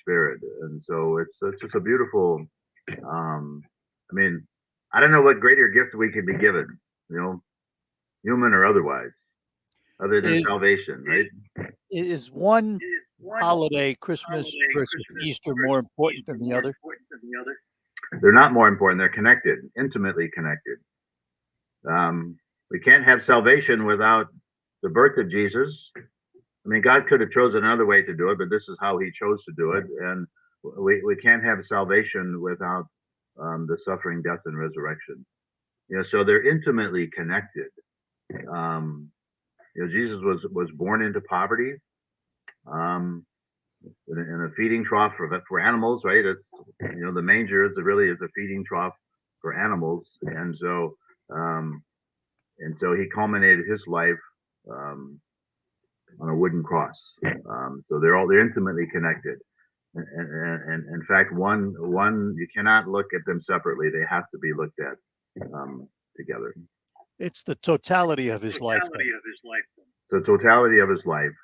Spirit. And so it's just a beautiful. Um, I mean, I don't know what greater gift we could be given, you know, human or otherwise, other than Is salvation, right? is one holiday, Christmas versus Easter, more important than the other? They're not more important. They're connected, intimately connected. Um, we can't have salvation without the birth of Jesus. I mean, God could have chosen another way to do it, but this is how He chose to do it. And we can't have salvation without the suffering, death, and resurrection. So they're intimately connected. Um, Jesus was born into poverty, um, in a feeding trough for animals, right? It's the manger is a feeding trough for animals, um, and so he culminated his life um, on a wooden cross. So they're intimately connected. And in fact, one you cannot look at them separately; they have to be looked at together. It's the totality of his life then. The totality of his life,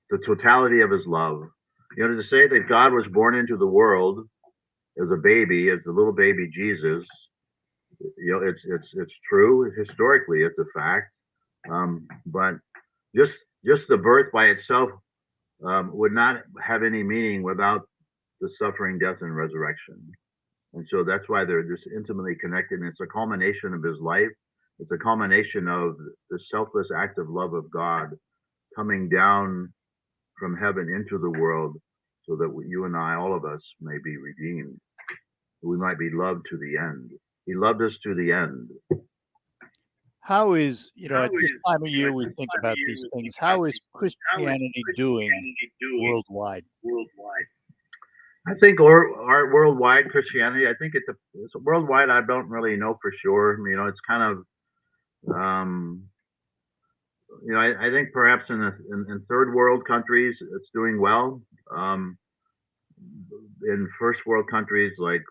the totality of his love. To say that God was born into the world as a baby, as a little baby Jesus, it's true historically. It's a fact. But just the birth by itself would not have any meaning without the suffering, death, and resurrection. And so that's why they're just intimately connected. And it's a culmination of his life. It's a culmination of the selfless act of love of God coming down from heaven into the world so that you and I, all of us, may be redeemed. We might be loved to the end. He loved us to the end. How is, at this time of year we think about these things, how is Christianity doing worldwide? I think our worldwide Christianity, I think it's worldwide. I don't really know for sure. It's kind of, I think perhaps in third world countries, it's doing well. Um, in first world countries like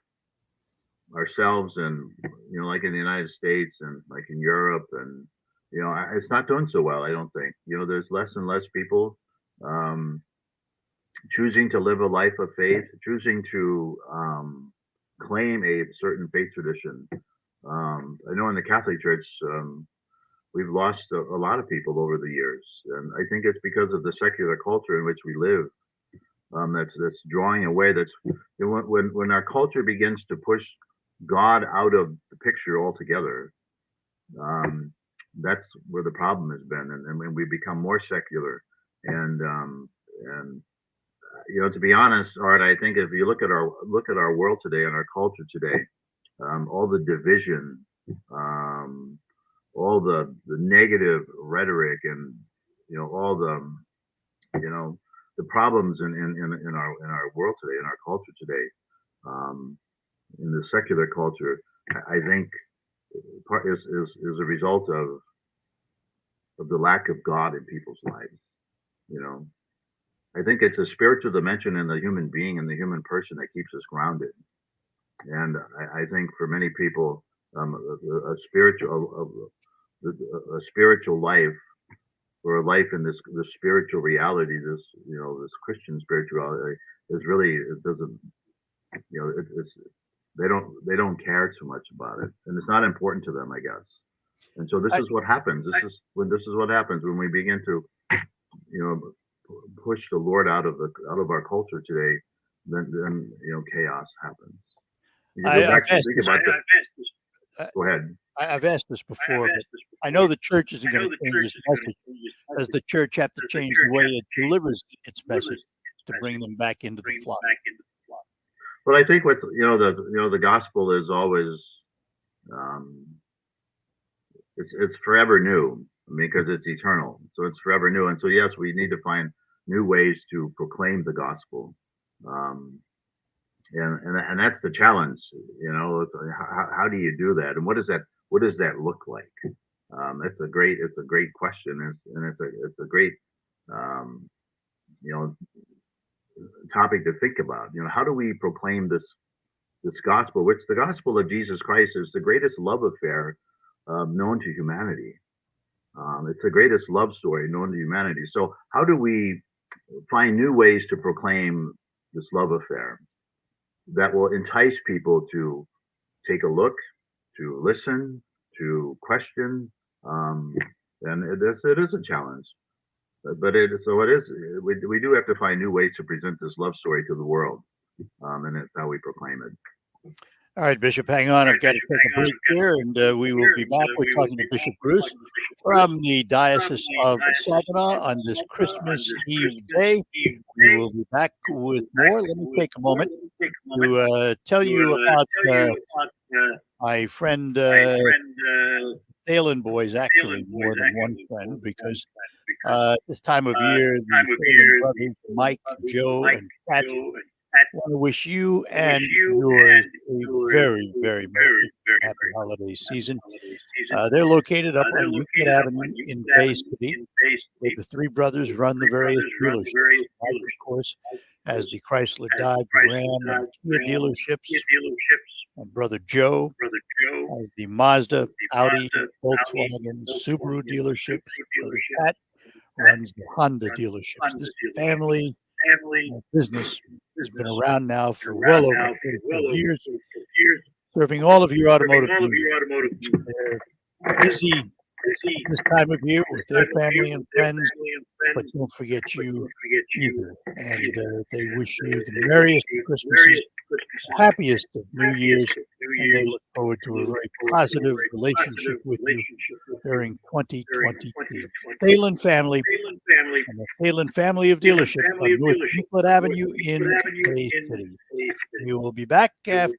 ourselves and, like in the United States and like in Europe and, it's not doing so well. I don't think, there's less and less people, um, choosing to live a life of faith, choosing to claim a certain faith tradition. I know in the Catholic Church, we've lost a lot of people over the years, and I think it's because of the secular culture in which we live. That's drawing away. When our culture begins to push God out of the picture altogether, um, that's where the problem has been, and when we become more secular, and to be honest, Art, I think if you look at our world today and our culture today, all the division, um, all the negative rhetoric, and all you know the problems in our world today, in our culture today, um, in the secular culture, I think part is a result of the lack of God in people's lives. You know, I think it's a spiritual dimension in the human being and the human person that keeps us grounded. And I think for many people, a spiritual life, or a life in this spiritual reality, this Christian spirituality, is really, it doesn't, it's they don't care too much about it, and it's not important to them, I guess. And so this I, is what happens. This is what happens when we begin to, you know push the Lord out of our culture today. Then chaos happens. You go I've back to asked think this. about the. I, Go ahead. I've asked this before, but I know the church isn't going to change its message. Does the church have to change the way it delivers its message to bring them back into the flock? But I think what the gospel is always, um, it's forever new. I mean, because it's eternal, so it's forever new. And so yes, we need to find new ways to proclaim the gospel. Um, and that's the challenge. It's like, how do you do that, and what does that look like? It's a great question, and it's a great um, you know topic to think about. How do we proclaim this gospel, which the gospel of Jesus Christ is the greatest love affair known to humanity. It's the greatest love story known to humanity. So how do we find new ways to proclaim this love affair that will entice people to take a look, to listen, to question. And it is a challenge, but it is. We do have to find new ways to present this love story to the world, and it's how we proclaim it. All right, Bishop, hang on. I've got to take a break here, and we will be back. We're talking to Bishop Gruss from the Diocese of Saginaw on this Christmas Eve day. We will be back with more. Let me take a moment to tell you about my friend Thalen boys, actually more than one friend, because this time of year, the Thalen brothers, Mike, Joe, and Pat, want to wish you and yours a very, very happy holiday season. They're located up on Euclid Avenue in Bay City, where the three brothers run the various dealerships. Mike, of course, has the Chrysler, Dodge, Ram, and Kia dealerships. And brother Joe has the Mazda, Audi, Volkswagen, Subaru dealerships. Brother Pat runs the Honda dealerships. This family business has been around now for well over 30 years, serving all of your automotive needs. They're busy this time of year with their family and friends, but don't forget you either. And they wish you the merriest of Christmases, the happiest of New Years, and they look forward to a very positive relationship with you during 2022. Thalen family and the Thalen family of dealerships on North Euclid Avenue in Bay City. We will be back after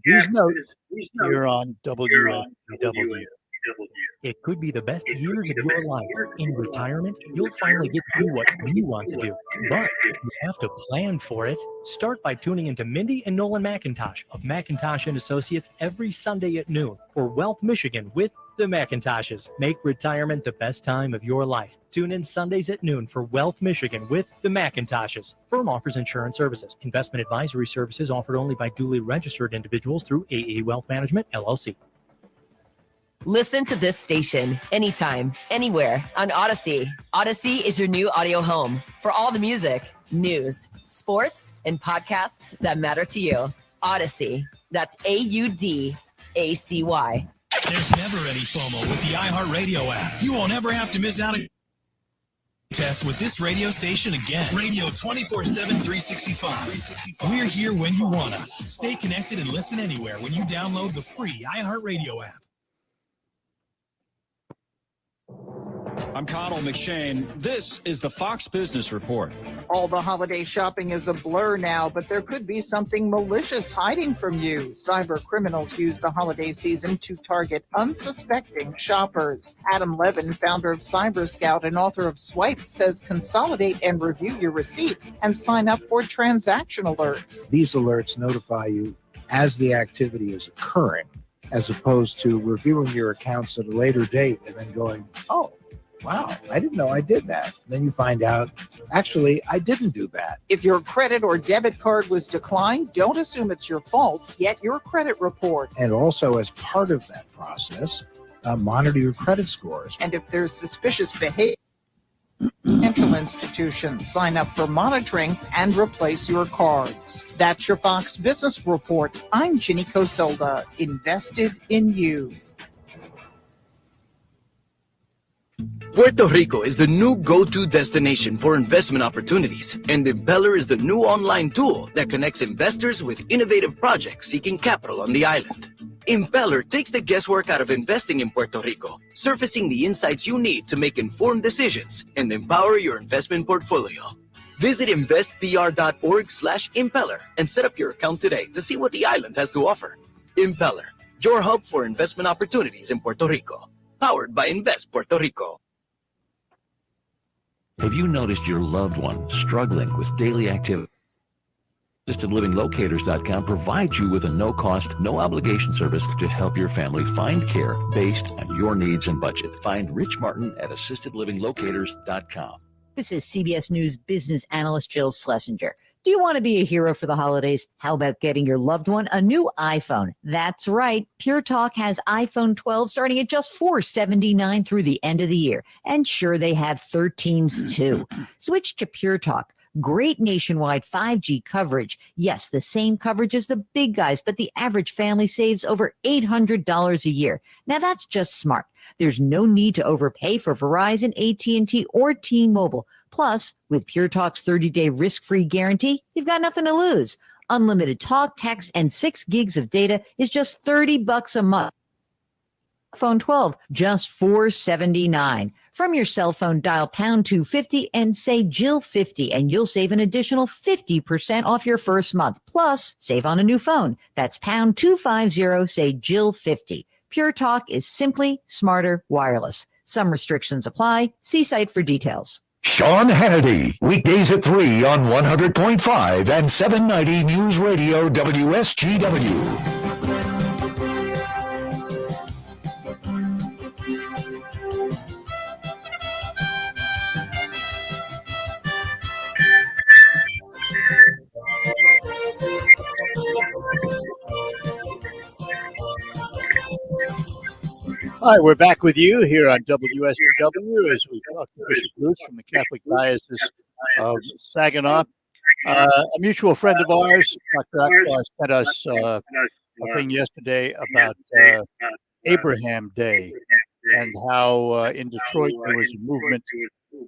these notes here on WFPW. It could be the best years of your life. In retirement, you'll finally get to do what you want to do, but you have to plan for it. Start by tuning into Mindy and Nolan McIntosh of McIntosh and Associates every Sunday at noon for Wealth Michigan with the McIntoshes. Make retirement the best time of your life. Tune in Sundays at noon for Wealth Michigan with the McIntoshes. Firm offers insurance services. Investment advisory services offered only by duly registered individuals through AA Wealth Management, LLC. Listen to this station anytime, anywhere on Odyssey. Odyssey is your new audio home for all the music, news, sports, and podcasts that matter to you. Odyssey. That's AUDACY. There's never any FOMO with the iHeartRadio app. You won't ever have to miss out a test with this radio station again. Radio 24/7, 365. We're here when you want us. Stay connected and listen anywhere when you download the free iHeartRadio app. I'm Connell McShane. This is the Fox Business Report. All the holiday shopping is a blur now, but there could be something malicious hiding from you. Cyber criminals use the holiday season to target unsuspecting shoppers. Adam Levin, founder of Cyber Scout and author of Swipe, says consolidate and review your receipts and sign up for transaction alerts. These alerts notify you as the activity is occurring, as opposed to reviewing your accounts at a later date and then going, oh, wow, I didn't know I did that. Then you find out, actually, I didn't do that. If your credit or debit card was declined, don't assume it's your fault. Get your credit report. And also, as part of that process, monitor your credit scores. And if there's suspicious behavior, financial institutions sign up for monitoring and replace your cards. That's your Fox Business Report. I'm Ginny Coselda, invested in you. Puerto Rico is the new go-to destination for investment opportunities, and Impeller is the new online tool that connects investors with innovative projects seeking capital on the island. Impeller takes the guesswork out of investing in Puerto Rico, surfacing the insights you need to make informed decisions and empower your investment portfolio. Visit investpr.org/impeller and set up your account today to see what the island has to offer. Impeller, your hub for investment opportunities in Puerto Rico. Powered by Invest Puerto Rico. Have you noticed your loved one struggling with daily activity? AssistedLivingLocators.com provides you with a no-cost, no-obligation service to help your family find care based on your needs and budget. Find Rich Martin at AssistedLivingLocators.com. This is CBS News business analyst Jill Schlesinger. Do you want to be a hero for the holidays? How about getting your loved one a new iPhone? That's right. Pure Talk has iPhone 12 starting at just $479 through the end of the year. And sure, they have 13s too. Switch to Pure Talk. Great nationwide 5G coverage. Yes, the same coverage as the big guys, but the average family saves over $800 a year. Now that's just smart. There's no need to overpay for Verizon, AT&T, or T-Mobile. Plus, with Pure Talk's 30-day risk-free guarantee, you've got nothing to lose. Unlimited talk, text, and 6 gigs of data is just $30 a month. Phone 12, just $4.79. From your cell phone, dial pound 250 and say Jill 50, and you'll save an additional 50% off your first month. Plus, save on a new phone. That's pound 250, say Jill 50. Pure Talk is simply smarter wireless. Some restrictions apply. See site for details. Sean Hannity, weekdays at 3 on 100.5 and 790 News Radio WSGW. Hi, we're back with you here on WSW as we talk to Bishop Gruss from the Catholic Diocese of Saginaw. A mutual friend of ours, Dr. Akbar, sent us a thing yesterday about Abraham Day and how in Detroit there was a movement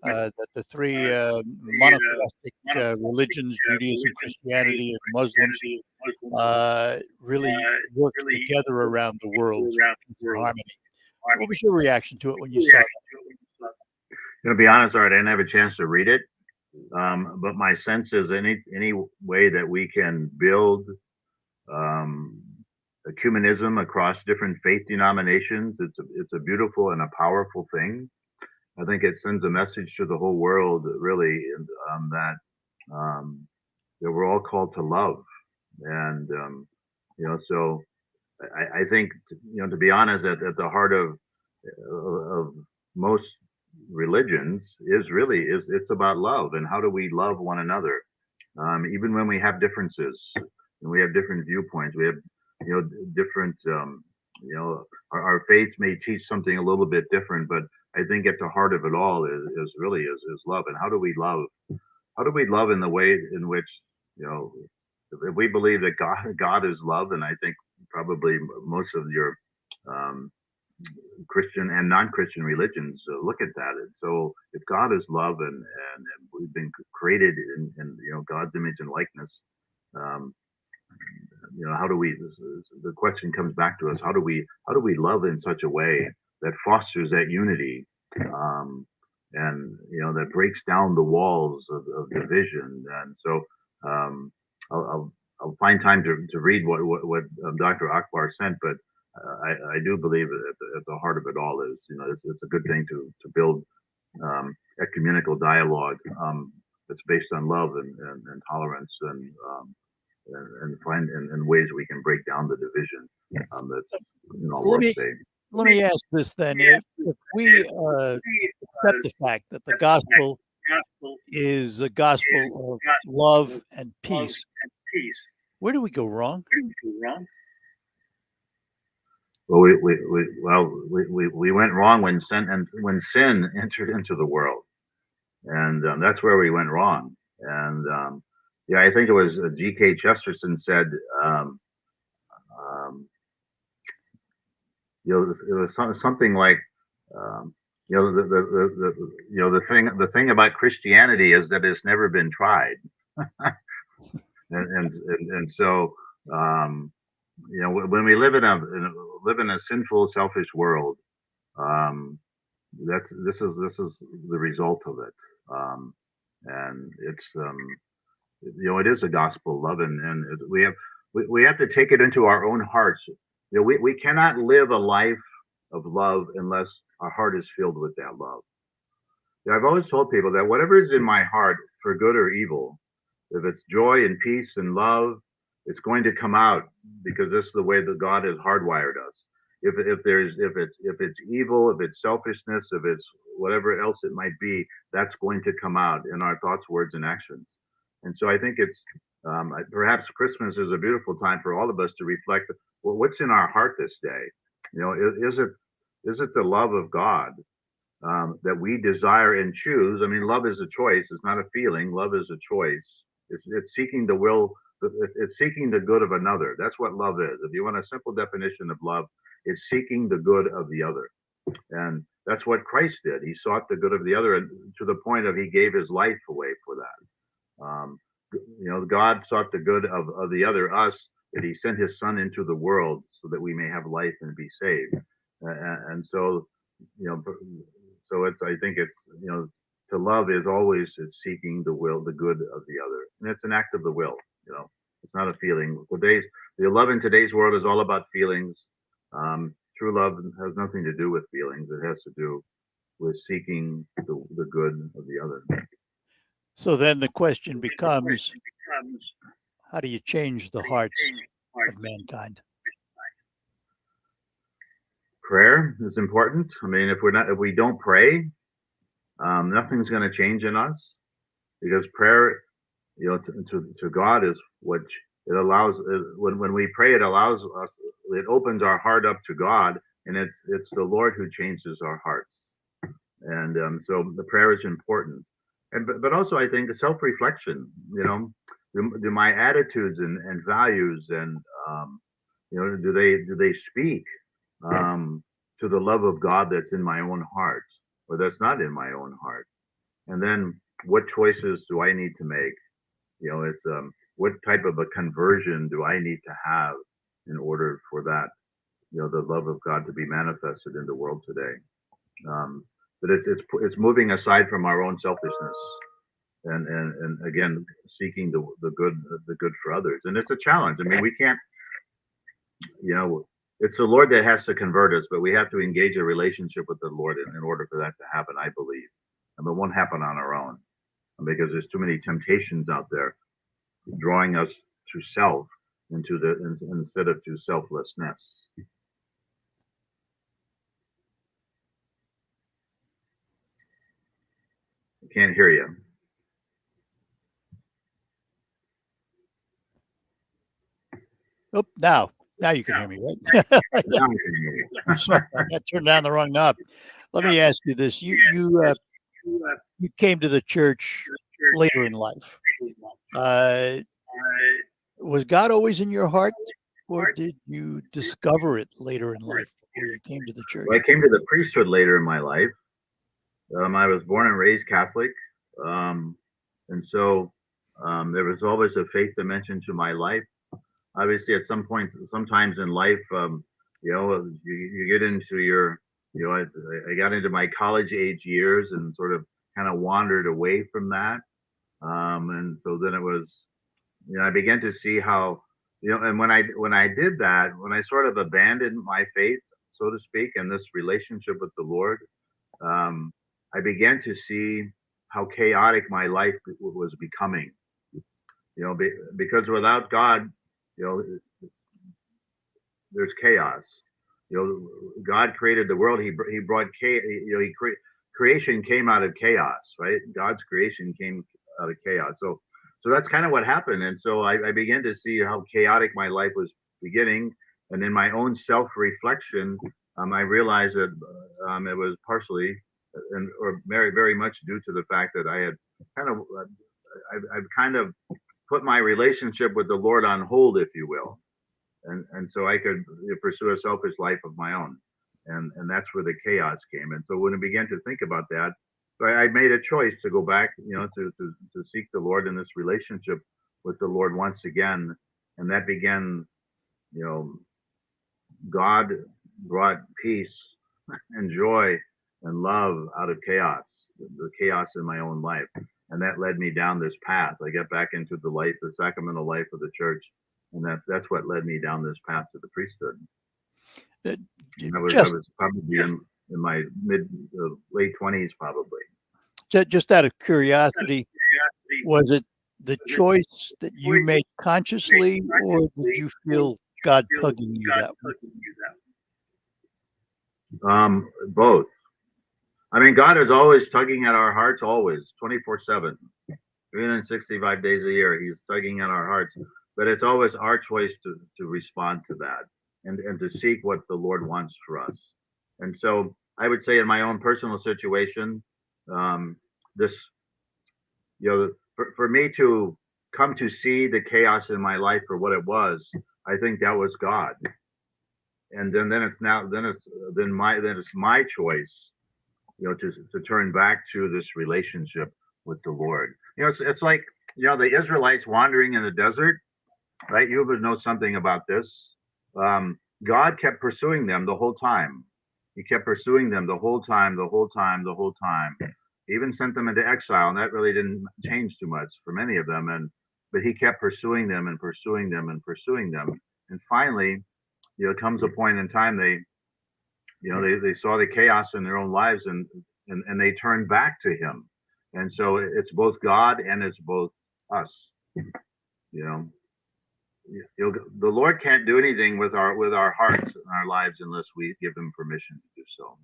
that the three monotheistic religions, Judaism, Christianity, and Muslims, really worked together around the world for harmony. What was your reaction to it when you saw that? To be honest, Art, I didn't have a chance to read it, but my sense is any way that we can build ecumenism across different faith denominations, it's a beautiful and a powerful thing. I think it sends a message to the whole world, really, that we're all called to love, and so. I think, to be honest, at the heart of most religions it's about love, and how do we love one another, even when we have differences and we have different viewpoints, we have different our faiths may teach something a little bit different, but I think at the heart of it all is really love. And how do we love in the way in which if we believe that God is love, and I think probably most of your Christian and non-Christian religions look at that. And so if God is love, and we've been created in God's image and likeness, how do we, the question comes back to us, how do we love in such a way that fosters that unity, and that breaks down the walls of division. And so I'll find time to read what Dr. Akbar sent, but I do believe at the heart of it all is, it's a good thing to build ecumenical dialogue that's based on love and tolerance, and find in ways we can break down the division that's world state. Let me ask this then: if we accept the fact that the gospel is a gospel of love and peace, where do we go wrong? Well, we went wrong when sin entered into the world, and that's where we went wrong. And I think it was G.K. Chesterton said, it was something like, the thing about Christianity is that it's never been tried, and so when we live in a sinful, selfish world, this is the result of it, and it's it is a gospel of love, and we have to take it into our own hearts. We cannot live a life of love unless our heart is filled with that love. I've always told people that whatever is in my heart, for good or evil, if it's joy and peace and love, it's going to come out, because this is the way that God has hardwired us. If it's evil, if it's selfishness, if it's whatever else it might be, that's going to come out in our thoughts, words, and actions. And so I think it's perhaps Christmas is a beautiful time for all of us to reflect, well, what's in our heart this day? Is it the love of God that we desire and choose. I mean, love is a choice. It's not a feeling. Love is a choice. It's seeking the will. It's seeking the good of another. That's what love is. If you want a simple definition of love, it's seeking the good of the other. And that's what Christ did. He sought the good of the other, and to the point of he gave his life away for that. God sought the good of the other, us, that he sent his son into the world so that we may have life and be saved. And so, I think it's, to love is always it's seeking the good of the other. And it's an act of the will, it's not a feeling. The love in today's world is all about feelings. True love has nothing to do with feelings. It has to do with seeking the good of the other. So then the question becomes, how do you change the hearts of mankind? Prayer is important. I mean, if we don't pray, nothing's going to change in us, because prayer, to God is what it allows. When we pray, it allows us. It opens our heart up to God, and it's the Lord who changes our hearts. And so the prayer is important. But also, I think the self-reflection. Do my attitudes and values and do they speak to the love of God that's in my own heart, or that's not in my own heart? And then what choices do I need to make? It's what type of a conversion do I need to have in order for that, the love of God to be manifested in the world today? But it's moving aside from our own selfishness, and again seeking the good for others. And it's a challenge. I mean, we can't, it's the Lord that has to convert us, but we have to engage a relationship with the Lord in order for that to happen, I believe. And it won't happen on our own, because there's too many temptations out there drawing us to self instead of to selflessness. I can't hear you. Oh, now you can hear me, right? Now I can hear you. I'm sorry, I got turned down the wrong knob. Let me ask you this: you came to the church later in life. Was God always in your heart, or did you discover it later in life before you came to the church? Well, I came to the priesthood later in my life. I was born and raised Catholic, and so there was always a faith dimension to my life. Obviously, at some point, sometimes in life, you get into your, I got into my college age years and sort of kind of wandered away from that. And so then it was, I began to see how, and when I did that, when I sort of abandoned my faith, so to speak, and this relationship with the Lord, I began to see how chaotic my life was becoming. Because without God, there's chaos. God created the world. He brought chaos. Creation came out of chaos, right? God's creation came out of chaos. So that's kind of what happened. And so I began to see how chaotic my life was beginning. And in my own self-reflection, I realized that it was partially, or very, very much due to the fact that I had I've kind of put my relationship with the Lord on hold, if you will. And so I could pursue a selfish life of my own. And that's where the chaos came. And so when I began to think about that, so I made a choice to go back, to seek the Lord in this relationship with the Lord once again. And that began, God brought peace and joy and love out of chaos, the chaos in my own life. And that led me down this path. I got back into the sacramental life of the church. And that's what led me down this path to the priesthood. I was probably in my late 20s, probably. Just out of curiosity, was it the choice that you made consciously, or did you feel God tugging you that way? Both. I mean, God is always tugging at our hearts, always, 24/7, 365 days a year. He's tugging at our hearts, but it's always our choice to respond to that and to seek what the Lord wants for us. And so I would say in my own personal situation, this, for me to come to see the chaos in my life for what it was, I think that was God. And then it's my choice, to turn back to this relationship with the Lord. It's like, the Israelites wandering in the desert, right? You would know something about this. God kept pursuing them the whole time. He kept pursuing them the whole time. He even sent them into exile, and that really didn't change too much for many of them. But he kept pursuing them and pursuing them and pursuing them. And finally, comes a point in time they saw the chaos in their own lives, and they turned back to him. And so it's both God and it's both us. The Lord can't do anything with our hearts and our lives unless we give him permission to do so.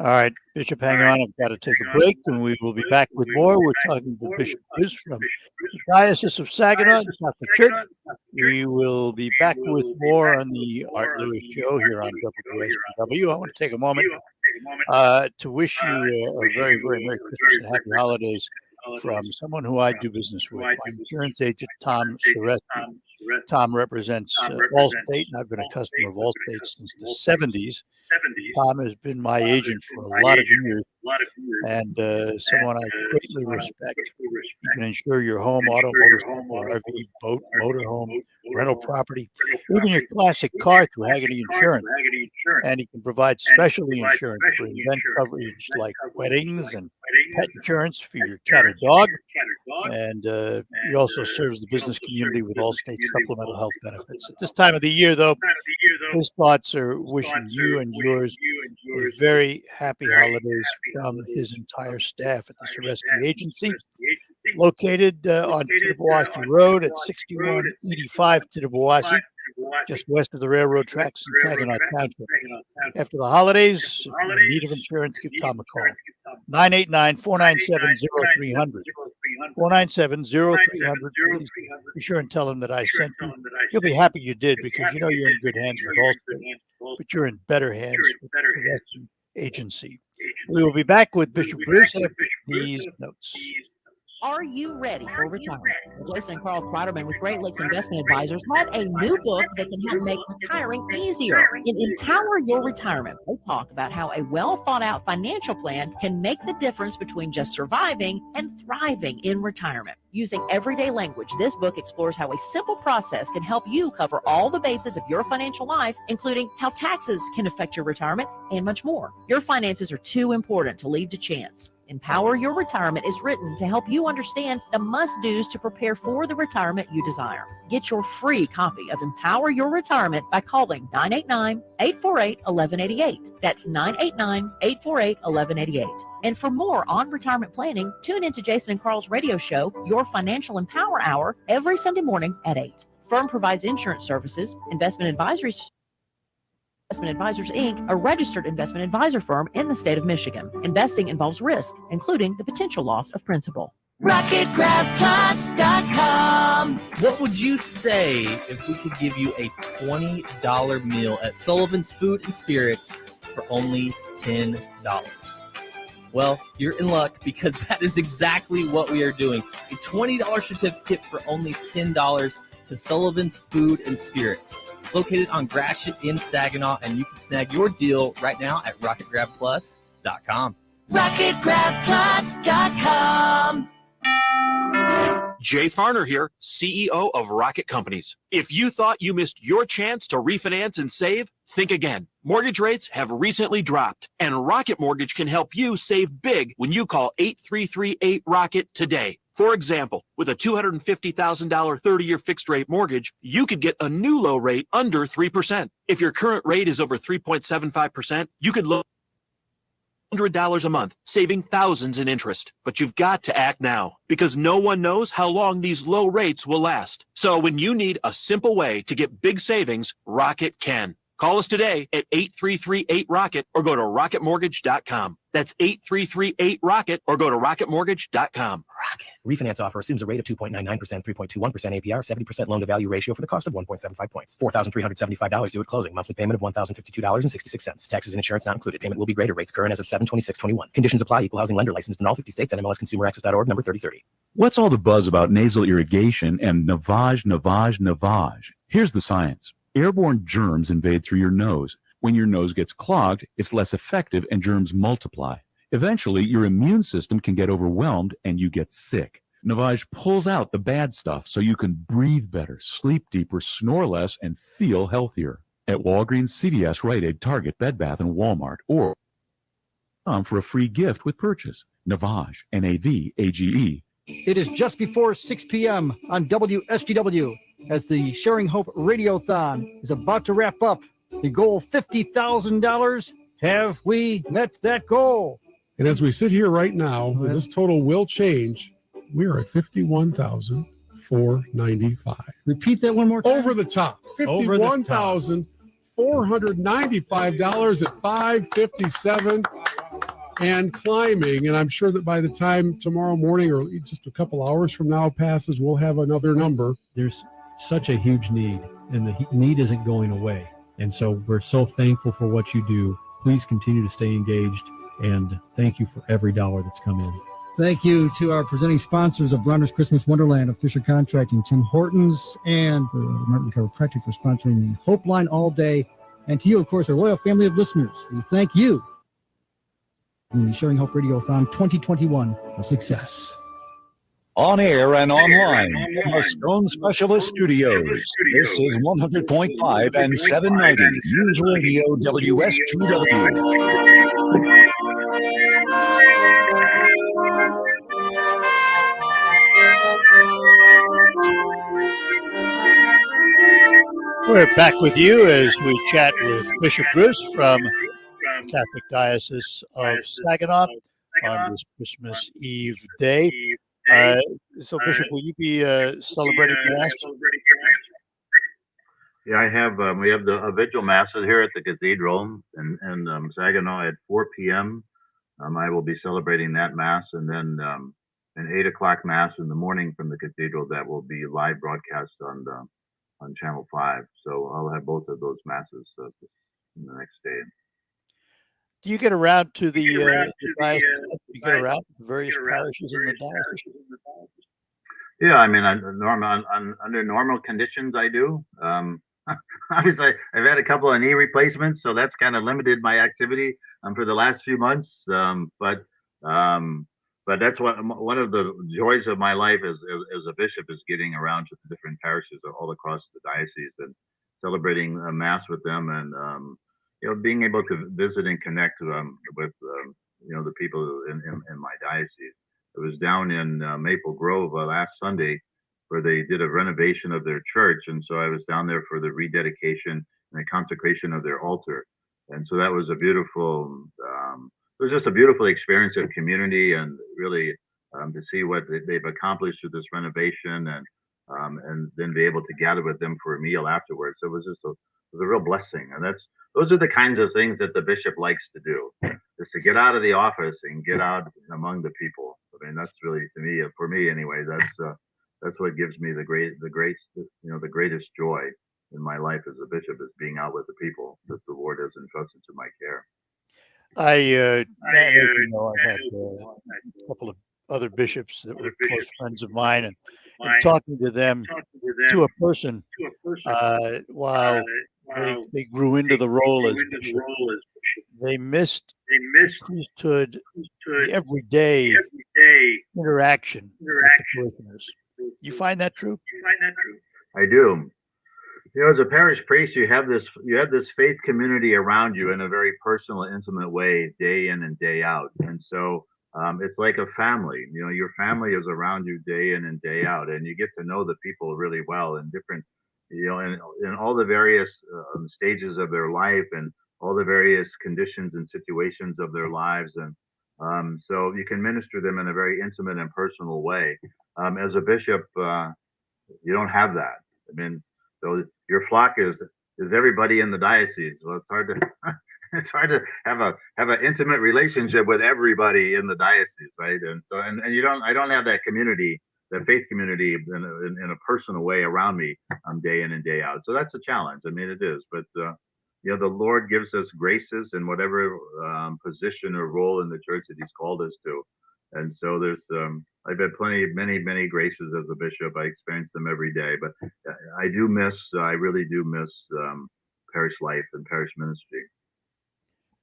All right, Bishop, hang on. I've got to take a break, and we will be back with more. We're talking to Bishop Gruss from the Diocese of Saginaw, the Catholic Church. We will be back with more on the Art Lewis Show here on WSPW. I want to take a moment to wish you a very, very Merry Christmas and Happy Holidays from someone who I do business with, my insurance agent, Tom Suresti. Tom represents Allstate, and I've been a customer of Allstate since the 70s. Tom has been my agent for a lot of years, and someone I greatly respect. You can insure your home, auto, motorcycle, RV, boat, motorhome, rental property, even your classic car through Haggerty Insurance. And he can provide specialty insurance for event coverage like weddings and pet insurance for your cat or dog. And he also serves the business community with Allstate supplemental health benefits. At this time of the year, though, his thoughts are wishing you and yours a very happy holidays from his entire staff at the Suresti Agency, located on Tittabawassee Road at 6185 Tittabawassee, just west of the railroad tracks in Saginaw Township. After the holidays, if you're in need of insurance, give Tom a call. 989-497-0300. 497-0300. Please be sure and tell him that I sent you. You'll be happy you did, because you're in good hands with Allstate, but you're in better hands with the Suresti Agency. We will be back with Bishop Gruss after these notes. Are you ready for retirement? Jason and Carl Kreiderman with Great Lakes Investment Advisors have a new book that can help make retiring easier. In Empower Your Retirement, they talk about how a well-thought-out financial plan can make the difference between just surviving and thriving in retirement. Using everyday language, this book explores how a simple process can help you cover all the bases of your financial life, including how taxes can affect your retirement and much more. Your finances are too important to leave to chance. Empower Your Retirement is written to help you understand the must-dos to prepare for the retirement you desire. Get your free copy of Empower Your Retirement by calling 989-848-1188. That's 989-848-1188. And for more on retirement planning, tune into Jason and Carl's radio show, Your Financial Empower Hour, every Sunday morning at 8. Firm provides insurance services, Investment Advisors Inc., a registered investment advisor firm in the state of Michigan. Investing involves risk, including the potential loss of principal. RocketGrabPlus.com. What would you say if we could give you a $20 meal at Sullivan's Food and Spirits for only $10? Well, you're in luck, because that is exactly what we are doing. A $20 certificate for only $10 to Sullivan's Food and Spirits. It's located on Gratiot in Saginaw, and you can snag your deal right now at RocketGrabPlus.com. RocketGrabPlus.com. Jay Farner here, CEO of Rocket Companies. If you thought you missed your chance to refinance and save, think again. Mortgage rates have recently dropped, and Rocket Mortgage can help you save big when you call 8338-ROCKET today. For example, with a $250,000 30-year fixed-rate mortgage, you could get a new low rate under 3%. If your current rate is over 3.75%, you could look $100 a month, saving thousands in interest. But you've got to act now, because no one knows how long these low rates will last. So when you need a simple way to get big savings, Rocket can. Call us today at 833-8-ROCKET or go to rocketmortgage.com. That's 833-8-ROCKET or go to rocketmortgage.com. Refinance offer assumes a rate of 2.99%, 3.21% APR, 70% loan to value ratio for the cost of 1.75 points. $4,375 due at closing. Monthly payment of $1,052.66. Taxes and insurance not included. Payment will be greater. Rates current as of 7/26/21. Conditions apply. Equal housing lender licensed in all 50 states. NMLSconsumeraccess.org number 3030. What's all the buzz about nasal irrigation and navage? Here's the science. Airborne germs invade through your nose. When your nose gets clogged, it's less effective and germs multiply. Eventually, your immune system can get overwhelmed and you get sick. Navage pulls out the bad stuff so you can breathe better, sleep deeper, snore less, and feel healthier. At Walgreens, CVS, Rite Aid, Target, Bed Bath, and Walmart, or for a free gift with purchase. Navage, Navage. It is just before 6 p.m. on WSGW as the Sharing Hope Radiothon is about to wrap up. The goal, $50,000. Have we met that goal? And as we sit here right now, and this total will change, we are at $51,495. Repeat that one more time. Over the top. $51,495 at 557 and climbing. And I'm sure that by the time tomorrow morning or just a couple hours from now passes, we'll have another number. There's such a huge need, and the need isn't going away. And so we're so thankful for what you do. Please continue to stay engaged, and thank you for every dollar that's come in. Thank you to our presenting sponsors of Bronner's Christmas Wonderland, of Fisher Contracting, Tim Hortons, and Martin Chiropractic for sponsoring Hope Line all day. And to you, of course, our loyal family of listeners. We thank you in the Sharing Hope Radiothon 2021 a success. On air and online from the Stone Specialist Studios. This is 100.5 and 790 News Radio WSGW. We're back with you as we chat with Bishop Gruss from the Catholic Diocese of Saginaw on this Christmas Eve day. So, Bishop, will you be celebrating Mass? Yeah, I have. We have a vigil mass here at the cathedral in Saginaw at 4 p.m. I will be celebrating that mass, and then an 8 o'clock mass in the morning from the cathedral that will be live broadcast on Channel 5. So I'll have both of those masses in the next day. Do you get around to the diocese? Do you get around to various parishes in the diocese? Yeah, I mean, under normal conditions, I do. Obviously, I've had a couple of knee replacements, so that's kind of limited my activity for the last few months. But that's one of the joys of my life as a bishop is getting around to the different parishes all across the diocese and celebrating a mass with them, and being able to visit and connect with the people in my diocese. It was down in Maple Grove last Sunday where they did a renovation of their church, and so I was down there for the rededication and the consecration of their altar, and so that was a beautiful. It was just a beautiful experience of community, and really to see what they've accomplished with this renovation, and then be able to gather with them for a meal afterwards. So it was just a real blessing, and those are the kinds of things that the bishop likes to do, is to get out of the office and get out among the people. I mean, that's really, to me, for me anyway, that's what gives me the greatest joy in my life as a bishop, is being out with the people that the Lord has entrusted to my care. I had a couple of other bishops that were close friends of mine, and talking to them to a person while they grew into the role as bishop, they missed priesthood, the everyday interaction with the parishioners. You find that true? I do. As a parish priest, you have this faith community around you in a very personal, intimate way, day in and day out, and so it's like a family. Your family is around you day in and day out, and you get to know the people really well in different, in all the various stages of their life and all the various conditions and situations of their lives, and so you can minister them in a very intimate and personal way. As a bishop, you don't have that. I mean, so your flock is is everybody in the diocese. Well, it's hard to it's hard to have an intimate relationship with everybody in the diocese, right? And so and I don't have that community, that faith community in a personal way around me day in and day out. So that's a challenge. I mean, it is, but you know, the Lord gives us graces in whatever position or role in the church that He's called us to. And so there's I've had many graces as a bishop. I experience them every day, but I really do miss parish life and parish ministry.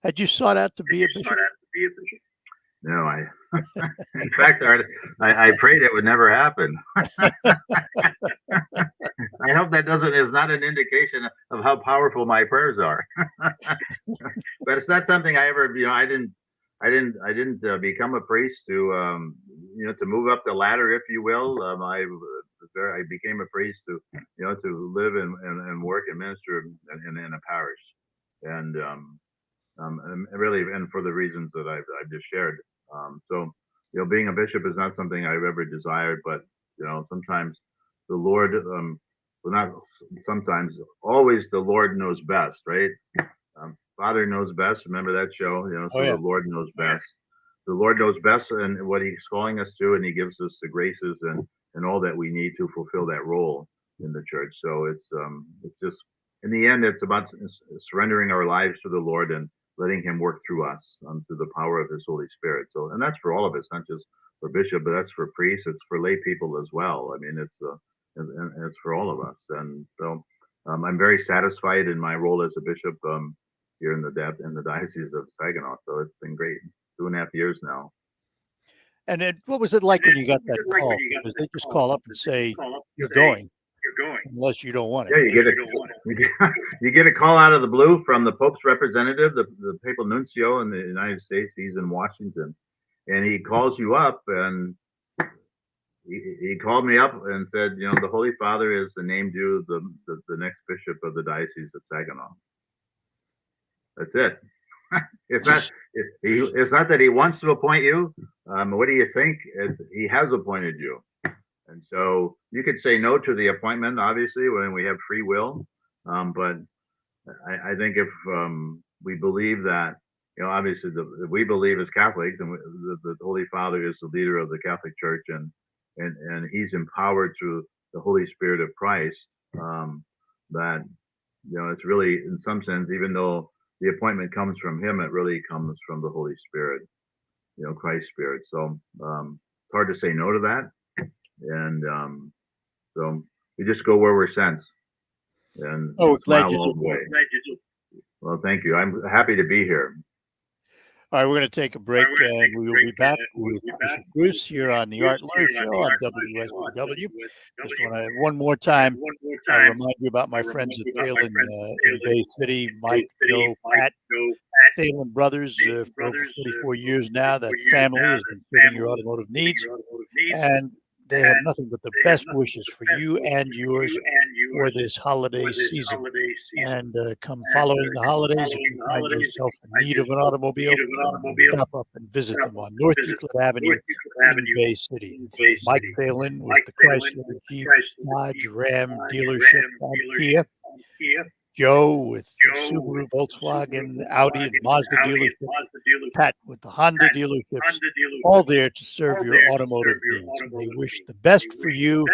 Had you sought out to be a bishop? No, in fact, I prayed it would never happen. I hope that is not an indication of how powerful my prayers are. But it's not something I ever, you know, I didn't become a priest to, you know, to move up the ladder, if you will. I became a priest to, you know, to live and work and minister in a parish, and really, and for the reasons that I've just shared. So, you know, being a bishop is not something I've ever desired, but, you know, sometimes the Lord, well, not sometimes, always the Lord knows best, right? Father knows best. Remember that show? You know, so the Lord knows best. The Lord knows best and what He's calling us to, and He gives us the graces and all that we need to fulfill that role in the church. So it's just, in the end, it's about surrendering our lives to the Lord and letting Him work through us through the power of His Holy Spirit. So, and that's for all of us, not just for bishop, but that's for priests. It's for lay people as well. I mean, it's for all of us. And so, I'm very satisfied in my role as a bishop here in the Diocese of Saginaw. So it's been great. 2.5 years now. And then, what was it like when you got that call? Because they just call up and say, "You're going," unless you don't want it. Yeah, you get a call out of the blue from the Pope's representative, the papal nuncio in the United States. He's in Washington, and he calls you up, and he called me up and said, you know, the Holy Father has named you the next bishop of the Diocese of Saginaw. That's it. It's not that he wants to appoint you. What do you think? He has appointed you. And so you could say no to the appointment, obviously, when we have free will. But I think if we believe that, you know, obviously we believe as Catholics, and the Holy Father is the leader of the Catholic Church, and He's empowered through the Holy Spirit of Christ, that, you know, it's really, in some sense, even though the appointment comes from Him, it really comes from the Holy Spirit, you know, Christ's Spirit. So it's hard to say no to that. And so we just go where we're sent, and glad you all did. the way. Well, thank you. I'm happy to be here. All right, we're going to take a break, and we will be back with Bishop Gruss here on the Art Lawyer Show on WSPW. Just want to, one more time, remind you about my friends at Thalen in Bay City, Mike, Joe, Pat, Thalen Brothers, for over 44 years now. That family has been serving your automotive needs, and they have nothing but the best wishes for you and yours for this holiday season. And come following the holidays, if you find yourself in need of an automobile, stop up and visit them on North Euclid Avenue in Bay City. Mike Thalen with the Chrysler, Jeep, Dodge, Ram dealership and Kia. Joe with the Subaru, Volkswagen, Audi, and Mazda dealership. Pat with the Honda dealerships, all there to serve your automotive needs. They wish the best for you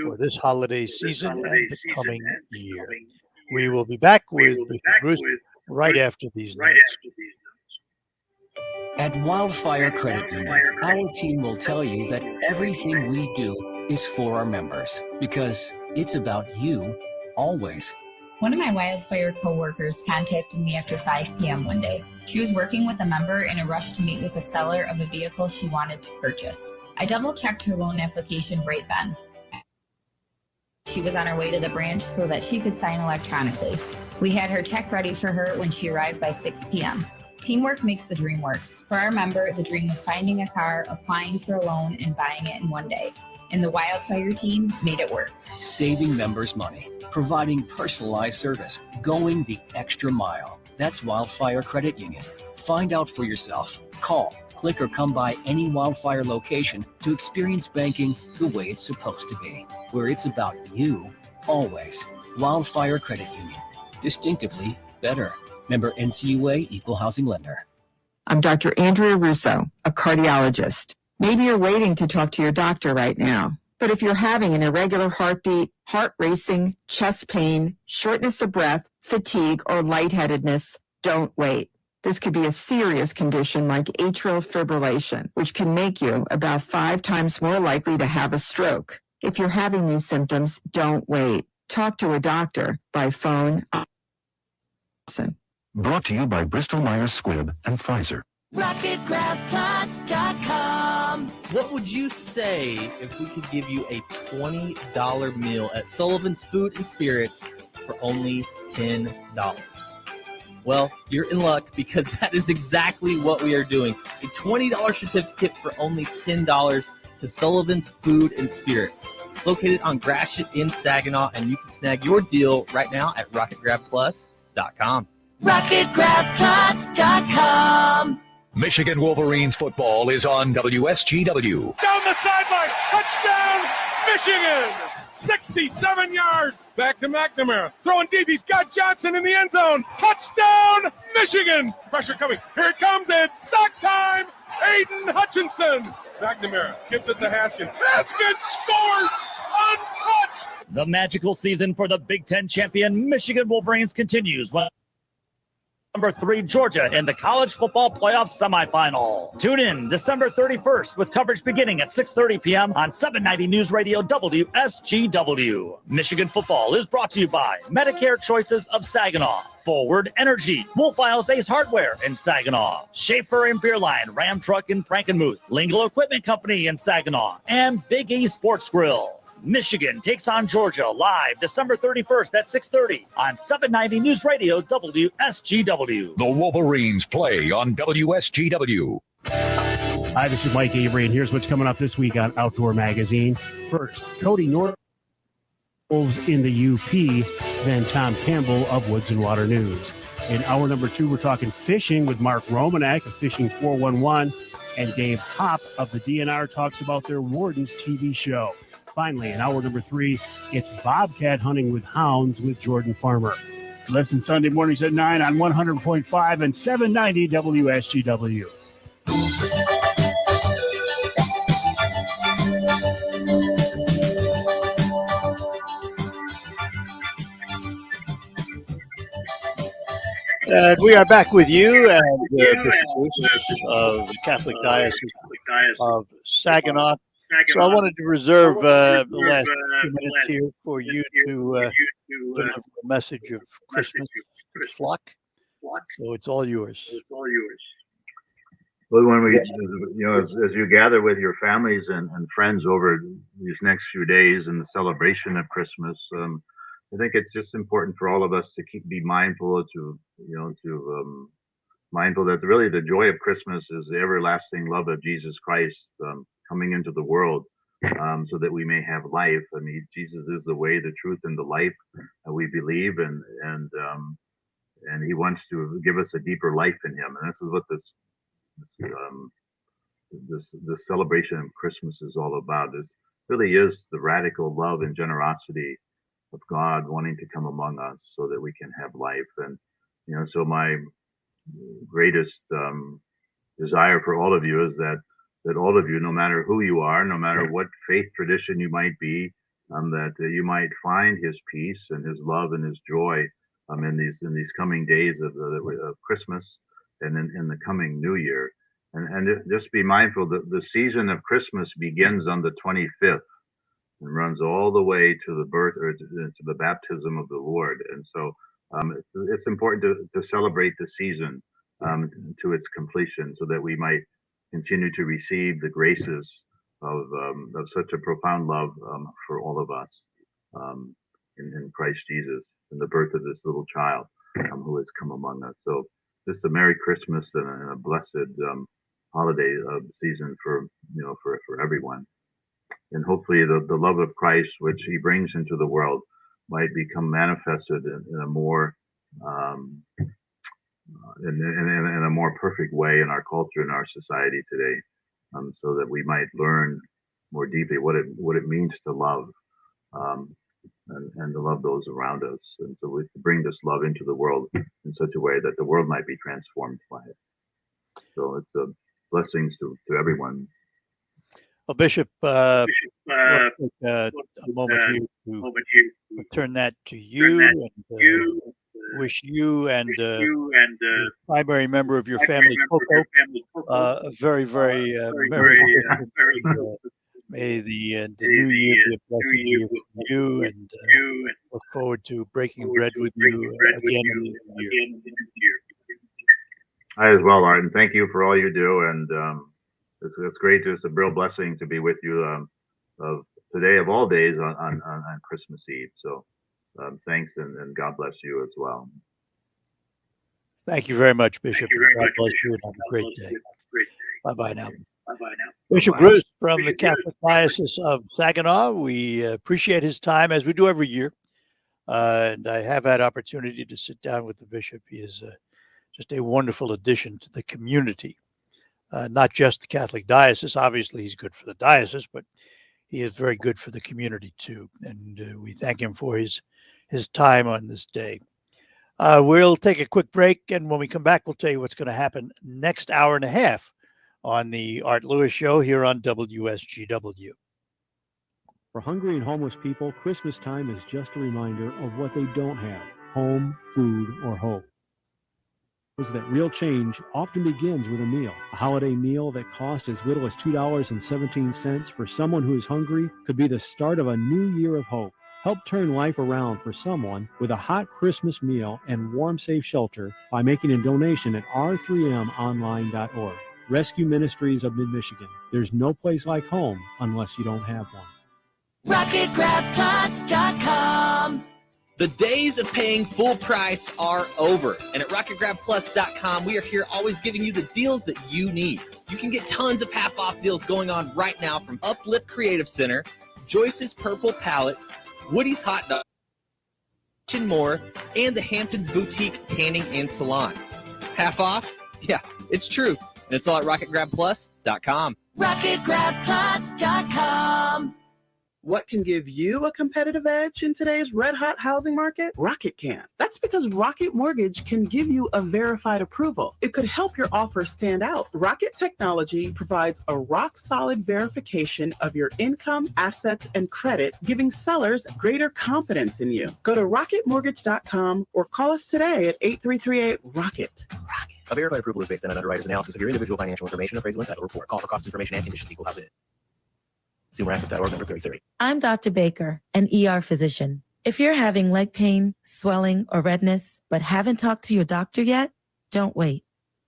for this holiday season and the coming year. We will be back with Bishop Gruss right after these notes. At Wildfire Credit Union, our team will tell you that everything we do is for our members, because it's about you always. One of my Wildfire coworkers contacted me after 5 p.m. one day. She was working with a member in a rush to meet with a seller of a vehicle she wanted to purchase. I double-checked her loan application right then. She was on her way to the branch so that she could sign electronically. We had her check ready for her when she arrived by 6 p.m. Teamwork makes the dream work. For our member, the dream was finding a car, applying for a loan, and buying it in one day. And the Wildfire team made it work. Saving members money, providing personalized service, going the extra mile. That's Wildfire Credit Union. Find out for yourself. Call, click, or come by any Wildfire location to experience banking the way it's supposed to be, where it's about you always. Wildfire Credit Union. Distinctively better. Member NCUA Equal Housing Lender. I'm Dr. Andrea Russo, a cardiologist. Maybe you're waiting to talk to your doctor right now. But if you're having an irregular heartbeat, heart racing, chest pain, shortness of breath, fatigue, or lightheadedness, don't wait. This could be a serious condition like atrial fibrillation, which can make you about 5 times more likely to have a stroke. If you're having these symptoms, don't wait. Talk to a doctor by phone. Brought to you by Bristol Myers Squibb and Pfizer. RocketGrabPlus.com. What would you say if we could give you a $20 meal at Sullivan's Food and Spirits for only $10? Well, you're in luck because that is exactly what we are doing. A $20 certificate for only $10 to Sullivan's Food and Spirits. It's located on Gratiot in Saginaw, and you can snag your deal right now at RocketGrabPlus.com. RocketGrabPlus.com. Michigan Wolverines football is on WSGW. Down the sideline, touchdown, Michigan! 67 yards, back to McNamara, throwing deep, he's got Johnson in the end zone, touchdown, Michigan! Pressure coming, here it comes, it's sack time, Aiden Hutchinson! McNamara gives it to Haskins, Haskins scores, untouched! The magical season for the Big Ten champion Michigan Wolverines continues. Number 3, Georgia in the college football playoff semifinal. Tune in December 31st with coverage beginning at 6:30 p.m. on 790 News Radio WSGW. Michigan football is brought to you by Medicare Choices of Saginaw, Forward Energy, Wolfiles Ace Hardware in Saginaw, Schaefer and Beerline, Ram Truck in Frankenmuth, Lingle Equipment Company in Saginaw, and Big E Sports Grill. Michigan takes on Georgia live December 31st at 6:30 on 790 News Radio WSGW. The Wolverines play on WSGW. Hi, this is Mike Avery, and here's what's coming up this week on Outdoor Magazine. First, Cody North Wolves in the UP, then Tom Campbell of Woods and Water News. In hour number 2, we're talking fishing with Mark Romanek of Fishing 411, and Dave Hopp of the DNR talks about their Wardens TV show. Finally, in hour number 3, it's bobcat hunting with hounds with Jordan Farmer. Listen Sunday mornings at 9 on 100.5 and 790 WSGW. And we are back with you and Bishop Bruce of the Catholic Diocese of Saginaw. So I wanted to reserve the last few minutes here for you to deliver a message of Christmas to the flock. So it's all yours. Well, when we, as you gather with your families and friends over these next few days in the celebration of Christmas, I think it's just important for all of us to be mindful mindful that really the joy of Christmas is the everlasting love of Jesus Christ coming into the world so that we may have life. I mean, Jesus is the way, the truth, and the life. We believe, and He wants to give us a deeper life in Him. And this is what this celebration of Christmas is all about. This really is the radical love and generosity of God wanting to come among us so that we can have life. And so my greatest desire for all of you is that all of you, no matter who you are, no matter what faith tradition you might be, that you might find His peace and His love and His joy in these coming days of Christmas and in the coming New Year. And just be mindful that the season of Christmas begins on the 25th and runs all the way to the birth or to the baptism of the Lord. And so it's important to celebrate the season to its completion so that we might continue to receive the graces of such a profound love for all of us in Christ Jesus, in the birth of this little child who has come among us. So just a Merry Christmas and a blessed holiday season for everyone. And hopefully the love of Christ, which He brings into the world, might become manifested in a more in a more perfect way in our culture and our society today, so that we might learn more deeply what it means to love, and to love those around us. And so we bring this love into the world in such a way that the world might be transformed by it. So it's blessings to everyone. Well, Bishop, I want to take a moment here to return that to you and wish you and the primary member of your family, Coco, a very, very merry Christmas. May the new year be a blessed year for you, and look forward to breaking bread with you again in the new year. I as well, Art, and thank you for all you do. And it's great. It's a real blessing to be with you of today of all days on Christmas Eve. So thanks, and God bless you as well. Thank you very much, Bishop. God bless you, and have a great day. Bye-bye now. Bishop Gruss from the Catholic Diocese of Saginaw. We appreciate his time, as we do every year. And I have had opportunity to sit down with the bishop. He is just a wonderful addition to the community, not just the Catholic Diocese. Obviously, he's good for the diocese, but he is very good for the community too. And we thank him for his time on this day. We'll take a quick break, and when we come back, we'll tell you what's going to happen next hour and a half on the Art Lewis Show here on WSGW. For hungry and homeless people, Christmas time is just a reminder of what they don't have: home, food, or hope. Was that real change often begins with a meal. A holiday meal that costs as little as $2.17 for someone who is hungry could be the start of a new year of hope. Help turn life around for someone with a hot Christmas meal and warm, safe shelter by making a donation at r3monline.org. Rescue Ministries of Mid-Michigan. There's no place like home unless you don't have one. RocketGrabPlus.com. The days of paying full price are over. And at RocketGrabPlus.com, we are here always giving you the deals that you need. You can get tons of half-off deals going on right now from Uplift Creative Center, Joyce's Purple Palette, Woody's Hot Dog, and more, and the Hamptons Boutique Tanning and Salon. Half off? Yeah, it's true. And it's all at RocketGrabPlus.com. RocketGrabPlus.com. What can give you a competitive edge in today's red-hot housing market? Rocket can. That's because Rocket Mortgage can give you a verified approval. It could help your offer stand out. Rocket Technology provides a rock-solid verification of your income, assets, and credit, giving sellers greater confidence in you. Go to rocketmortgage.com or call us today at 8338-ROCKET. A verified approval is based on an underwriter's analysis of your individual financial information, appraisal, and title report. Call for cost information and conditions equal house it. ConsumerAccess.org, number 3030. I'm Dr. Baker, an ER physician. If you're having leg pain, swelling, or redness, but haven't talked to your doctor yet, don't wait.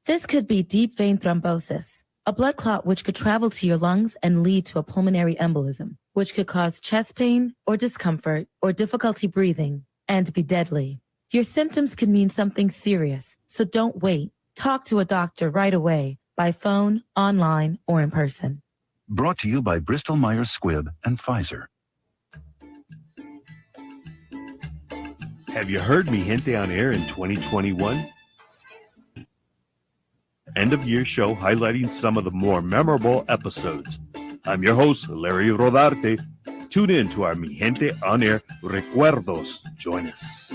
This could be deep vein thrombosis, a blood clot which could travel to your lungs and lead to a pulmonary embolism, which could cause chest pain or discomfort or difficulty breathing and be deadly. Your symptoms could mean something serious, so don't wait. Talk to a doctor right away, by phone, online, or in person. Brought to you by Bristol Myers Squibb and Pfizer. Have you heard Mi Gente on air in 2021? End of year show highlighting some of the more memorable episodes. I'm your host, Larry Rodarte. Tune in to our Mi Gente on air Recuerdos. Join us.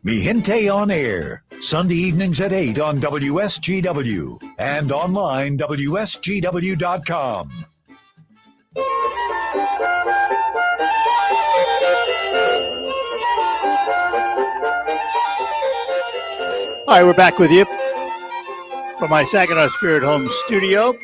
Mi Gente on air, Sunday evenings at 8 on WSGW and online WSGW.com. All right, we're back with you from my Saginaw Spirit Home studio.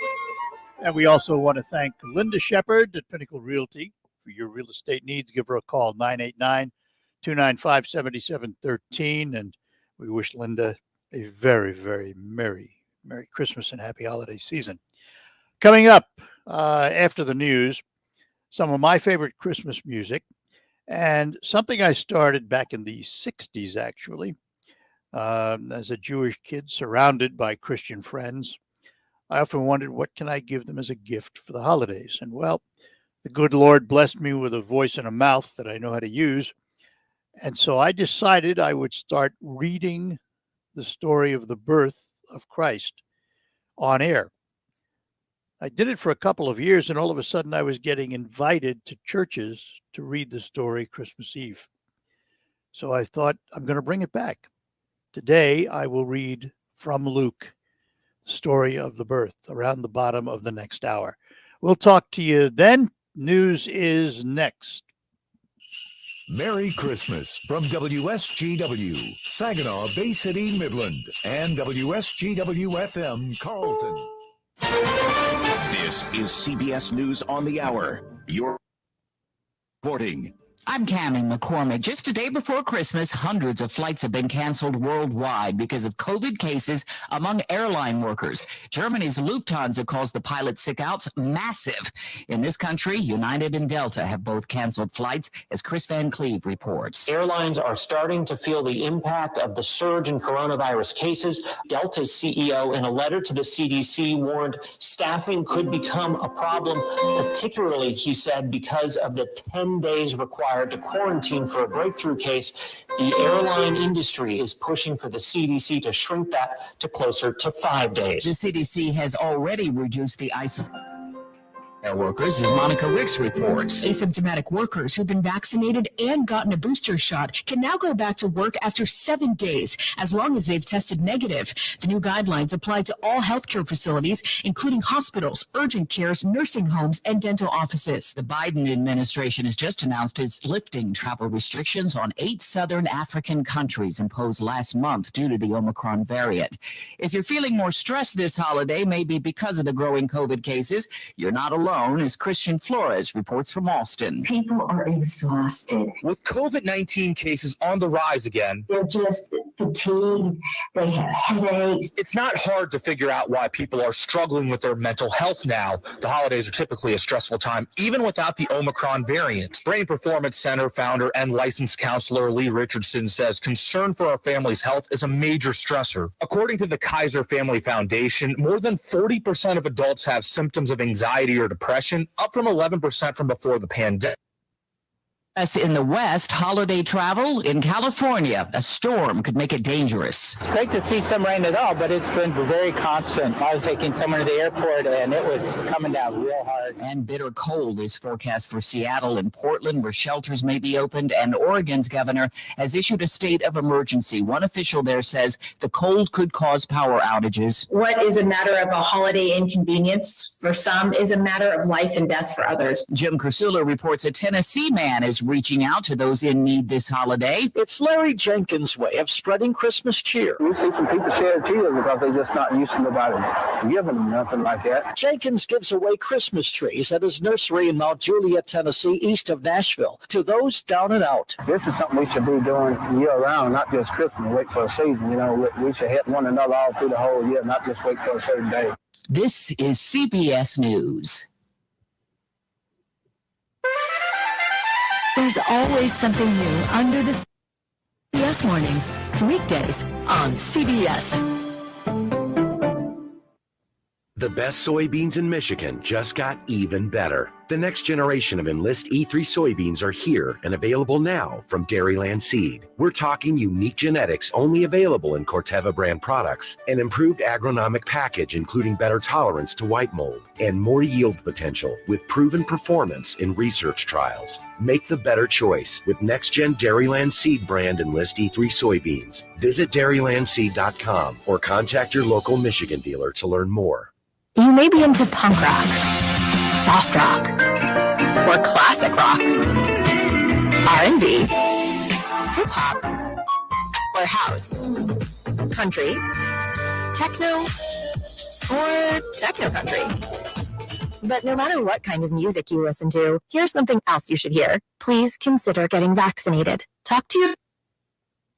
And we also want to thank Linda Shepard at Pinnacle Realty. For your real estate needs, give her a call, 989-295-7713. And we wish Linda a very, very Merry Christmas and happy holiday season. Coming up after the news, some of my favorite Christmas music and something I started back in the 60s, actually. As a Jewish kid surrounded by Christian friends, I often wondered, what can I give them as a gift for the holidays? And well, the good Lord blessed me with a voice and a mouth that I know how to use. And so I decided I would start reading the story of the birth of Christ on air. I did it for a couple of years, and all of a sudden I was getting invited to churches to read the story Christmas Eve. So I thought, I'm going to bring it back. Today I will read from Luke, the story of the birth, around the bottom of the next hour. We'll talk to you then. News is next. Merry Christmas from WSGW, Saginaw, Bay City, Midland, and WSGW-FM, Carlton. This is CBS News on the Hour. Your reporting. I'm Cammie McCormick. Just a day before Christmas, hundreds of flights have been canceled worldwide because of COVID cases among airline workers. Germany's Lufthansa calls the pilot sick-outs massive. In this country, United and Delta have both canceled flights, as Chris Van Cleve reports. Airlines are starting to feel the impact of the surge in coronavirus cases. Delta's CEO, in a letter to the CDC, warned staffing could become a problem, particularly, he said, because of the 10 days required to quarantine for a breakthrough case. The airline industry is pushing for the CDC to shrink that to closer to 5 days. The CDC has already reduced the isolation workers, as Monica Ricks reports. Asymptomatic workers who've been vaccinated and gotten a booster shot can now go back to work after 7 days, as long as they've tested negative. The new guidelines apply to all healthcare facilities, including hospitals, urgent cares, nursing homes, and dental offices. The Biden administration has just announced it's lifting travel restrictions on 8 southern African countries imposed last month due to the Omicron variant. If you're feeling more stressed this holiday, maybe because of the growing COVID cases, you're not alone, as Christian Flores reports from Austin. People are exhausted. With COVID-19 cases on the rise again, They're just fatigued. They have headaches. it's not hard to figure out why people are struggling with their mental health now. The holidays are typically a stressful time, even without the Omicron variant. Brain Performance Center founder and licensed counselor Lee Richardson says concern for our family's health is a major stressor. According to the Kaiser Family Foundation, more than 40% of adults have symptoms of anxiety or depression, up from 11% from before the pandemic. Us in the West, holiday travel in California. A storm could make it dangerous. It's great to see some rain at all, but it's been very constant. I was taking someone to the airport, and it was coming down real hard. And bitter cold is forecast for Seattle and Portland, where shelters may be opened, and Oregon's governor has issued a state of emergency. One official there says the cold could cause power outages. What is a matter of a holiday inconvenience for some is a matter of life and death for others. Jim Crusola reports a Tennessee man is reaching out to those in need this holiday. It's Larry Jenkins' way of spreading Christmas cheer. You see some people shed tears because they're just not used to nobody giving them nothing like that. Jenkins gives away Christmas trees at his nursery in Mount Juliet, Tennessee, east of Nashville, to those down and out. This is something we should be doing year-round, not just Christmas, wait for a season. You know, we should help one another all through the whole year, not just wait for a certain day. This is CBS News. There's always something new under the CBS Mornings, weekdays on CBS. The best soybeans in Michigan just got even better. The next generation of Enlist E3 soybeans are here and available now from Dairyland Seed. We're talking unique genetics only available in Corteva brand products, an improved agronomic package including better tolerance to white mold, and more yield potential with proven performance in research trials. Make the better choice with next-gen Dairyland Seed brand Enlist E3 soybeans. Visit dairylandseed.com or contact your local Michigan dealer to learn more. You may be into punk rock, soft rock, or classic rock, R&B, hip-hop, or house, country, techno, or techno-country. But no matter what kind of music you listen to, here's something else you should hear. Please consider getting vaccinated. Talk to your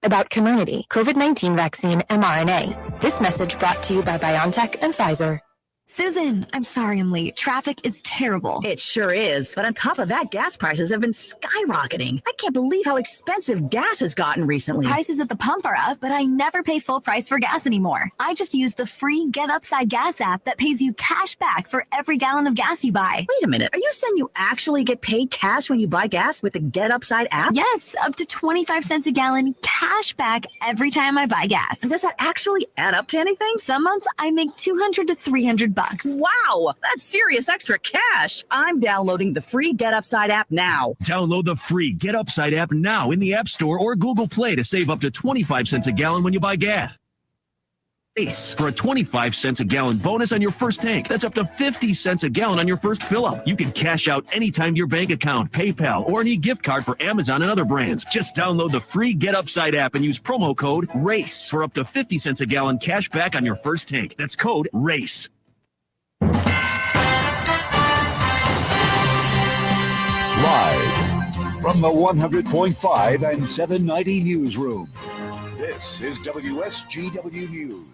about Comirnaty, COVID-19 vaccine mRNA. This message brought to you by BioNTech and Pfizer. Susan, I'm sorry I'm late. Traffic is terrible. It sure is. But on top of that, gas prices have been skyrocketing. I can't believe how expensive gas has gotten recently. Prices at the pump are up, but I never pay full price for gas anymore. I just use the free Get Upside Gas app that pays you cash back for every gallon of gas you buy. Wait a minute. Are you saying you actually get paid cash when you buy gas with the Get Upside app? Yes, up to 25 cents a gallon cash back every time I buy gas. And does that actually add up to anything? Some months I make $200 to $300 $100. Wow, that's serious extra cash. I'm downloading the free Get Upside app now. Download the free Get Upside app now in the App Store or Google Play to save up to 25 cents a gallon when you buy gas. For a 25 cents a gallon bonus on your first tank. That's up to 50 cents a gallon on your first fill up. You can cash out anytime to your bank account, PayPal, or any gift card for Amazon and other brands. Just download the free Get Upside app and use promo code RACE for up to 50 cents a gallon cash back on your first tank. That's code RACE. Live from the 100.5 and 790 newsroom. This is WSGW News.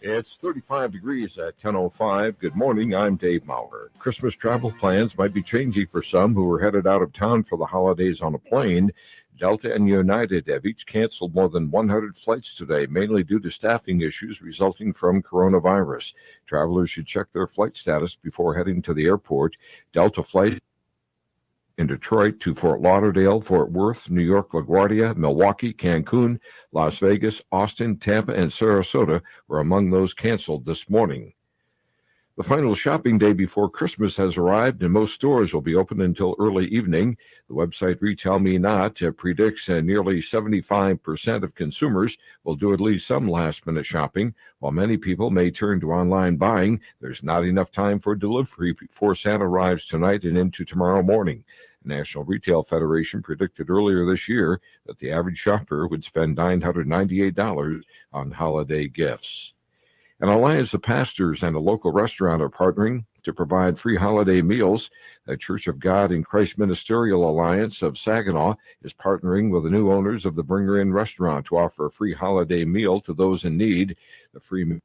It's 35 degrees at 10:05. Good morning, I'm Dave Maurer. Christmas travel plans might be changing for some who are headed out of town for the holidays on a plane. Delta and United have each canceled more than 100 flights today, mainly due to staffing issues resulting from coronavirus. Travelers should check their flight status before heading to the airport. Delta flight in Detroit to Fort Lauderdale, Fort Worth, New York, LaGuardia, Milwaukee, Cancun, Las Vegas, Austin, Tampa, and Sarasota were among those canceled this morning. The final shopping day before Christmas has arrived, and most stores will be open until early evening. The website Retail Me Not predicts nearly 75% of consumers will do at least some last-minute shopping. While many people may turn to online buying, there's not enough time for delivery before Santa arrives tonight and into tomorrow morning. The National Retail Federation predicted earlier this year that the average shopper would spend $998 on holiday gifts. An alliance of pastors and a local restaurant are partnering to provide free holiday meals. The Church of God in Christ Ministerial Alliance of Saginaw is partnering with the new owners of the Bringer Inn restaurant to offer a free holiday meal to those in need. The free meal will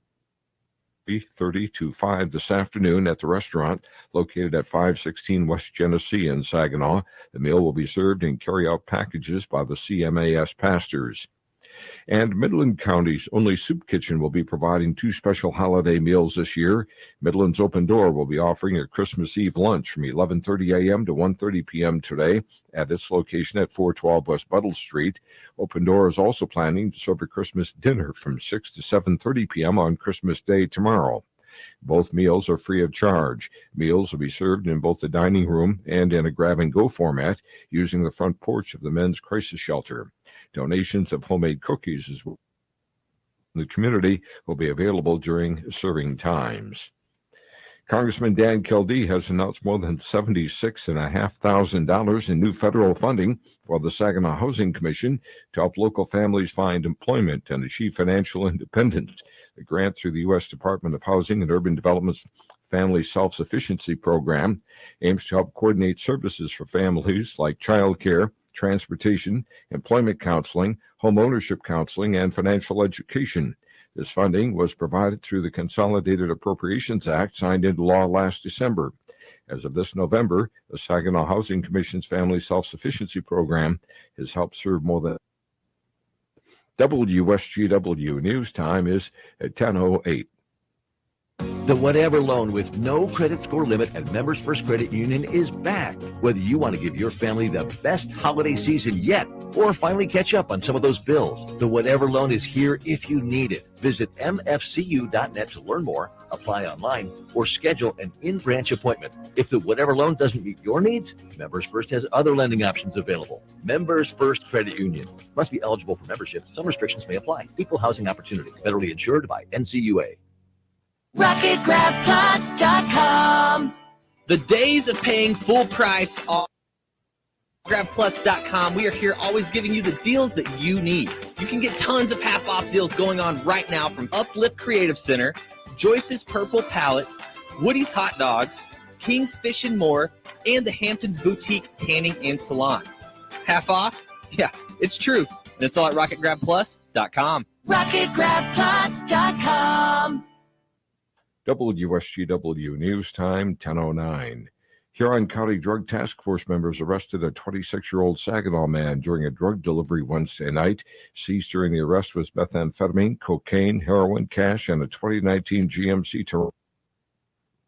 be 30 to 5 this afternoon at the restaurant located at 516 West Genesee in Saginaw. The meal will be served in carry-out packages by the CMAS pastors. And Midland County's only soup kitchen will be providing 2 special holiday meals this year. Midland's Open Door will be offering a Christmas Eve lunch from 11:30 a.m. to 1:30 p.m. today at its location at 412 West Buttle Street. Open Door is also planning to serve a Christmas dinner from 6 to 7:30 p.m. on Christmas Day tomorrow. Both meals are free of charge. Meals will be served in both the dining room and in a grab-and-go format using the front porch of the men's crisis shelter. Donations of homemade cookies as well in the community will be available during serving times. Congressman Dan Kildee has announced more than $76,500 in new federal funding for the Saginaw Housing Commission to help local families find employment and achieve financial independence. The grant through the U.S. Department of Housing and Urban Development's Family Self-Sufficiency Program aims to help coordinate services for families like child care, transportation, employment counseling, home ownership counseling, and financial education. This funding was provided through the Consolidated Appropriations Act signed into law last December. As of this November, the Saginaw Housing Commission's Family Self-Sufficiency Program has helped serve more than WSGW News Time is at 10:08. The Whatever Loan with no credit score limit at Members First Credit Union is back. Whether you want to give your family the best holiday season yet or finally catch up on some of those bills, the Whatever Loan is here if you need it. Visit mfcu.net to learn more, apply online, or schedule an in-branch appointment. If the Whatever Loan doesn't meet your needs, Members First has other lending options available. Members First Credit Union. Must be eligible for membership. Some restrictions may apply. Equal housing opportunity. Federally insured by NCUA. RocketGrabPlus.com. The days of paying full price on GrabPlus.com. We are here always giving you the deals that you need. You can get tons of half-off deals going on right now from Uplift Creative Center, Joyce's Purple Palette, Woody's Hot Dogs, King's Fish and More, and the Hamptons Boutique Tanning and Salon. Half off? Yeah, it's true. And it's all at RocketGrabPlus.com. RocketGrabPlus.com. WSGW News Time, 10:09. Huron County Drug Task Force members arrested a 26-year-old Saginaw man during a drug delivery Wednesday night. Seized during the arrest was methamphetamine, cocaine, heroin, cash, and a 2019 GMC Toronto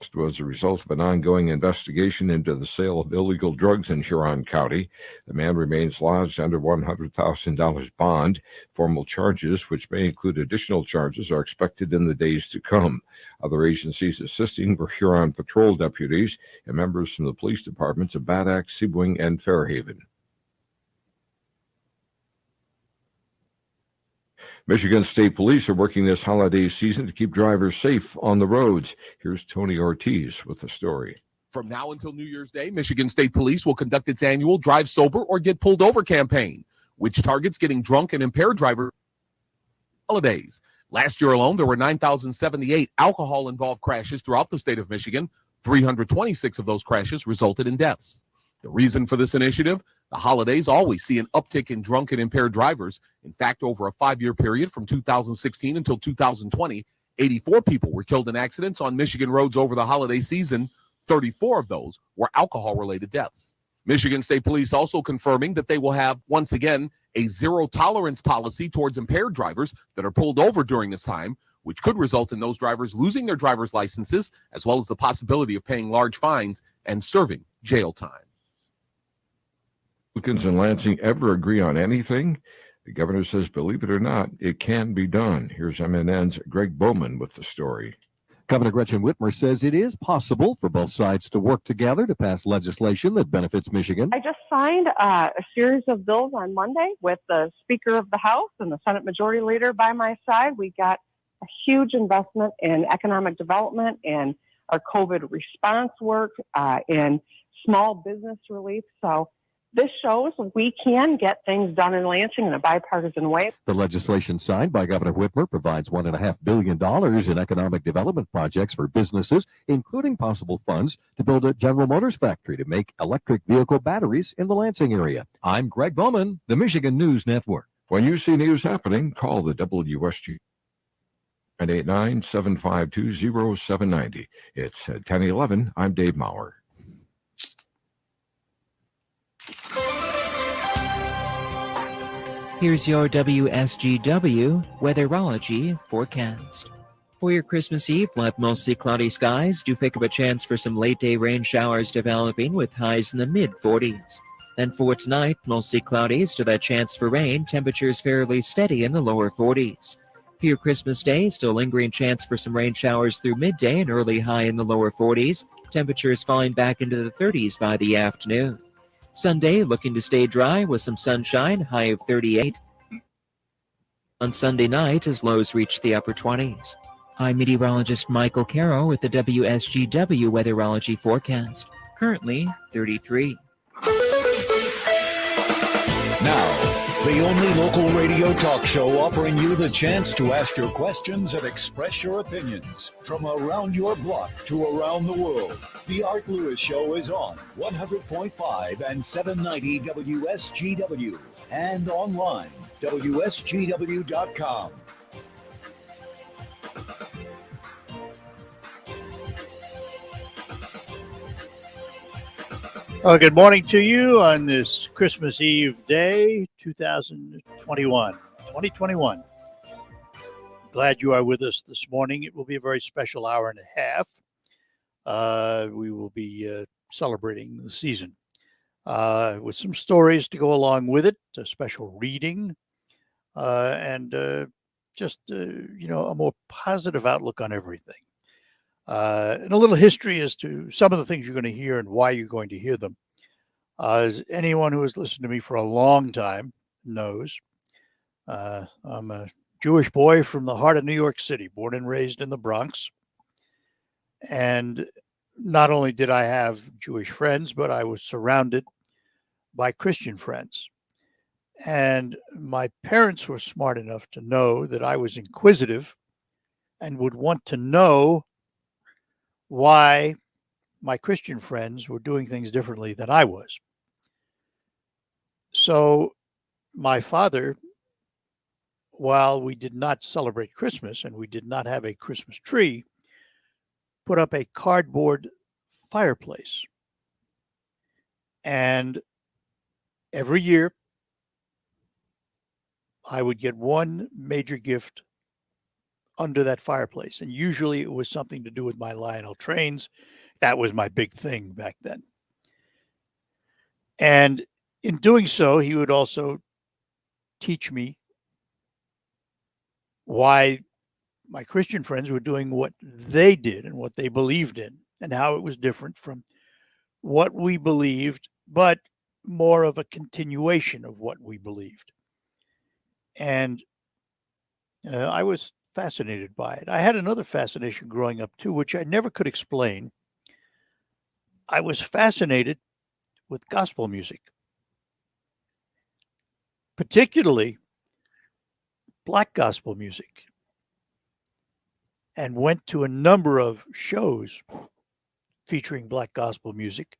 This was a result of an ongoing investigation into the sale of illegal drugs in Huron County. The man remains lodged under $100,000 bond. Formal charges, which may include additional charges, are expected in the days to come. Other agencies assisting were Huron patrol deputies and members from the police departments of Bad Axe, Sebring, and Fairhaven. Michigan State Police are working this holiday season to keep drivers safe on the roads. Here's Tony Ortiz with the story. From now until New Year's Day, Michigan State Police will conduct its annual Drive Sober or Get Pulled Over campaign, which targets getting drunk and impaired drivers holidays. Last year alone, there were 9,078 alcohol-involved crashes throughout the state of Michigan. 326 of those crashes resulted in deaths. The reason for this initiative? The holidays always see an uptick in drunk and impaired drivers. In fact, over a 5-year period from 2016 until 2020, 84 people were killed in accidents on Michigan roads over the holiday season. 34 of those were alcohol-related deaths. Michigan State Police also confirming that they will have, once again, a zero-tolerance policy towards impaired drivers that are pulled over during this time, which could result in those drivers losing their driver's licenses, as well as the possibility of paying large fines and serving jail time. Republicans in Lansing ever agree on anything? The governor says, believe it or not, it can be done. Here's MNN's Greg Bowman with the story. Governor Gretchen Whitmer says it is possible for both sides to work together to pass legislation that benefits Michigan. I just signed a series of bills on Monday with the Speaker of the House and the Senate Majority Leader by my side. We got a huge investment in economic development and our COVID response work and small business relief. So this shows we can get things done in Lansing in a bipartisan way. The legislation signed by Governor Whitmer provides $1.5 billion in economic development projects for businesses, including possible funds to build a General Motors factory to make electric vehicle batteries in the Lansing area. I'm Greg Bowman, the Michigan News Network. When you see news happening, call the WSG 989-752-0790. It's 1011. I'm Dave Maurer. Here's your WSGW weatherology forecast. For your Christmas Eve, we'll have mostly cloudy skies. Do pick up a chance for some late-day rain showers developing with highs in the mid-40s. Then for tonight, mostly cloudy, still that chance for rain. Temperatures fairly steady in the lower 40s. For your Christmas Day, still lingering chance for some rain showers through midday and early high in the lower 40s. Temperatures falling back into the 30s by the afternoon. Sunday, looking to stay dry with some sunshine, high of 38. On Sunday night, as lows reach the upper 20s. I'm meteorologist Michael Caro with the WSGW weatherology forecast. Currently, 33. Now, the only local radio talk show offering you the chance to ask your questions and express your opinions. From around your block to around the world, the Art Lewis Show is on 100.5 and 790 WSGW and online, WSGW.com. Good morning to you on this Christmas Eve day, 2021. Glad you are with us this morning. It will be a very special hour and a half. We will be celebrating the season with some stories to go along with it, a special reading, and just a more positive outlook on everything. And a little history as to some of the things you're going to hear and why you're going to hear them. As anyone who has listened to me for a long time knows, I'm a Jewish boy from the heart of New York City, born and raised in the Bronx. And not only did I have Jewish friends, but I was surrounded by Christian friends. And my parents were smart enough to know that I was inquisitive and would want to know why my Christian friends were doing things differently than I was. So my father, while we did not celebrate Christmas and we did not have a Christmas tree, put up a cardboard fireplace. And every year, I would get one major gift under that fireplace. And usually it was something to do with my Lionel trains. That was my big thing back then. And in doing so, he would also teach me why my Christian friends were doing what they did and what they believed in, and how it was different from what we believed, but more of a continuation of what we believed. And I was fascinated by it. I had another fascination growing up too, which I never could explain. I was fascinated with gospel music, particularly black gospel music, and went to a number of shows featuring black gospel music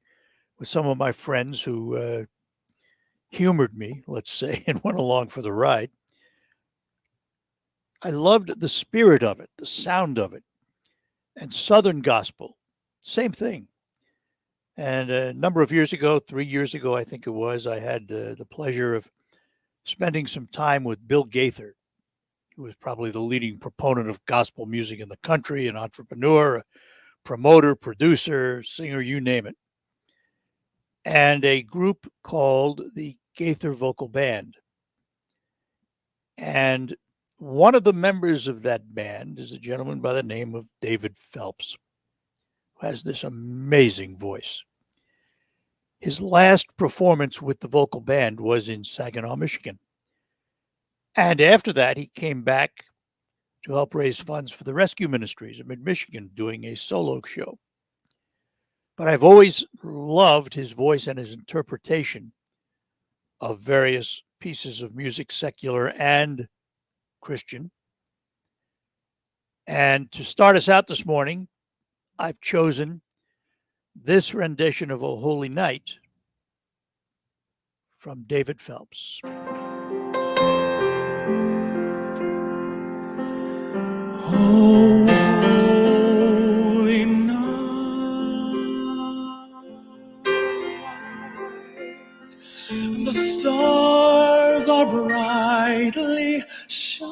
with some of my friends who humored me, let's say, and went along for the ride. I loved the spirit of it, the sound of it. And Southern gospel, same thing. And a number of years ago, 3 years ago, I think it was, I had the pleasure of spending some time with Bill Gaither, who was probably the leading proponent of gospel music in the country, an entrepreneur, a promoter, producer, singer, you name it. And a group called the Gaither Vocal Band. And one of the members of that band is a gentleman by the name of David Phelps, who has this amazing voice. His last performance with the vocal band was in Saginaw, Michigan. And after that, he came back to help raise funds for the rescue ministries of Mid-Michigan, doing a solo show. But I've always loved his voice and his interpretation of various pieces of music, secular and Christian. And to start us out this morning, I've chosen this rendition of O Holy Night from David Phelps. Holy night, the stars are brightly shining.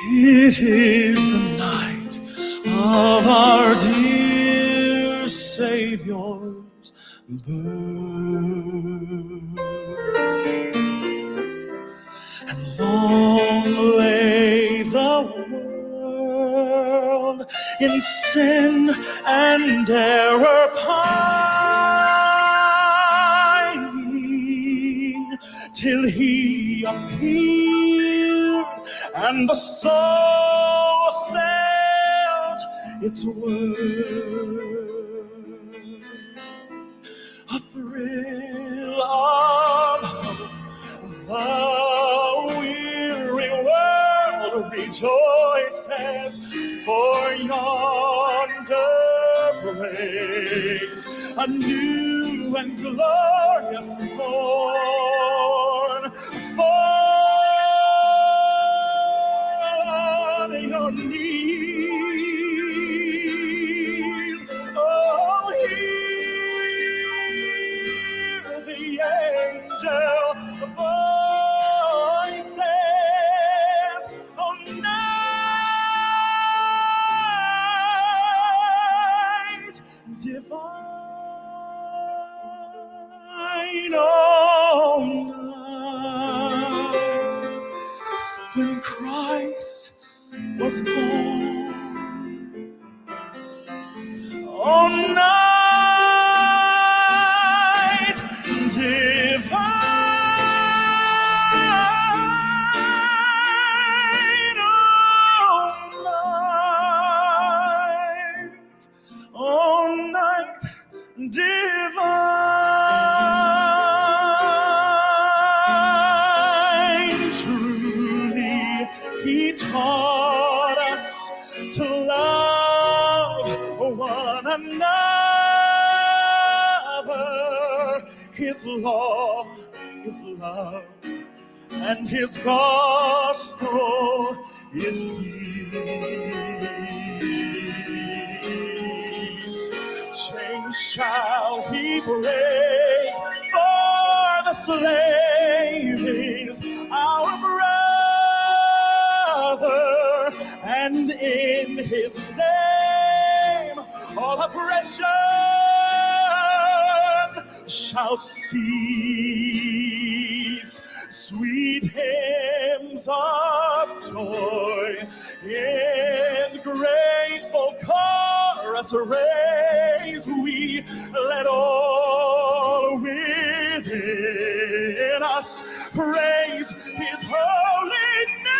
It is the night of our dear Savior's birth, and long lay the world in sin and error pining, till he appeared and the soul felt its worth. A thrill of hope, the weary world rejoices, for yonder breaks a new and glorious morn. Fall on your knees, oh, hear the angel voices. Oh, night divine, oh, night when Christ was born. Oh, night divine, oh, night divine. Truly, he taught us to love one another. His law is love, and his gospel is peace. Chains shall he break, for slave is our brother, and in his name all oppression shall cease. Sweet hymns of joy in grateful chorus raise we, let all within us praise his holy name.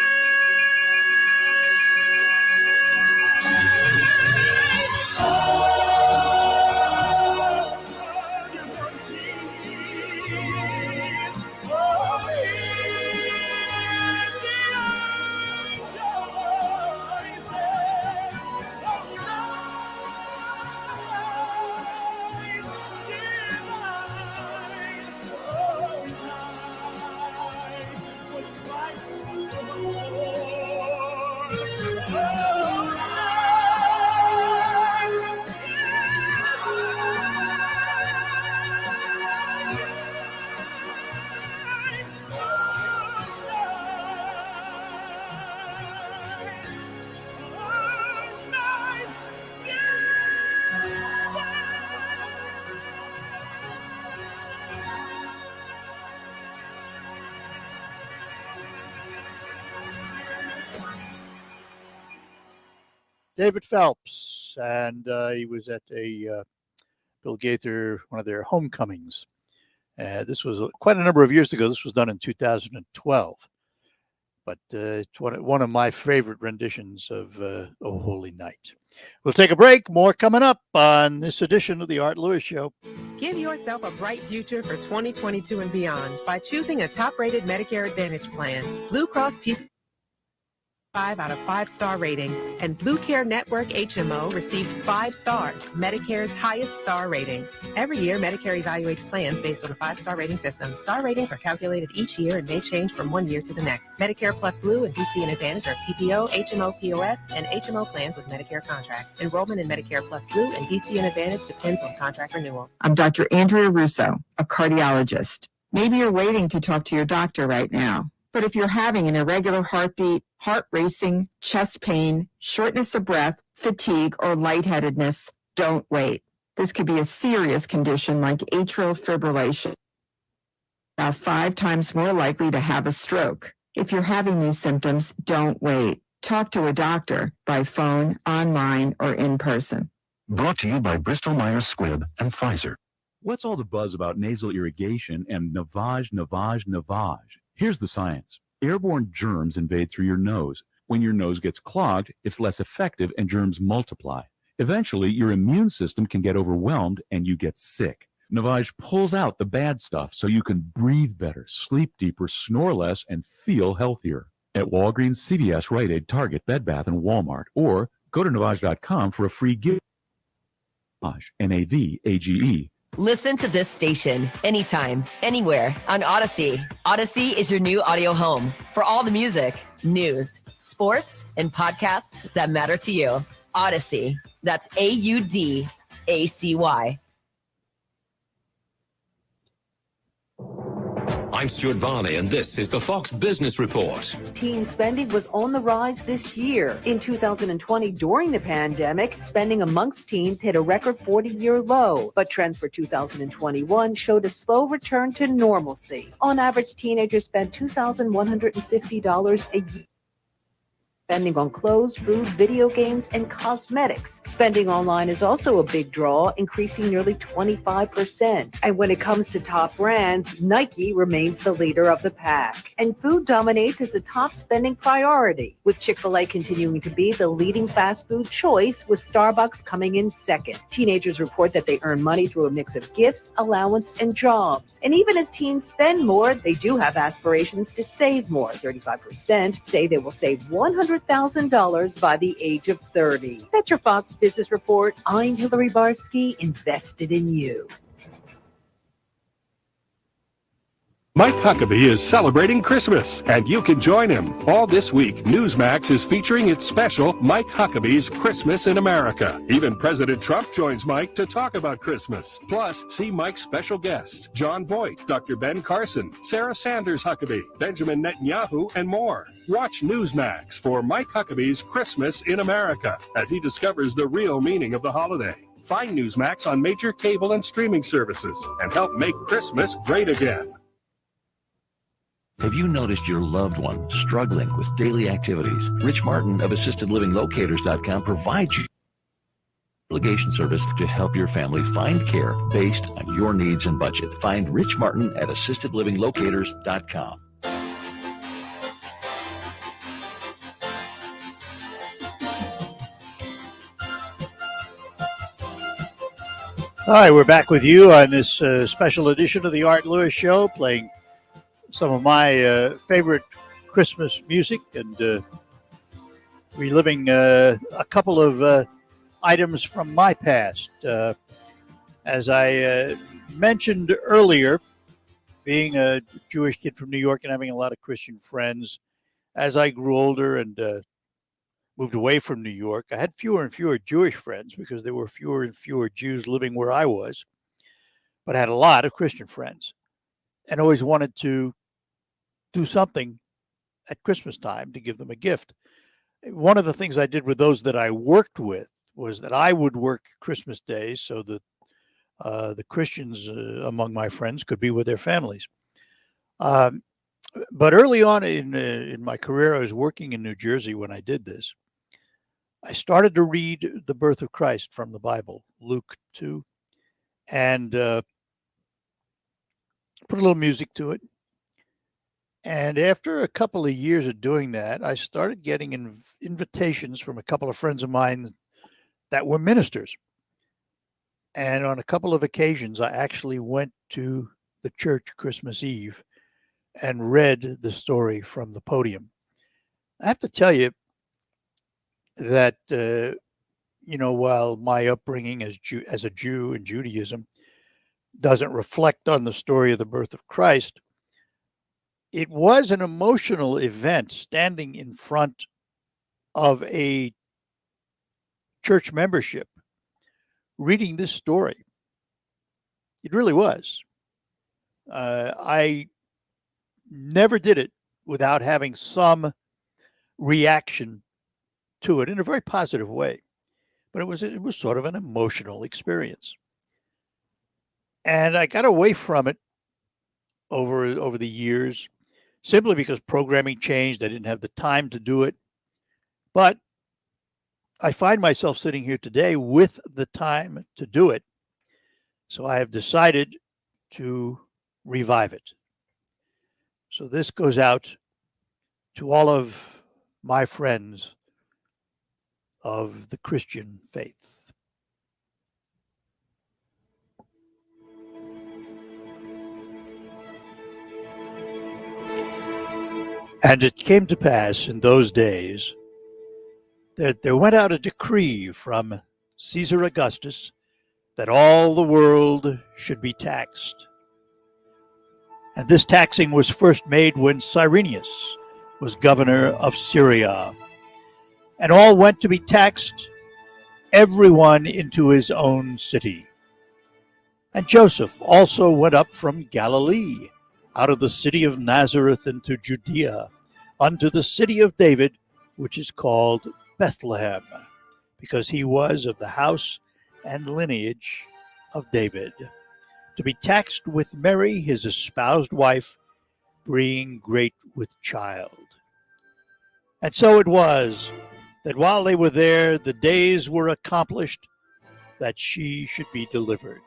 David Phelps, and he was at a Bill Gaither, one of their homecomings. This was quite a number of years ago. This was done in 2012, but it's one of my favorite renditions of "O Holy Night." We'll take a break. More coming up on this edition of the Art Lewis Show. Give yourself a bright future for 2022 and beyond by choosing a top-rated Medicare Advantage plan. Blue Cross People 5 out of 5-star rating, and Blue Care Network HMO received 5 stars, Medicare's highest star rating. Every year, Medicare evaluates plans based on a 5-star rating system. Star ratings are calculated each year and may change from one year to the next. Medicare Plus Blue and BC and Advantage are PPO, HMO POS, and HMO plans with Medicare contracts. Enrollment in Medicare Plus Blue and BC and Advantage depends on contract renewal. I'm Dr. Andrea Russo, a cardiologist. Maybe you're waiting to talk to your doctor right now. But if you're having an irregular heartbeat, heart racing, chest pain, shortness of breath, fatigue, or lightheadedness, don't wait. This could be a serious condition like atrial fibrillation. About 5 times more likely to have a stroke. If you're having these symptoms, don't wait. Talk to a doctor by phone, online, or in person. Brought to you by Bristol Myers Squibb and Pfizer. What's all the buzz about nasal irrigation and navage? Here's the science. Airborne germs invade through your nose. When your nose gets clogged, it's less effective and germs multiply. Eventually, your immune system can get overwhelmed and you get sick. Navage pulls out the bad stuff so you can breathe better, sleep deeper, snore less, and feel healthier. At Walgreens, CVS, Rite Aid, Target, Bed Bath, and Walmart. Or go to Navage.com for a free gift. Navage, N-A-V-A-G-E. Listen to this station anytime, anywhere on Odyssey. Odyssey is your new audio home for all the music, news, sports, and podcasts that matter to you. Odyssey. That's AUDACY. I'm Stuart Varney, and this is the Fox Business Report. Teen spending was on the rise this year. In 2020, during the pandemic, spending amongst teens hit a record 40-year low, but trends for 2021 showed a slow return to normalcy. On average, teenagers spent $2,150 a year. Spending on clothes, food, video games, and cosmetics. Spending online is also a big draw, increasing nearly 25%. And when it comes to top brands, Nike remains the leader of the pack. And food dominates as a top spending priority, with Chick-fil-A continuing to be the leading fast food choice, with Starbucks coming in second. Teenagers report that they earn money through a mix of gifts, allowance, and jobs. And even as teens spend more, they do have aspirations to save more. 35% say they will save $100,000 by the age of 30. That's your Fox Business Report. I'm Hillary Barsky, invested in you. Mike Huckabee is celebrating Christmas, and you can join him. All this week, Newsmax is featuring its special Mike Huckabee's Christmas in America. Even President Trump joins Mike to talk about Christmas. Plus, see Mike's special guests, John Voight, Dr. Ben Carson, Sarah Sanders Huckabee, Benjamin Netanyahu, and more. Watch Newsmax for Mike Huckabee's Christmas in America as he discovers the real meaning of the holiday. Find Newsmax on major cable and streaming services and help make Christmas great again. Have you noticed your loved one struggling with daily activities? Rich Martin of AssistedLivingLocators.com provides you obligation service to help your family find care based on your needs and budget. Find Rich Martin at AssistedLivingLocators.com. All right, we're back with you on this special edition of the Art Lewis Show, playing some of my favorite Christmas music and reliving a couple of items from my past. As I mentioned earlier, being a Jewish kid from New York and having a lot of Christian friends, as I grew older and moved away from New York, I had fewer and fewer Jewish friends because there were fewer and fewer Jews living where I was, but I had a lot of Christian friends and always wanted to do something at Christmas time to give them a gift. One of the things I did with those that I worked with was that I would work Christmas days so that the Christians among my friends could be with their families. But early on in my career, I was working in New Jersey when I did this. I started to read the birth of Christ from the Bible, Luke 2, and put a little music to it. And after a couple of years of doing that, I started getting invitations from a couple of friends of mine that were ministers. And on a couple of occasions, I actually went to the church Christmas Eve and read the story from the podium. I have to tell you that, while my upbringing as a Jew in Judaism doesn't reflect on the story of the birth of Christ, it was an emotional event standing in front of a church membership reading this story. It really was. I never did it without having some reaction to it in a very positive way. But it was sort of an emotional experience. And I got away from it over the years, simply because programming changed. I didn't have the time to do it. But I find myself sitting here today with the time to do it. So I have decided to revive it. So this goes out to all of my friends of the Christian faith. And it came to pass in those days that there went out a decree from Caesar Augustus that all the world should be taxed. And this taxing was first made when Cyrenius was governor of Syria. And all went to be taxed, everyone into his own city. And Joseph also went up from Galilee, out of the city of Nazareth into Judea, unto the city of David, which is called Bethlehem, because he was of the house and lineage of David, to be taxed with Mary, his espoused wife, being great with child. And so it was that while they were there, the days were accomplished that she should be delivered.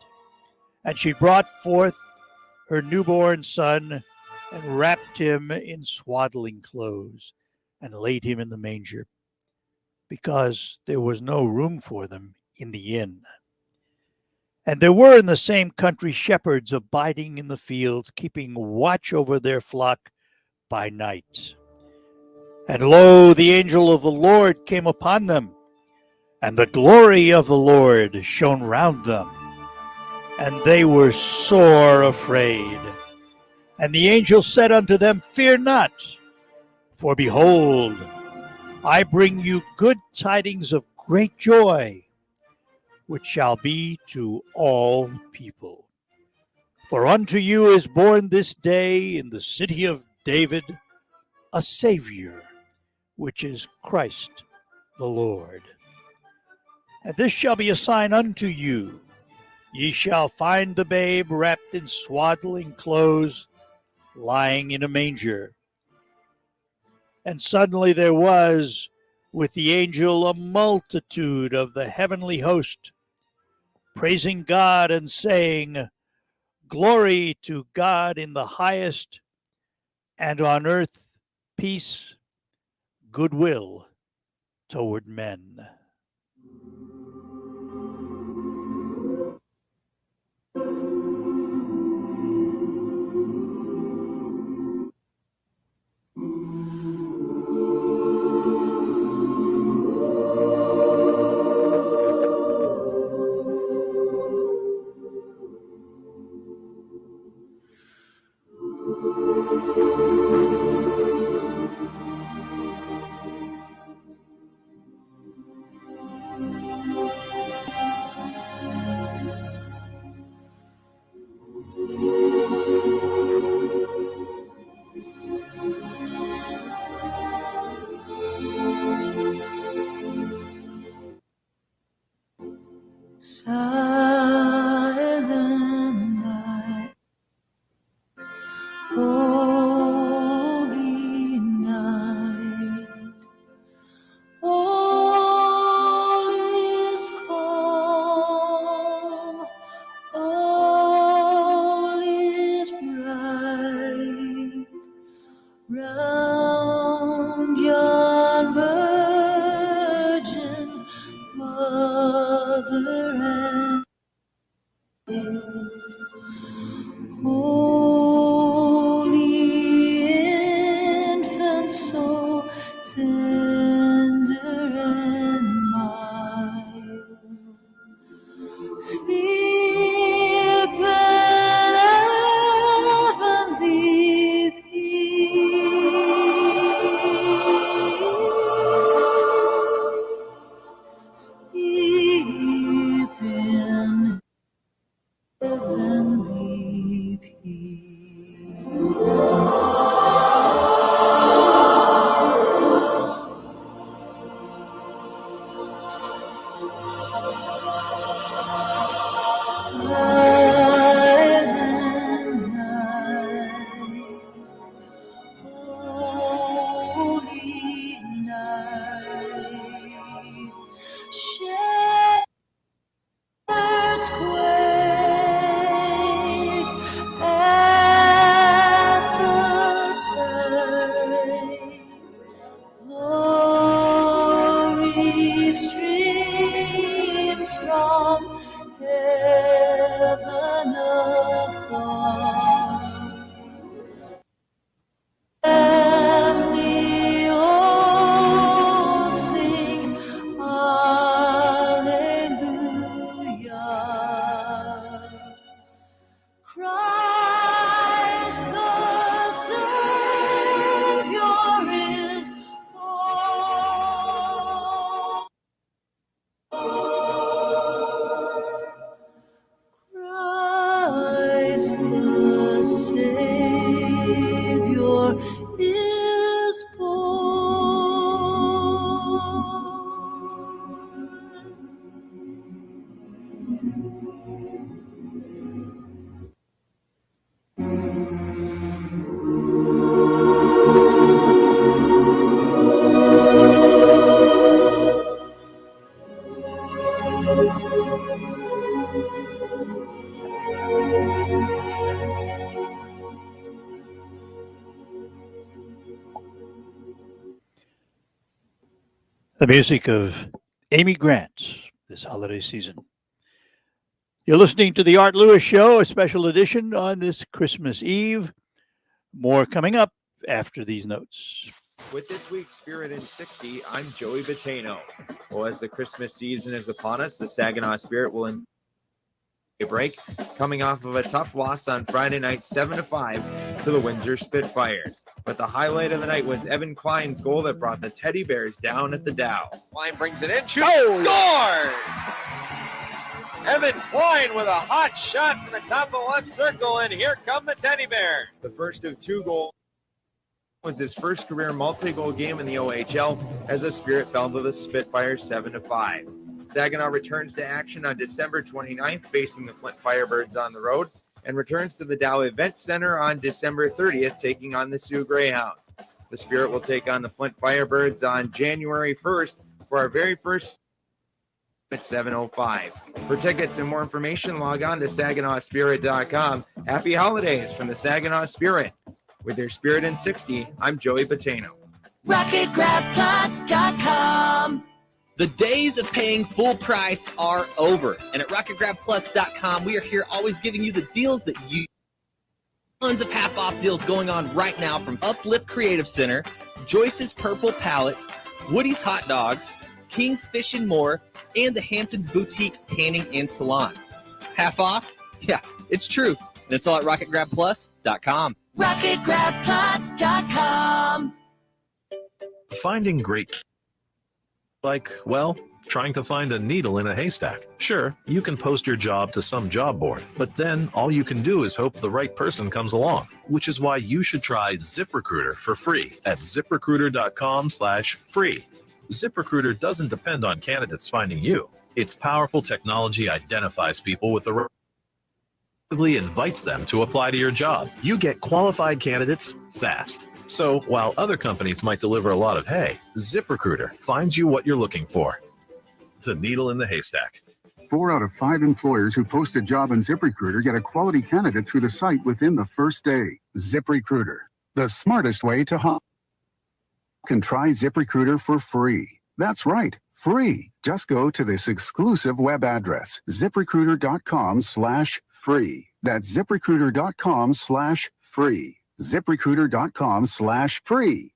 And she brought forth her newborn son and wrapped him in swaddling clothes and laid him in the manger, because there was no room for them in the inn. And there were in the same country shepherds abiding in the fields, keeping watch over their flock by night. And lo, the angel of the Lord came upon them, and the glory of the Lord shone round them, and they were sore afraid. And the angel said unto them, Fear not, for behold, I bring you good tidings of great joy, which shall be to all people. For unto you is born this day in the city of David a Savior, which is Christ the Lord. And this shall be a sign unto you. Ye shall find the babe wrapped in swaddling clothes, lying in a manger. And suddenly there was with the angel a multitude of the heavenly host, praising God and saying, Glory to God in the highest, and on earth peace, goodwill toward men. Silent night, holy night, all is calm, all is bright, round yon virgin mother and holy infant, so tender and mild, sleep in heavenly peace, sleep in heavenly Silent night, holy night, shepherds quake at the sight, glory streams from heaven afar. Family all sing hallelujah. Christ the Savior is born. Christ the Savior is The music of Amy Grant this holiday season. You're listening to the Art Lewis Show, a special edition on this Christmas Eve. More coming up after these notes. With this week's Spirit in 60, I'm Joey Batano. Well, as the Christmas season is upon us, the Saginaw Spirit will break, coming off of a tough loss on Friday night 7-5 to the Windsor Spitfires. But the highlight of the night was Evan Klein's goal that brought the Teddy Bears down at the Dow. Klein brings it in, shoots, scores! Evan Klein with a hot shot from the top of the left circle, and here come the Teddy Bears. The first of two goals was his first career multi-goal game in the OHL as the Spirit fell to the Spitfires 7-5. Saginaw returns to action on December 29th, facing the Flint Firebirds on the road, and returns to the Dow Event Center on December 30th, taking on the Sioux Greyhounds. The Spirit will take on the Flint Firebirds on January 1st for our very first at 7:05. For tickets and more information, log on to SaginawSpirit.com. Happy holidays from the Saginaw Spirit. With your Spirit in 60, I'm Joey Patano. RocketGrabPlus.com. The days of paying full price are over. And at RocketGrabPlus.com, we are here always giving you the deals that you... Tons of half-off deals going on right now from Uplift Creative Center, Joyce's Purple Palette, Woody's Hot Dogs, King's Fish and More, and the Hamptons Boutique Tanning and Salon. Half off? Yeah, it's true. And it's all at RocketGrabPlus.com. RocketGrabPlus.com. Finding great, like, well, trying to find a needle in a haystack. Sure, you can post your job to some job board, but then all you can do is hope the right person comes along, which is why you should try ZipRecruiter for free at ZipRecruiter.com/free. ZipRecruiter doesn't depend on candidates finding you. Its powerful technology identifies people with the right, invites them to apply to your job. You get qualified candidates fast. So while other companies might deliver a lot of hay, ZipRecruiter finds you what you're looking for. The needle in the haystack. 4 out of 5 employers who post a job on ZipRecruiter get a quality candidate through the site within the first day. ZipRecruiter, the smartest way to hire. You can try ZipRecruiter for free. That's right, free. Just go to this exclusive web address, ZipRecruiter.com/free. That's ZipRecruiter.com/free. ZipRecruiter.com/free.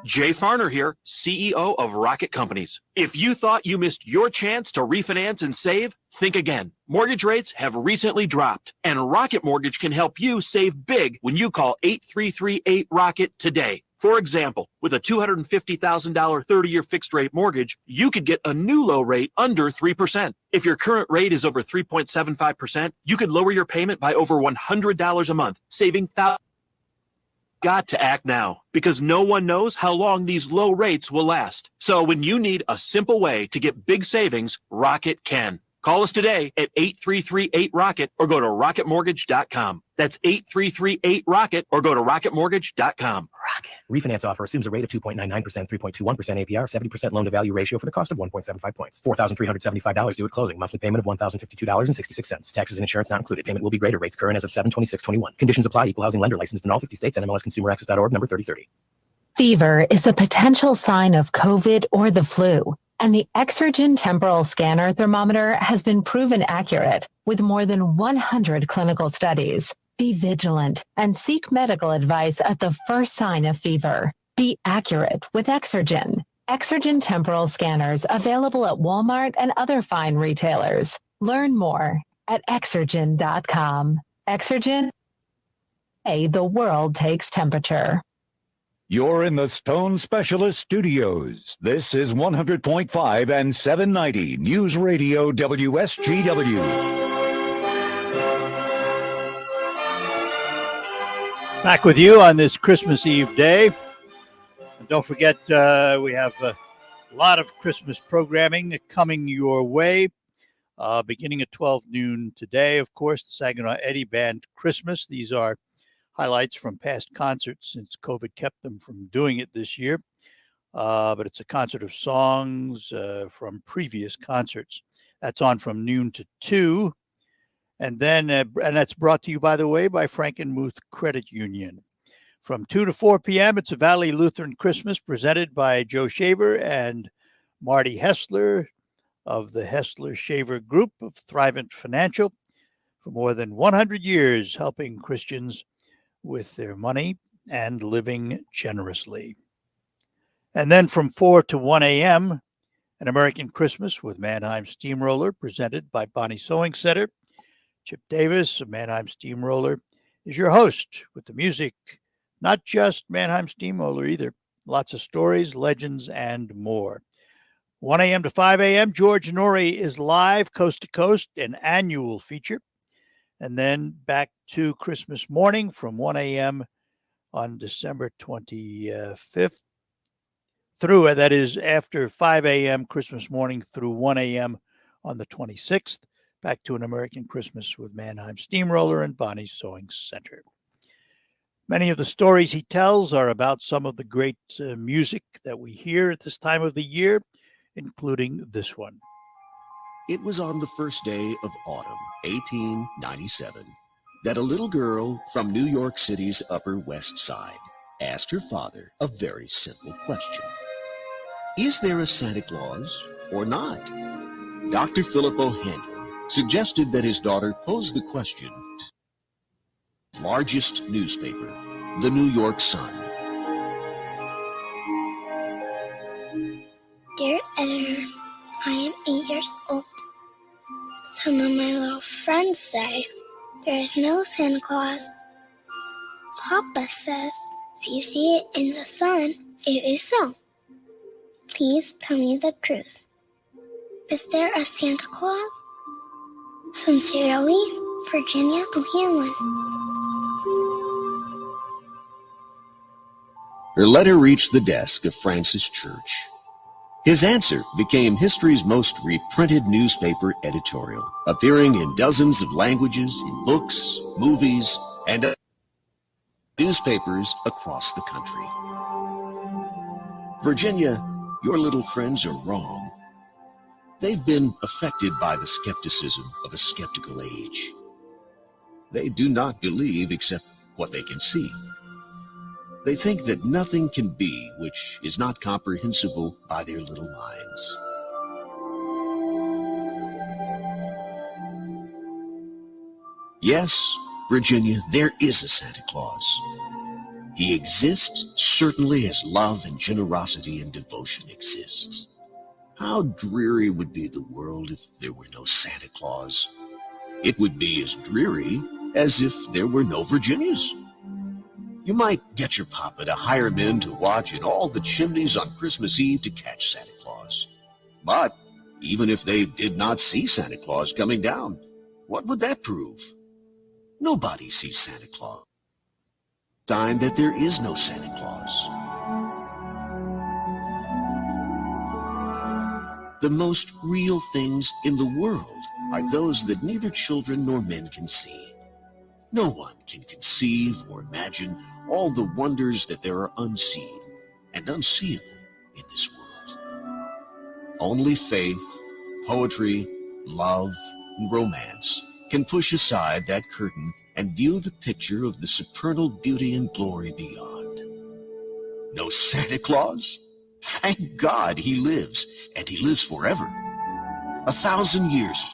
Jay Farner here, CEO of Rocket Companies. If you thought you missed your chance to refinance and save, think again. Mortgage rates have recently dropped, and Rocket Mortgage can help you save big when you call 8338-ROCKET today. For example, with a $250,000 30-year fixed-rate mortgage, you could get a new low rate under 3%. If your current rate is over 3.75%, you could lower your payment by over $100 a month, saving thousands. Got to act now, because no one knows how long these low rates will last. So when you need a simple way to get big savings, Rocket can. Call us today at 8338-ROCKET or go to rocketmortgage.com. That's 8338-ROCKET or go to rocketmortgage.com. Rocket. Refinance offer assumes a rate of 2.99%, 3.21% APR, 70% loan-to-value ratio for the cost of 1.75 points. $4,375 due at closing. Monthly payment of $1,052.66. Taxes and insurance not included. Payment will be greater. Rates current as of 7/26/21. Conditions apply. Equal housing lender licensed in all 50 states. NMLSconsumeraccess.org number 3030. Fever is a potential sign of COVID or the flu, and the Exergen temporal scanner thermometer has been proven accurate with more than 100 clinical studies. Be vigilant and seek medical advice at the first sign of fever. Be accurate with Exergen. Exergen temporal scanners available at Walmart and other fine retailers. Learn more at Exergen.com. Exergen, the world takes temperature. You're in the Stone Specialist Studios. This is 100.5 and 790 News Radio WSGW. Back with you on this Christmas Eve day. And don't forget, we have a lot of Christmas programming coming your way. Beginning at 12 noon today, of course, the Saginaw Eddy Band Christmas. These are highlights from past concerts since COVID kept them from doing it this year. But it's a concert of songs from previous concerts. That's on from noon to 2. And then, and that's brought to you, by the way, by Frankenmuth Credit Union. From 2 to 4 p.m., it's a Valley Lutheran Christmas presented by Joe Shaver and Marty Hessler of the Hessler Shaver Group of Thrivent Financial. For more than 100 years, helping Christians with their money and living generously. And then from 4 to 1 a.m., An American Christmas with Mannheim Steamroller, presented by Bonnie Sewing Center. Chip Davis of Mannheim Steamroller is your host with the music, not just Mannheim Steamroller either. Lots of stories, legends, and more. 1 a.m. to 5 a.m., George Norrie is live, coast to coast, an annual feature. And then back to Christmas morning from 1 a.m. on December 25th through, that is after 5 a.m. Christmas morning through 1 a.m. on the 26th. Back to An American Christmas with Mannheim Steamroller and Bonnie Sewing Center. Many of the stories he tells are about some of the great music that we hear at this time of the year, including this one. It was on the first day of autumn, 1897, that a little girl from New York City's Upper West Side asked her father a very simple question. Is there a Santa Claus or not? Dr. Philip O'Hanlon suggested that his daughter pose the question to the largest newspaper, the New York Sun. Dear editor, I am 8 years old. Some of my little friends say there is no Santa Claus. Papa says if you see it in the sun, it is so. Please tell me the truth. Is there a Santa Claus? Sincerely, Virginia O'Hanlon. Her letter reached the desk of Francis Church. His answer became history's most reprinted newspaper editorial, appearing in dozens of languages, in books, movies, and newspapers across the country. Virginia, your little friends are wrong. They've been affected by the skepticism of a skeptical age. They do not believe except what they can see. They think that nothing can be which is not comprehensible by their little minds. Yes, Virginia, there is a Santa Claus. He exists certainly as love and generosity and devotion exists. How dreary would be the world if there were no Santa Claus. It would be as dreary as if there were no Virginias. You might get your papa to hire men to watch in all the chimneys on Christmas Eve to catch Santa Claus. But even if they did not see Santa Claus coming down, what would that prove? Nobody sees Santa Claus. Sign that there is no Santa Claus. The most real things in the world are those that neither children nor men can see. No one can conceive or imagine all the wonders that there are unseen and unseeable in this world. Only faith, poetry, love, and romance can push aside that curtain and view the picture of the supernal beauty and glory beyond. No Santa Claus? Thank God he lives, and he lives forever. 1,000 years,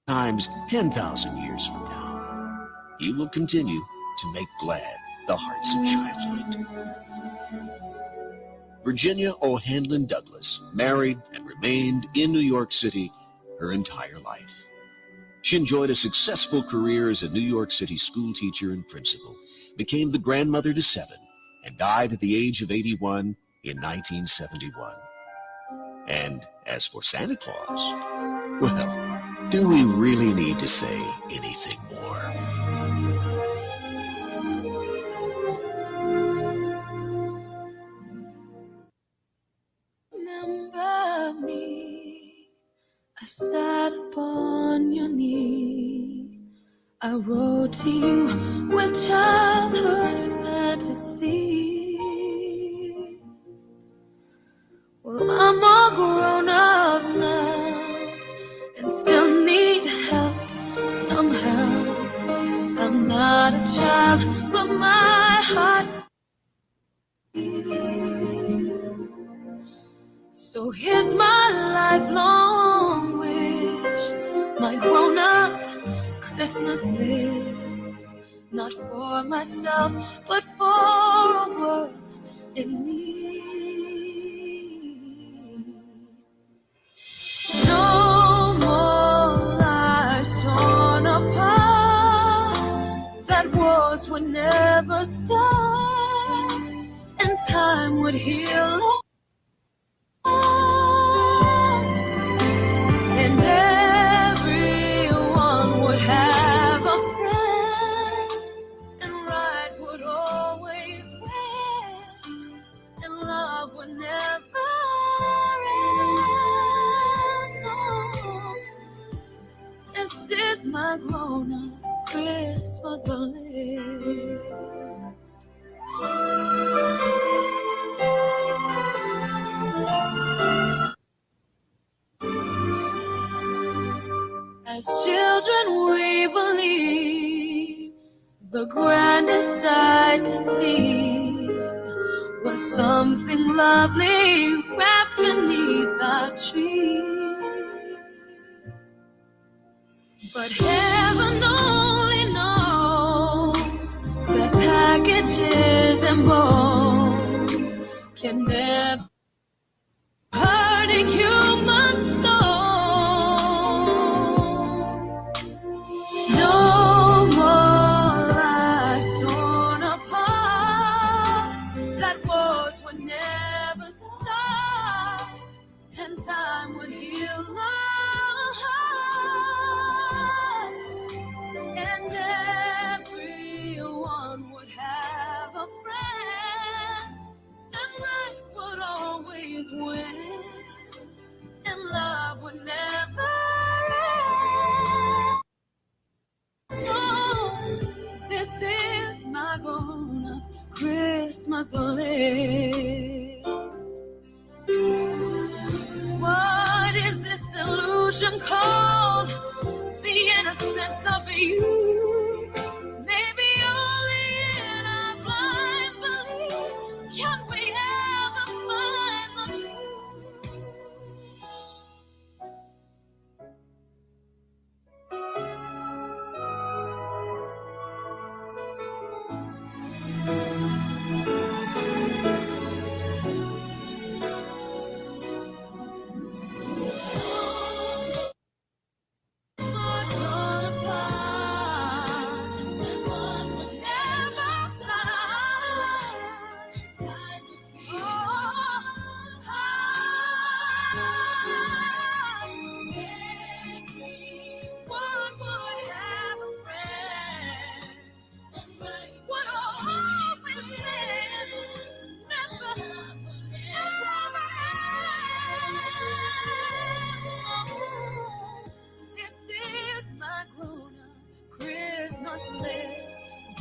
times 10,000 years from now, he will continue to make glad the hearts of childhood. Virginia O'Hanlon Douglas married and remained in New York City her entire life. She enjoyed a successful career as a New York City school teacher and principal, became the grandmother to 7, and died at the age of 81 in 1971. And as for Santa Claus, well, do we really need to say anything more? Remember me, I sat upon your knee. I wrote to you with childhood fantasy. Well, I'm all grown up now and still need help somehow. I'm not a child, but my heart so here's my lifelong wish, my grown-up Christmas list, not for myself, but for a world in need. would never stop, and time would heal all, and everyone would have a friend, and right would always win, and love would never end. No. This is my grown-up Christmas list. As children we believe the grandest sight to see was something lovely wrapped beneath our tree. But heaven only knows that packages and bones can never hurt a human soul. No more lives torn apart. That wars would never stop, and time would heal our hearts, and everyone would have a friend, and right would always win, and love would never end. Oh, this is my grown-up Christmas list. What is this illusion called? The innocence of you. Maybe only in our blind belief can we ever find the truth.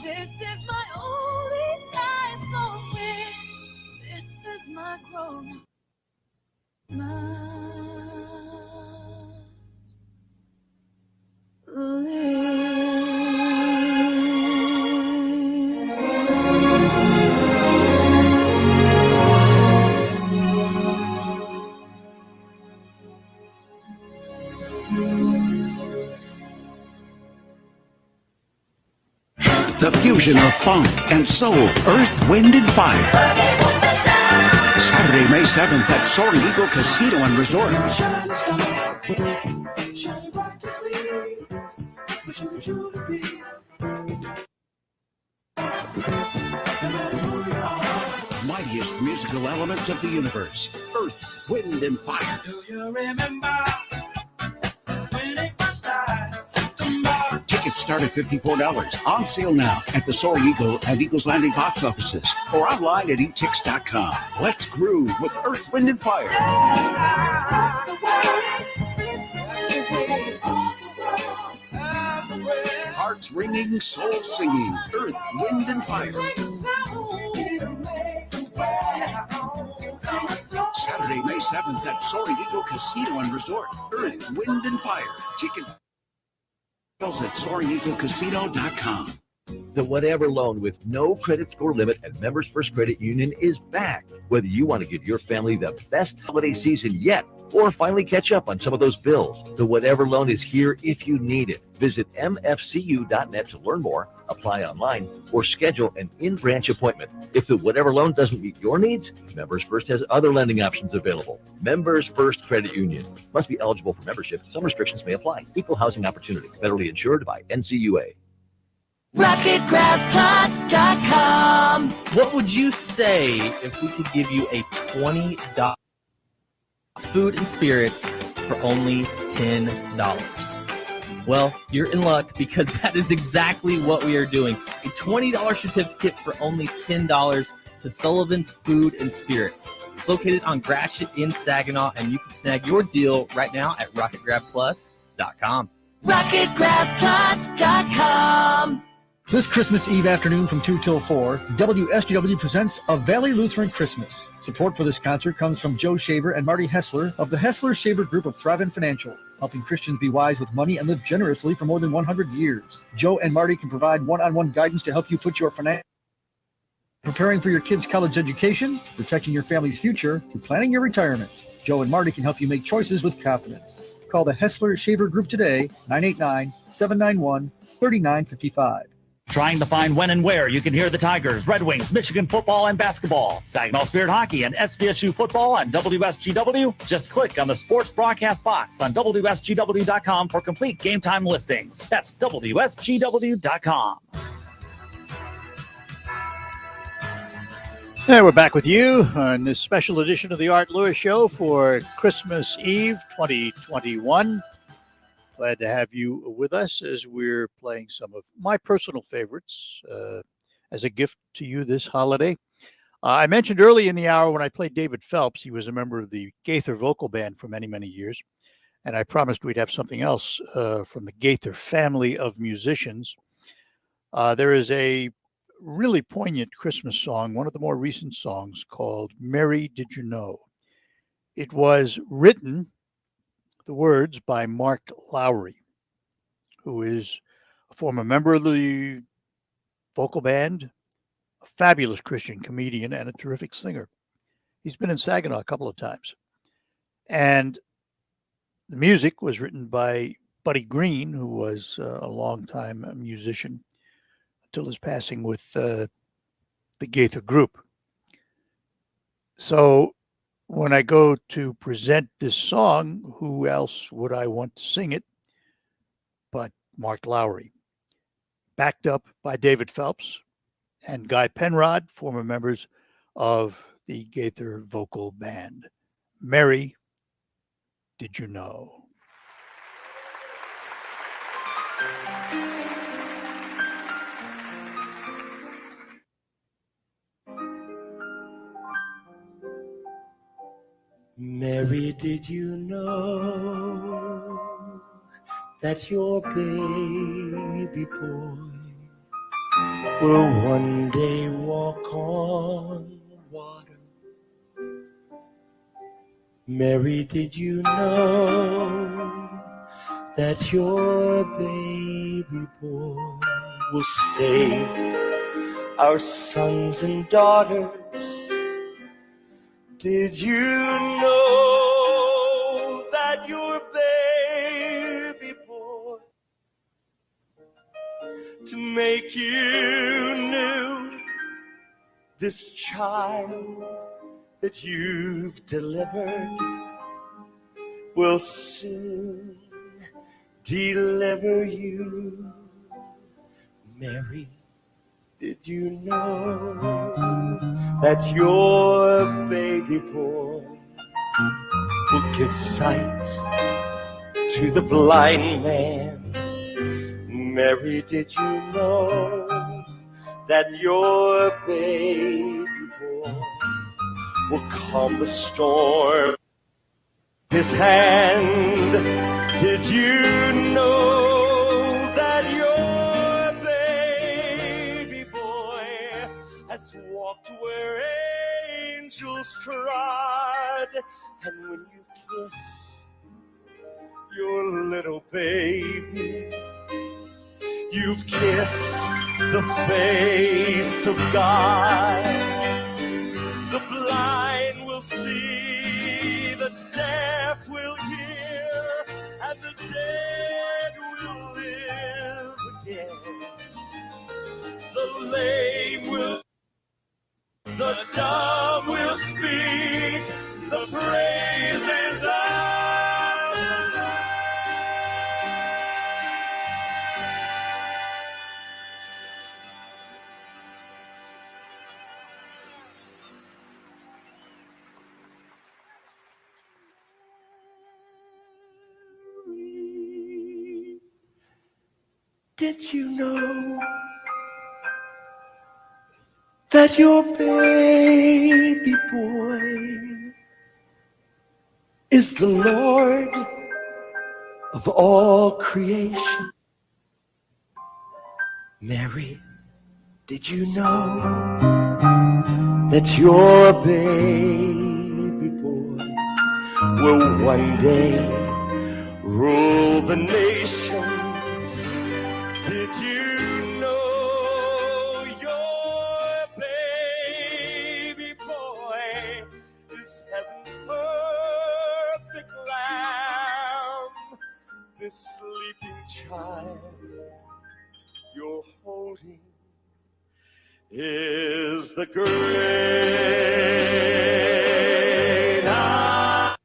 This is my only lifelong wish. This is my grown-up The fusion of funk and soul, earth, wind, and fire. Saturday, May 7th at Soaring Eagle Casino and Resort. shining bright to see what you can truly be. Mightiest musical elements of the universe, earth, wind, and fire. Do you remember when it first started? September. Tickets start at $54. On sale now at the Soaring Eagle and Eagles Landing box offices or online at etix.com. Let's groove with Earth, Wind, and Fire. That's the way. That's the way. All the way. Hearts ringing, soul singing, Earth, Wind, and Fire. Saturday, May 7th at Soaring Eagle Casino and Resort. Earth, Wind, and Fire. Ticket at SoaringEagleCasino.com. The Whatever Loan with no credit score limit and Members First Credit Union is back. Whether you want to give your family the best holiday season yet or finally catch up on some of those bills, the Whatever Loan is here if you need it. Visit mfcu.net to learn more, apply online, or schedule an in-branch appointment. If the Whatever Loan doesn't meet your needs, Members First has other lending options available. Members First Credit Union. Must be eligible for membership. Some restrictions may apply. Equal housing opportunity. Federally insured by NCUA. RocketGrabPlus.com. What would you say if we could give you a $20 food and spirits for only $10? Well, you're in luck because that is exactly what we are doing. A $20 certificate for only $10 to Sullivan's Food and Spirits. It's located on Gratiot in Saginaw, and you can snag your deal right now at RocketGrabPlus.com. RocketGrabPlus.com. This Christmas Eve afternoon from 2 till 4, WSGW presents A Valley Lutheran Christmas. Support for this concert comes from Joe Shaver and Marty Hessler of the Hessler Shaver Group of Thrivent Financial, helping Christians be wise with money and live generously for more than 100 years. Joe and Marty can provide one-on-one guidance to help you put your financial preparing for your kids' college education, protecting your family's future, to planning your retirement. Joe and Marty can help you make choices with confidence. Call the Hessler Shaver Group today, 989-791-3955. Trying to find when and where you can hear the Tigers, Red Wings, Michigan football and basketball, Saginaw Spirit hockey, and SBSU football on WSGW? Just click on the sports broadcast box on WSGW.com for complete game time listings. That's WSGW.com. And we're back with you on this special edition of the Art Lewis Show for Christmas Eve 2021. Glad to have you with us as we're playing some of my personal favorites as a gift to you this holiday. I mentioned early in the hour when I played David Phelps, he was a member of the Gaither Vocal Band for many, many years. And I promised we'd have something else from the Gaither family of musicians. There is a really poignant Christmas song, one of the more recent songs, called Mary Did You Know? It was written, the words, by Mark Lowry, who is a former member of the vocal band, a fabulous Christian comedian, and a terrific singer. He's been in Saginaw a couple of times. And the music was written by Buddy Green, who was a longtime musician until his passing with the Gaither group. So when I go to present this song, who else would I want to sing it but Mark Lowry, backed up by David Phelps and Guy Penrod, former members of the Gaither Vocal Band. Mary, Did You Know? Mary, did you know that your baby boy will one day walk on water? Mary, did you know that your baby boy will save our sons and daughters? Did you know that your baby boy, to make you new, this child that you've delivered will soon deliver you? Mary, did you know that your baby boy will give sight to the blind man? Mary, did you know that your baby boy will calm the storm? His hand, did you know that your baby boy has walked where angels trod? And when you kiss your little baby, you've kissed the face of God. The blind will see, the deaf will hear, and the dead will live again. The lame will, the dumb will speak the praises of the Lord. Did you know that your baby boy is the Lord of all creation? Mary, did you know that your baby boy will one day rule the nations? Did you know your baby boy is heaven's perfect lamb? This sleeping child you're holding is the great I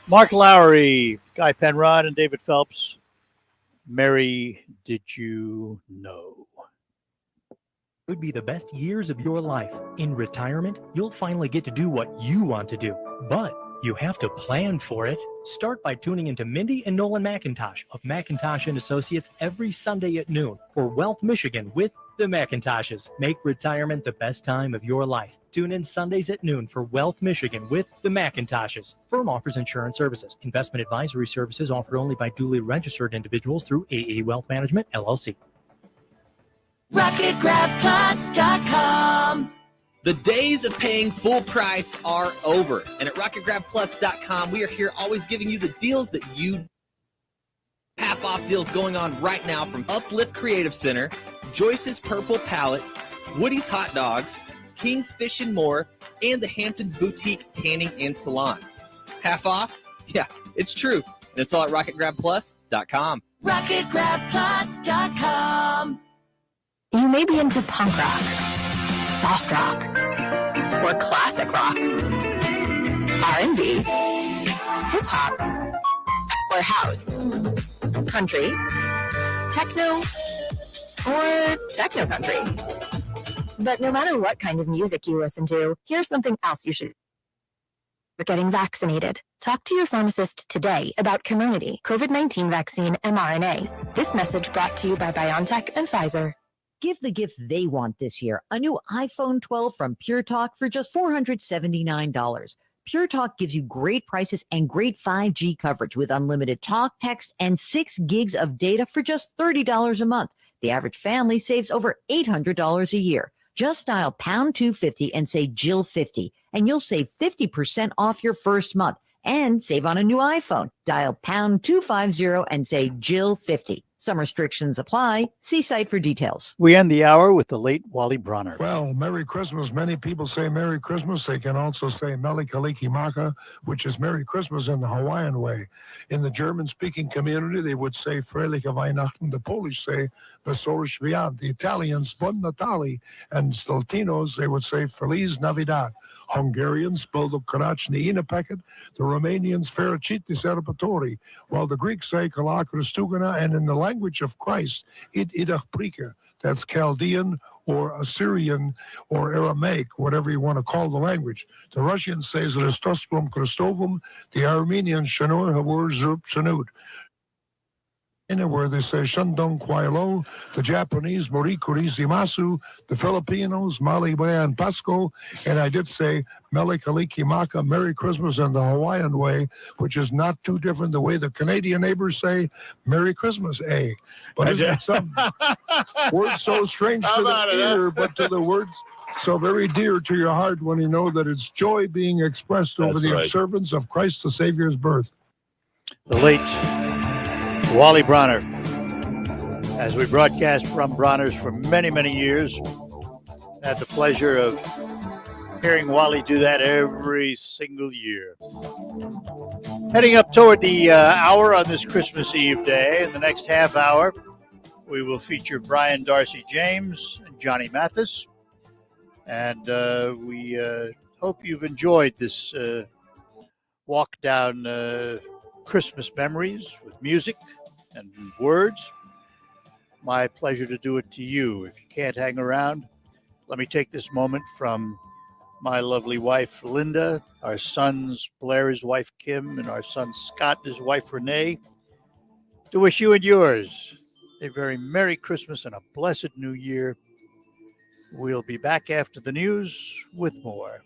Mark Lowry, Guy Penrod, and David Phelps. Mary, did you know? Would be the best years of your life. In retirement, you'll finally get to do what you want to do, but you have to plan for it. Start by tuning into Mindy and Nolan McIntosh of McIntosh and Associates every Sunday at noon for Wealth Michigan with the McIntoshes. Make retirement the best time of your life. Tune in Sundays at noon for Wealth Michigan with the McIntoshes. Firm offers insurance services. Investment advisory services offered only by duly registered individuals through AA Wealth Management, LLC. RocketGrabPlus.com. The days of paying full price are over. And at RocketGrabPlus.com, we are here always giving you the deals that you half off deals going on right now from Uplift Creative Center, Joyce's Purple Palette, Woody's Hot Dogs, King's Fish and More, and the Hamptons Boutique Tanning and Salon. Half off? Yeah, it's true. And it's all at RocketGrabPlus.com. RocketGrabPlus.com. You may be into punk rock, soft rock, or classic rock, R&B, hip-hop, or house, country, techno, or techno-country. But no matter what kind of music you listen to, here's something else you should. You're getting vaccinated. Talk to your pharmacist today about Comirnaty, COVID-19 vaccine mRNA. This message brought to you by BioNTech and Pfizer. Give the gift they want this year. A new iPhone 12 from Pure Talk for just $479. Pure Talk gives you great prices and great 5G coverage with unlimited talk, text, and 6 gigs of data for just $30 a month. The average family saves over $800 a year. Just dial pound 250 and say Jill 50, and you'll save 50% off your first month and save on a new iPhone. Dial pound 250 and say Jill 50. Some restrictions apply. See site for details. We end the hour with the late Wally Bronner. Well, Merry Christmas. Many people say Merry Christmas. They can also say Mele Kalikimaka, which is Merry Christmas in the Hawaiian way. In the German-speaking community, they would say Fröhliche Weihnachten. The Polish say Wesołe Świąt. The Italians, Buon Natale. And Latinos, they would say Feliz Navidad. Hungarians, Boldog Karachni Inapeket. The Romanians, Fericiti Serbatori. While the Greeks say Kala Christugana, and in the language of Christ, Idach Prika. That's Chaldean or Assyrian or Aramaic, whatever you want to call the language. The Russians say Zrestosvom Christovum. The Armenians Shanur Havur Zurp Sanud. Where they say Shandong Kwailo, the Japanese Morikuri Zimasu, the Filipinos Mali and Pasco, and I did say Mele Kalikimaka, Merry Christmas in the Hawaiian way, which is not too different the way the Canadian neighbors say Merry Christmas, eh? But isn't it some words so strange to the ear, but to the words so very dear to your heart when you know that it's joy being expressed over the observance of Christ the Savior's birth. The late Wally Bronner. As we broadcast from Bronner's for many, many years, had the pleasure of Hearing Wally do that every single year. Heading up toward the hour on this Christmas Eve day. In the next half hour, we will feature Brian Darcy James and Johnny Mathis. And we hope you've enjoyed this walk down Christmas memories with music and words. My pleasure to do it to you. If you can't hang around, let me take this moment from my lovely wife, Linda, our sons, Blair, his wife, Kim, and our son, Scott, and his wife, Renee, to wish you and yours a very Merry Christmas and a blessed New Year. We'll be back after the news with more.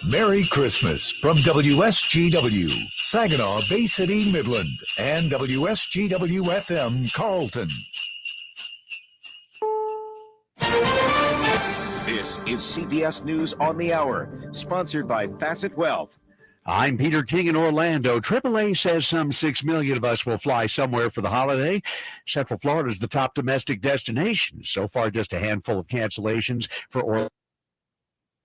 Merry Christmas from WSGW, Saginaw, Bay City, Midland, and WSGW-FM, Carlton. This is CBS News on the Hour, sponsored by Facet Wealth. I'm Peter King in Orlando. AAA says some 6 million of us will fly somewhere for the holiday. Central Florida is the top domestic destination. So far, just a handful of cancellations for Orlando.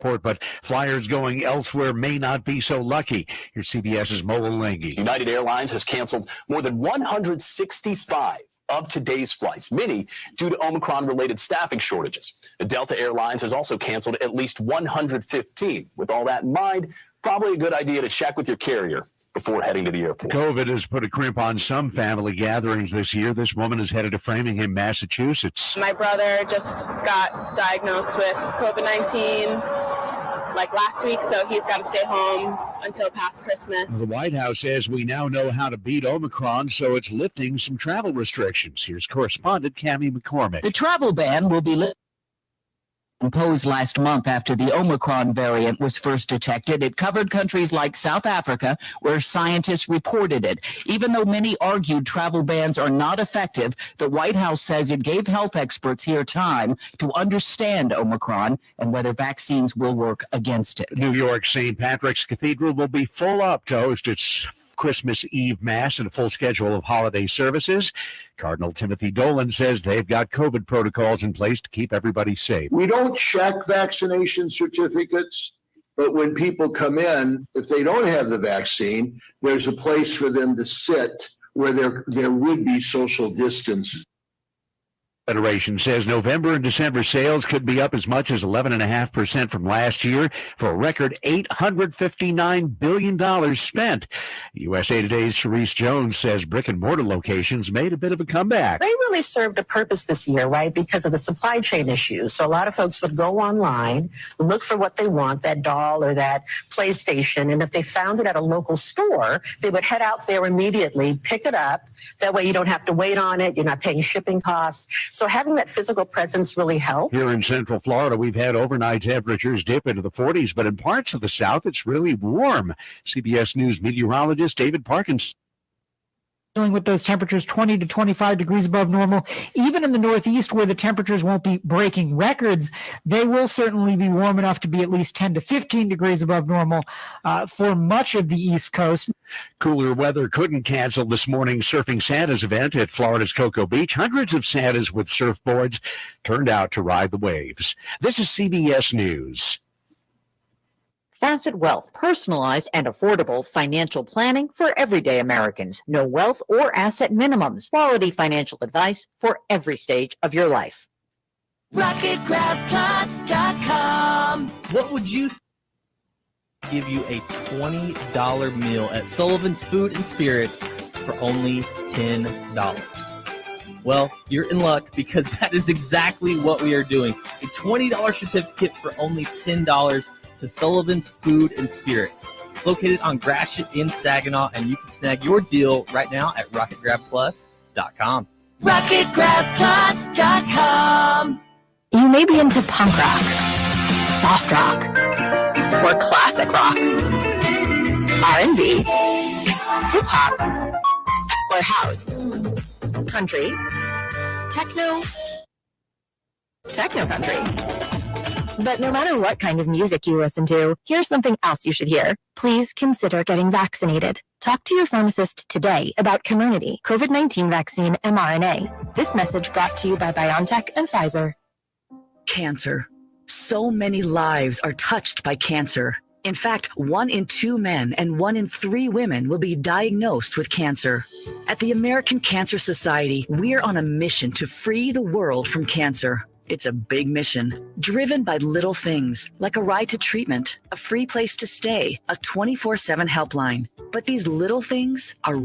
But flyers going elsewhere may not be so lucky. Here's CBS's Mo Lengi. United Airlines has canceled more than 165 of today's flights, many due to Omicron-related staffing shortages. The Delta Airlines has also canceled at least 115. With all that in mind, probably a good idea to check with your carrier before heading to the airport. COVID has put a crimp on some family gatherings this year. This woman is headed to Framingham, Massachusetts. My brother just got diagnosed with COVID-19 last week, so he's got to stay home until past Christmas. The White House says we now know how to beat Omicron, so it's lifting some travel restrictions. Here's correspondent Cammie McCormick. The travel ban will be imposed last month after the Omicron variant was first detected. It covered countries like South Africa, where scientists reported it. Even though many argued travel bans are not effective, the White House says it gave health experts here time to understand Omicron and whether vaccines will work against it. New York St. Patrick's Cathedral will be full up to host its Christmas Eve Mass and a full schedule of holiday services. Cardinal Timothy Dolan says they've got COVID protocols in place to keep everybody safe. We don't check vaccination certificates, but when people come in, if they don't have the vaccine, there's a place for them to sit where there would be social distance. Federation says November and December sales could be up as much as 11.5% from last year for a record $859 billion spent. USA Today's Therese Jones says brick and mortar locations made a bit of a comeback. They really served a purpose this year, right? Because of the supply chain issues. So a lot of folks would go online, look for what they want, that doll or that PlayStation. And if they found it at a local store, they would head out there immediately, pick it up. That way you don't have to wait on it. You're not paying shipping costs. So having that physical presence really helped. Here in Central Florida, we've had overnight temperatures dip into the 40s, but in parts of the South, it's really warm. CBS News meteorologist David Parkins. Dealing with those temperatures 20 to 25 degrees above normal. Even in the Northeast, where the temperatures won't be breaking records, they will certainly be warm enough to be at least 10 to 15 degrees above normal for much of the East Coast. Cooler weather couldn't cancel this morning's Surfing Santas event at Florida's Cocoa Beach. Hundreds of Santas with surfboards turned out to ride the waves. This is CBS News. Facet Wealth, personalized and affordable financial planning for everyday Americans. No wealth or asset minimums. Quality financial advice for every stage of your life. RocketGrabPlus.com. What would you give you a $20 meal at Sullivan's Food and Spirits for only $10? Well, you're in luck because that is exactly what we are doing. A $20 certificate for only $10 to Sullivan's Food and Spirits. It's located on Gratiot in Saginaw, and you can snag your deal right now at RocketGrabPlus.com. RocketGrabPlus.com. You may be into punk rock, soft rock, or classic rock, R&B, hip-hop, or house, country, techno country. But no matter what kind of music you listen to, here's something else you should hear. Please consider getting vaccinated. Talk to your pharmacist today about Comirnaty, COVID-19 vaccine mRNA. This message brought to you by BioNTech and Pfizer. Cancer. So many lives are touched by cancer. In fact, 1 in 2 men and 1 in 3 women will be diagnosed with cancer. At the American Cancer Society, we're on a mission to free the world from cancer. It's a big mission, driven by little things like a ride to treatment, a free place to stay, a 24/7 helpline. But these little things are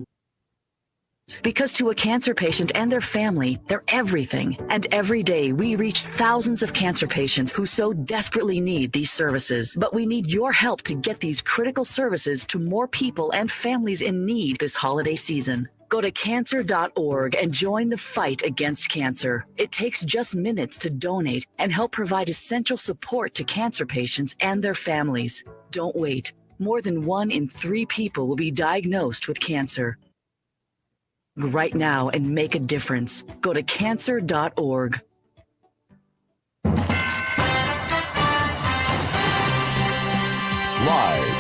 because to a cancer patient and their family, they're everything. And every day we reach thousands of cancer patients who so desperately need these services. But we need your help to get these critical services to more people and families in need this holiday season. Go to cancer.org and join the fight against cancer. It takes just minutes to donate and help provide essential support to cancer patients and their families. Don't wait. More than 1 in 3 people will be diagnosed with cancer. Right now and make a difference. Go to cancer.org. Live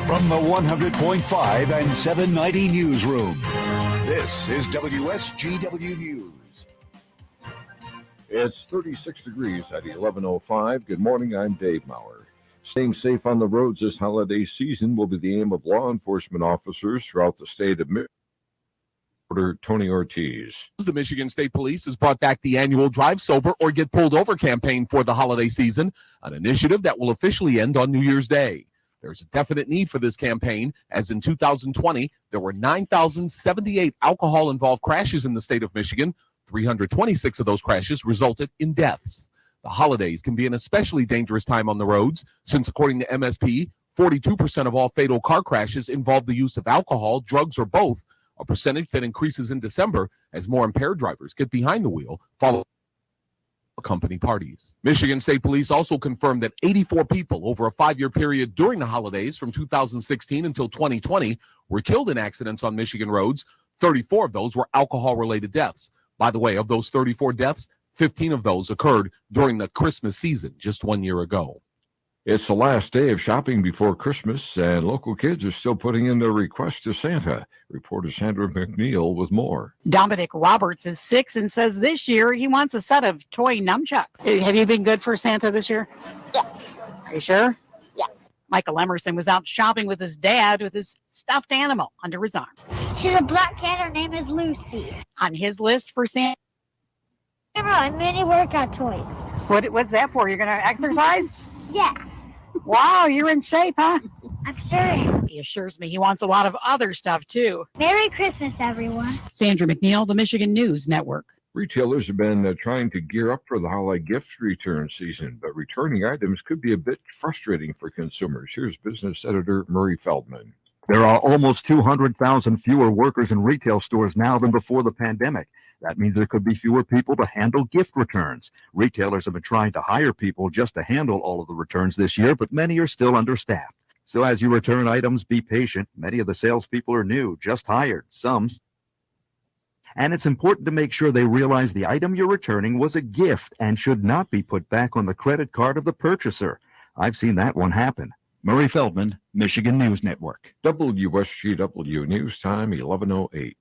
from the 100.5 and 790 newsroom, this is WSGW News. It's 36 degrees at 11:05. Good morning, I'm Dave Maurer. Staying safe on the roads this holiday season will be the aim of law enforcement officers throughout the state of Michigan. Tony Ortiz. The Michigan State Police has brought back the annual Drive Sober or Get Pulled Over campaign for the holiday season, an initiative that will officially end on New Year's Day. There's a definite need for this campaign, as in 2020, there were 9,078 alcohol-involved crashes in the state of Michigan. 326 of those crashes resulted in deaths. The holidays can be an especially dangerous time on the roads, since according to MSP, 42% of all fatal car crashes involve the use of alcohol, drugs, or both, a percentage that increases in December as more impaired drivers get behind the wheel following company parties. Michigan State Police also confirmed that 84 people over a 5-year period during the holidays from 2016 until 2020 were killed in accidents on Michigan roads. 34 of those were alcohol-related deaths. By the way, of those 34 deaths, 15 of those occurred during the Christmas season just 1 year ago. It's the last day of shopping before Christmas, and local kids are still putting in their requests to Santa. Reporter Sandra McNeil with more. Dominic Roberts is 6 and says this year he wants a set of toy nunchucks. Have you been good for Santa this year? Yes. Are you sure? Yes. Michael Emerson was out shopping with his dad with his stuffed animal under his arm. She's a black cat. Her name is Lucy. On his list for Santa, Mini workout toys. what's that for? You're going to exercise? Yes. Wow, you're in shape, huh? I'm sure. He assures me he wants a lot of other stuff, too. Merry Christmas, everyone. Sandra McNeil, the Michigan News Network. Retailers have been trying to gear up for the holiday gift return season, but returning items could be a bit frustrating for consumers. Here's business editor Murray Feldman. There are almost 200,000 fewer workers in retail stores now than before the pandemic. That means there could be fewer people to handle gift returns. Retailers have been trying to hire people just to handle all of the returns this year, but many are still understaffed. So as you return items, be patient. Many of the salespeople are new, just hired, some. And it's important to make sure they realize the item you're returning was a gift and should not be put back on the credit card of the purchaser. I've seen that one happen. Murray Feldman, Michigan News Network. WSGW News Time, 11:08.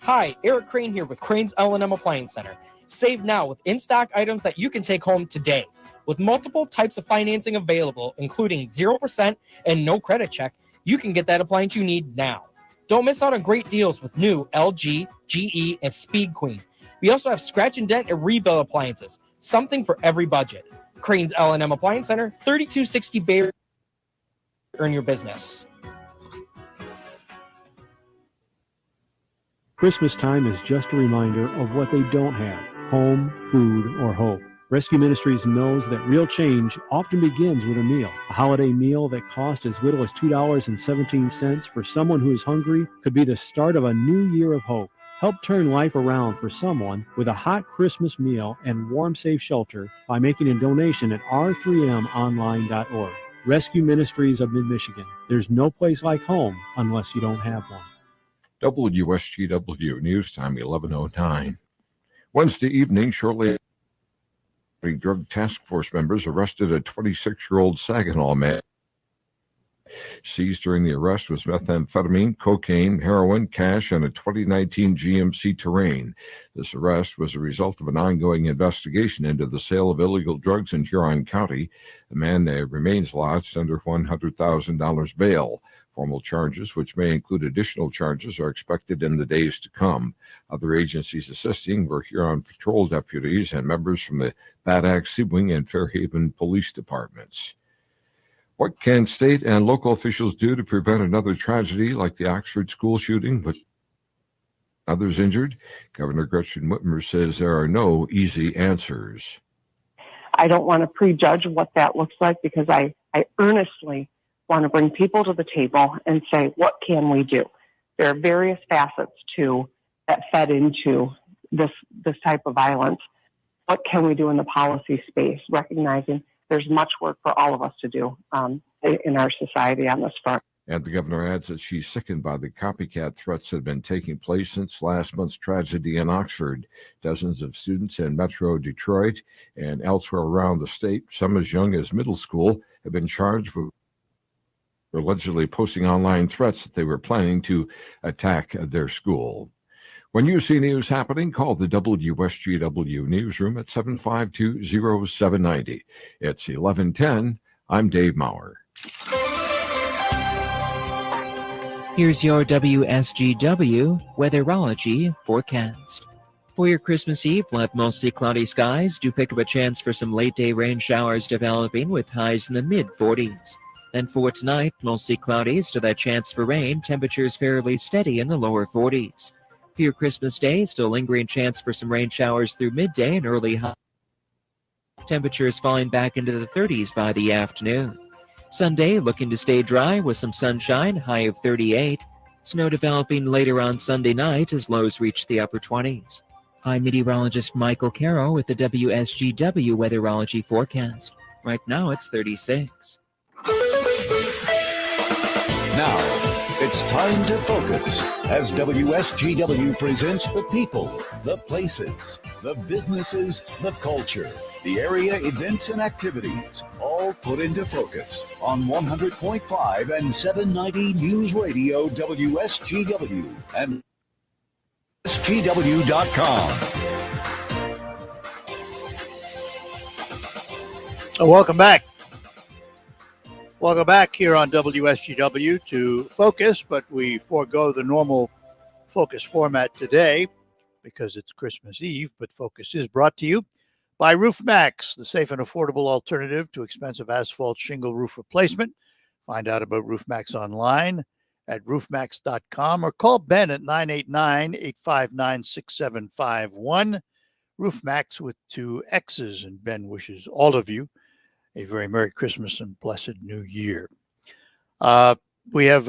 Hi, Eric Crane here with Crane's L&M Appliance Center. Save now with in-stock items that you can take home today. With multiple types of financing available, including 0% and no credit check, you can get that appliance you need now. Don't miss out on great deals with new LG, GE, and Speed Queen. We also have scratch and dent and rebuild appliances, something for every budget. Crane's L&M Appliance Center, 3260 Bay. Earn your business. Christmas time is just a reminder of what they don't have: home, food, or hope. Rescue Ministries knows that real change often begins with a meal. A holiday meal that costs as little as $2.17 for someone who is hungry could be the start of a new year of hope. Help turn life around for someone with a hot Christmas meal and warm, safe shelter by making a donation at r3monline.org. Rescue Ministries of Mid-Michigan. There's no place like home unless you don't have one. WSGW News Time, 11:09. Wednesday evening, shortly after drug task force members arrested a 26-year-old Saginaw man Seized during the arrest was methamphetamine, cocaine, heroin, cash, and a 2019 GMC Terrain. This arrest was a result of an ongoing investigation into the sale of illegal drugs in Huron County. The man remains lodged under $100,000 bail. Formal charges, which may include additional charges, are expected in the days to come. Other agencies assisting were Huron Patrol deputies and members from the Bad Axe, Sebring, and Fairhaven police departments. What can state and local officials do to prevent another tragedy like the Oxford school shooting, with others injured? Governor Gretchen Whitmer says there are no easy answers. I don't want to prejudge what that looks like, because I earnestly want to bring people to the table and say, what can we do? There are various facets that fed into this type of violence. What can we do in the policy space, recognizing there's much work for all of us to do in our society on this front. And the governor adds that she's sickened by the copycat threats that have been taking place since last month's tragedy in Oxford. Dozens of students in Metro Detroit and elsewhere around the state, some as young as middle school, have been charged with allegedly posting online threats that they were planning to attack their school. When you see news happening, call the WSGW newsroom at 752-0790. It's 11:10. I'm Dave Maurer. Here's your WSGW weatherology forecast. For your Christmas Eve, we'll have mostly cloudy skies. Do pick up a chance for some late-day rain showers developing with highs in the mid-40s. Then for tonight, mostly cloudy, still that chance for rain. Temperatures fairly steady in the lower 40s. For your Christmas Day, still lingering chance for some rain showers through midday and early high. Temperatures falling back into the 30s by the afternoon. Sunday, looking to stay dry with some sunshine, high of 38. Snow developing later on Sunday night as lows reach the upper 20s. I'm meteorologist Michael Caro with the WSGW weatherology forecast. Right now, it's 36. Now, it's time to focus as WSGW presents the people, the places, the businesses, the culture, the area events and activities, all put into focus on 100.5 and 790 News Radio WSGW and WSGW.com. Welcome back. Welcome back here on WSGW to Focus, but we forego the normal Focus format today because it's Christmas Eve, but Focus is brought to you by RoofMax, the safe and affordable alternative to expensive asphalt shingle roof replacement. Find out about RoofMax online at roofmax.com or call Ben at 989-859-6751. RoofMax with 2 X's, and Ben wishes all of you a very Merry Christmas and blessed New Year. We have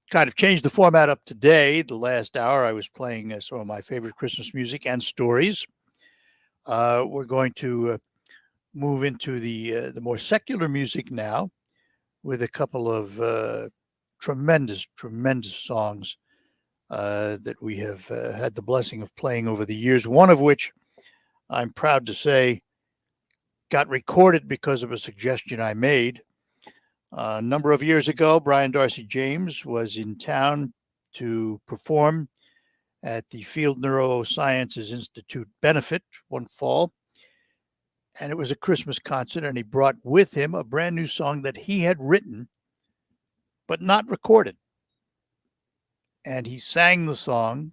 kind of changed the format up today. The last hour I was playing some of my favorite Christmas music and stories. We're going to move into the more secular music now with a couple of tremendous songs that we have had the blessing of playing over the years, one of which I'm proud to say got recorded because of a suggestion I made. A number of years ago, Brian Darcy James was in town to perform at the Field Neurosciences Institute benefit one fall. And it was a Christmas concert, and he brought with him a brand new song that he had written, but not recorded. And he sang the song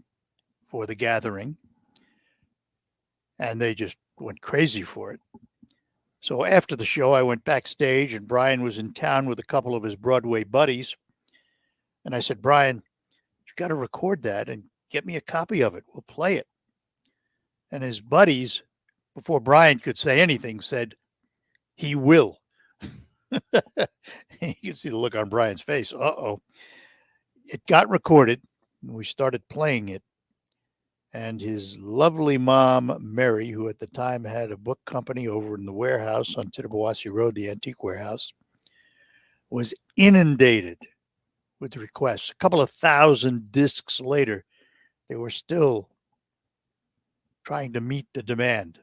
for the gathering, and they just went crazy for it. So after the show, I went backstage, and Brian was in town with a couple of his Broadway buddies. And I said, Brian, you've got to record that and get me a copy of it. We'll play it. And his buddies, before Brian could say anything, said, he will. You can see the look on Brian's face. Uh-oh. It got recorded, and we started playing it. And his lovely mom, Mary, who at the time had a book company over in the warehouse on Tittabawassee Road, the antique warehouse, was inundated with requests. A couple of thousand discs later, they were still trying to meet the demand.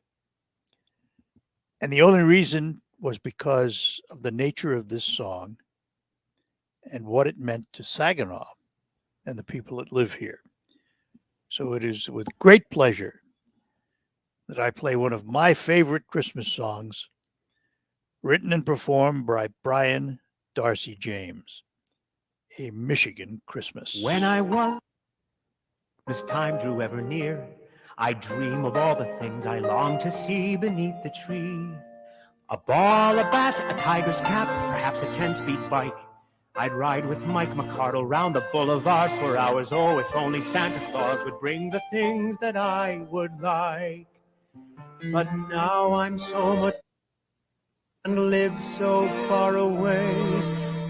And the only reason was because of the nature of this song and what it meant to Saginaw and the people that live here. So it is with great pleasure that I play one of my favorite Christmas songs, written and performed by Brian Darcy James, A Michigan Christmas. When I was, Christmas time drew ever near, I dream of all the things I long to see beneath the tree. A ball, a bat, a tiger's cap, perhaps a 10-speed bike. I'd ride with Mike McCardle round the boulevard for hours. Oh, if only Santa Claus would bring the things that I would like. But now I'm so much and live so far away,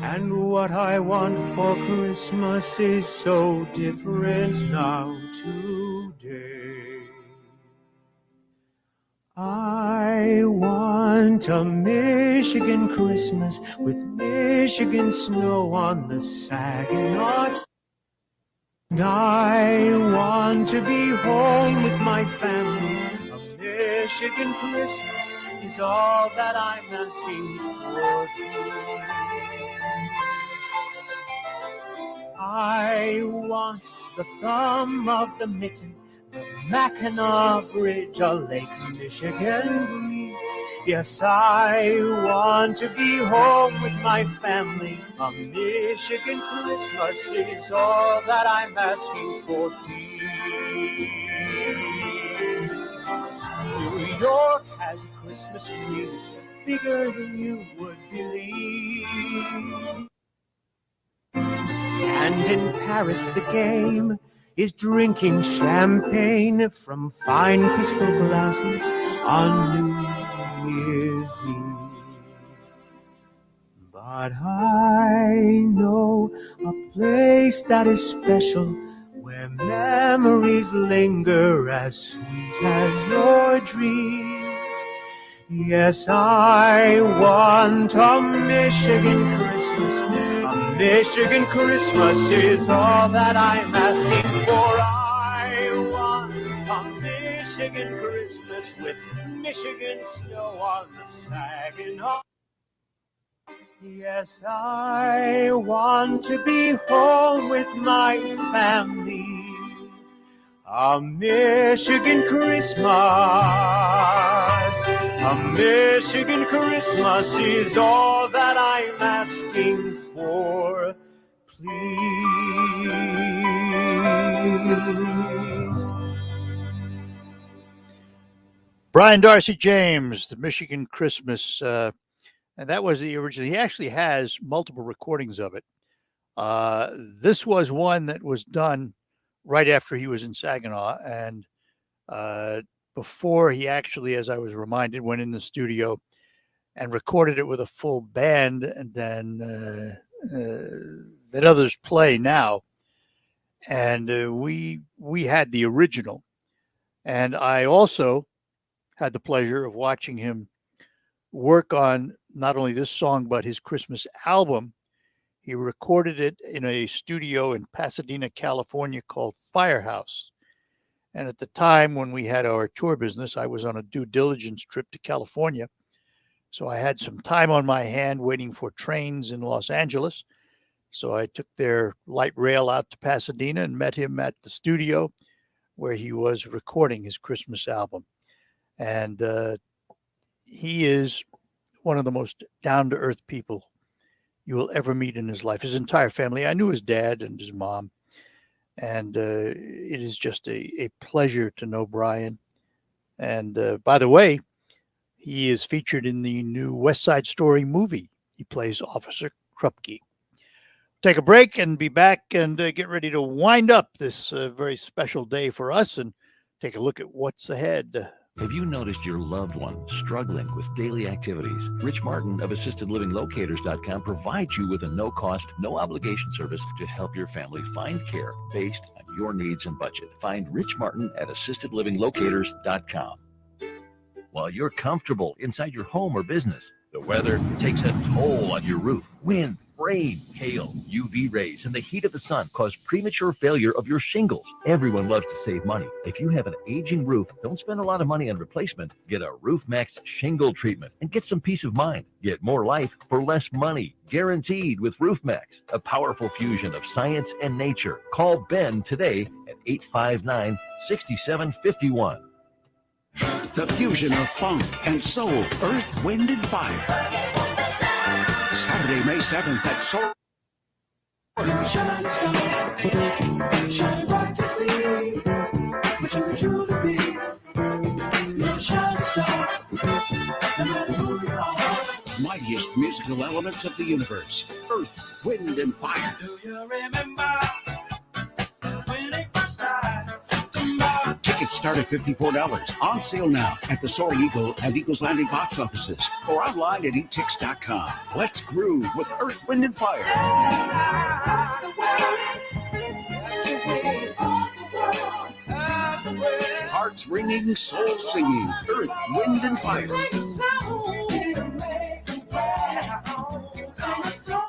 and what I want for Christmas is so different now today. I want a Michigan Christmas with Michigan snow on the Saginaw. And I want to be home with my family. A Michigan Christmas is all that I'm asking for. I want the thumb of the mitten, the Mackinac Bridge, a Lake Michigan breeze. Yes, I want to be home with my family. A Michigan Christmas is all that I'm asking for, please. New York has a Christmas tree bigger than you would believe. And in Paris the game is drinking champagne from fine crystal glasses on New Year's Eve. But I know a place that is special, where memories linger as sweet as your dreams. Yes, I want a Michigan Christmas. A Michigan Christmas is all that I'm asking for. I want a Michigan Christmas with Michigan snow on the Saginaw. Yes, I want to be home with my family. A Michigan Christmas. A Michigan Christmas is all that I'm asking for, please. Brian Darcy James, the Michigan Christmas, and that was the original. He actually has multiple recordings of it. This was one that was done right after he was in Saginaw, and before he actually, as I was reminded, went in the studio and recorded it with a full band, and then that others play now. And we had the original, and I also had the pleasure of watching him work on not only this song but his Christmas album. He recorded it in a studio in Pasadena, California called Firehouse. And at the time when we had our tour business, I was on a due diligence trip to California. So I had some time on my hand waiting for trains in Los Angeles. So I took their light rail out to Pasadena and met him at the studio where he was recording his Christmas album. And he is one of the most down-to-earth people you will ever meet in his life. His entire family. I knew his dad and his mom. And it is just a pleasure to know Brian. And by the way, he is featured in the new West Side Story movie. He plays Officer Krupke. Take a break and be back and get ready to wind up this very special day for us and take a look at what's ahead. Have you noticed your loved one struggling with daily activities? Rich Martin of AssistedLivingLocators.com provides you with a no-cost, no-obligation service to help your family find care based on your needs and budget. Find Rich Martin at AssistedLivingLocators.com. While you're comfortable inside your home or business, the weather takes a toll on your roof. Wind, sprayed. Hail, UV rays, and the heat of the sun cause premature failure of your shingles. Everyone loves to save money. If you have an aging roof, don't spend a lot of money on replacement. Get a Roof Max shingle treatment and get some peace of mind. Get more life for less money. Guaranteed with Roof Max, a powerful fusion of science and nature. Call Ben today at 859-6751. The fusion of funk and soul, earth, wind, and fire. Saturday, May 7th at Soul. Shining star, shining bright to see what you can truly be. You're a shining star, no matter who you are. Mightiest musical elements of the universe, earth, wind, and fire. Do you remember when it first started? Tickets start at $54. On sale now at the Soaring Eagle and Eagles Landing box offices or online at etix.com. Let's groove with Earth, Wind, and Fire. That's the way of the world. Hearts ringing, soul singing, Earth, Wind, and Fire.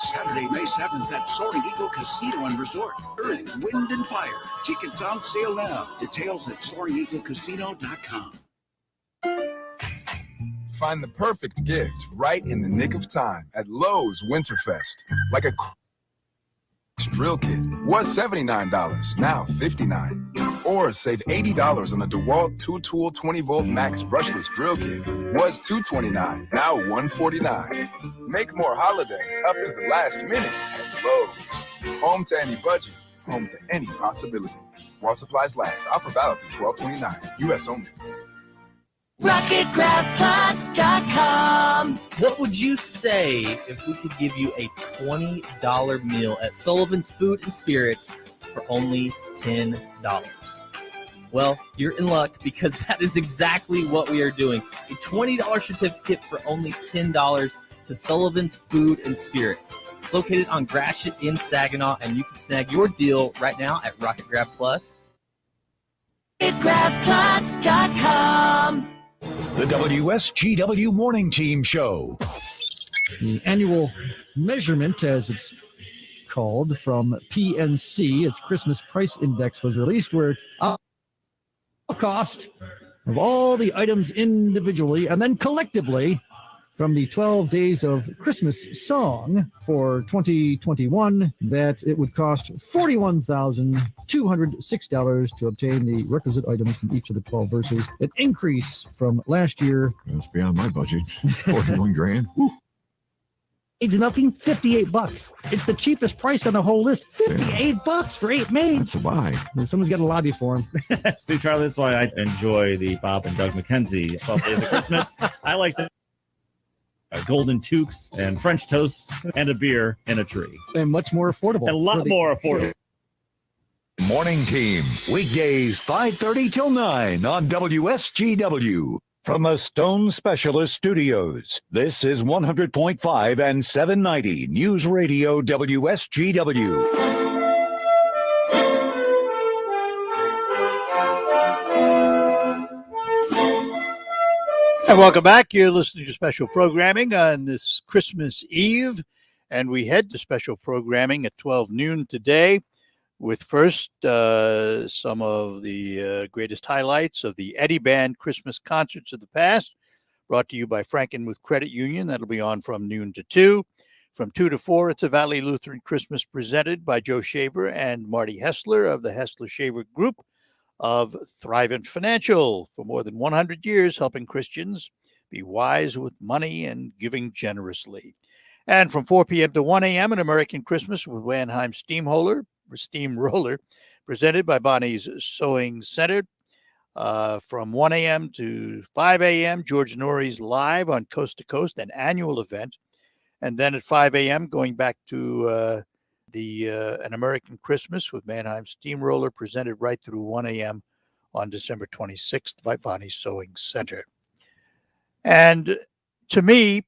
Saturday, May 7th at Soaring Eagle Casino and Resort. Earth, Wind, and Fire. Tickets on sale now. Details at SoaringEagleCasino.com. Find the perfect gift right in the nick of time at Lowe's Winterfest. Like a drill kit was $79, now $59. Or save $80 on a DeWalt 2-tool 20-volt max brushless drill kit. Was $229, now $149. Make more holiday up to the last minute at Lowe's. Home to any budget, home to any possibility. While supplies last. Offer valid through 12/29. U.S. only. RocketGrabPlus.com. What would you say if we could give you a $20 meal at Sullivan's Food and Spirits for only $10? Well, you're in luck because that is exactly what we are doing. A $20 certificate for only $10 to Sullivan's Food and Spirits. It's located on Gratiot in Saginaw, and you can snag your deal right now at Rocket Grab Plus. RocketGrabPlus.com. The WSGW Morning Team Show. The annual measurement, as it's called, from PNC, its Christmas Price Index, was released, where cost of all the items individually and then collectively from the 12 Days of Christmas song for 2021, that it would cost $41,206 to obtain the requisite items from each of the 12 verses, an increase from last year. That's beyond my budget. 41 grand. It's up being $58. It's the cheapest price on the whole list. $58 for 8 maids. That's why. Someone's got to lobby for him. See, Charlie, that's why I enjoy the Bob and Doug McKenzie 12 Days of Christmas. I like the golden toques and French toasts and a beer and a tree. And much more affordable. A lot more affordable. Morning Team, weekdays 5:30 till 9 on WSGW. From the Stone Specialist Studios, this is 100.5 and 790 News Radio WSGW. And welcome back. You're listening to special programming on this Christmas Eve, and we head to special programming at 12 noon today with first some of the greatest highlights of the Eddie Band Christmas concerts of the past, brought to you by Frankenmuth Credit Union. That'll be on from noon to 2. From 2 to 4, it's a Valley Lutheran Christmas presented by Joe Shaver and Marty Hessler of the Hessler-Shaver Group of Thrivent Financial. For more than 100 years, helping Christians be wise with money and giving generously. And from 4 p.m. to 1 a.m., an American Christmas with Wanheim Steamroller, presented by Bonnie's Sewing Center. From 1 a.m. to 5 a.m., George Norrie's Live on Coast to Coast, an annual event. And then at 5 a.m., going back to An American Christmas with Mannheim Steamroller, presented right through 1 a.m. on December 26th by Bonnie's Sewing Center. And to me,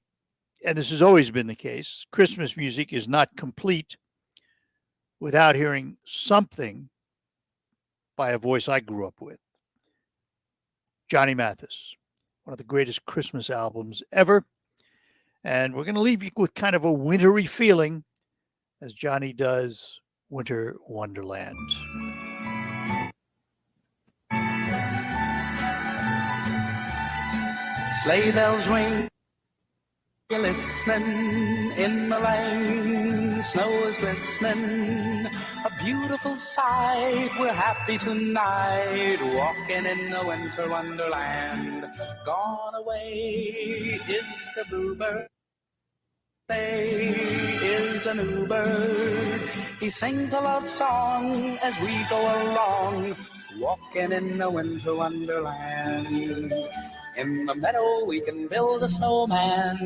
and this has always been the case, Christmas music is not complete without hearing something by a voice I grew up with. Johnny Mathis, one of the greatest Christmas albums ever. And we're going to leave you with kind of a wintry feeling as Johnny does Winter Wonderland. Sleigh bells ring, you're listening in the lane, snow is glistening, a beautiful sight, we're happy tonight, walking in the winter wonderland. Gone away is the bluebird, is a new bird, he sings a love song as we go along, walking in the winter wonderland. In the meadow we can build a snowman,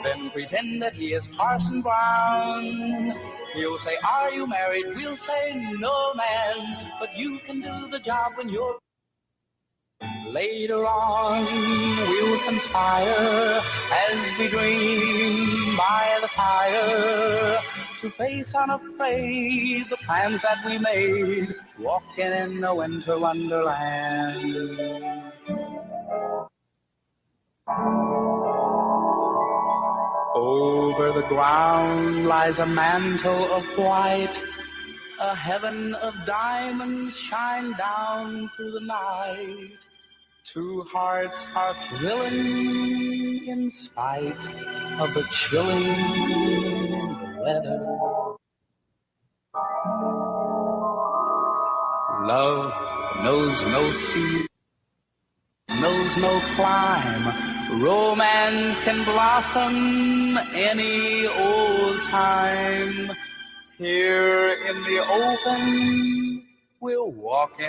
then pretend that he is Parson Brown. He'll say, are you married? We'll say, no, man, but you can do the job when you're... Later on we'll conspire as we dream by the fire to face unafraid the plans that we made, walking in the winter wonderland. Over the ground lies a mantle of white, a heaven of diamonds shine down through the night. Two hearts are thrilling in spite of the chilling weather. Love knows no sea, knows no clime. Romance can blossom any old time. Here in the open, we're walking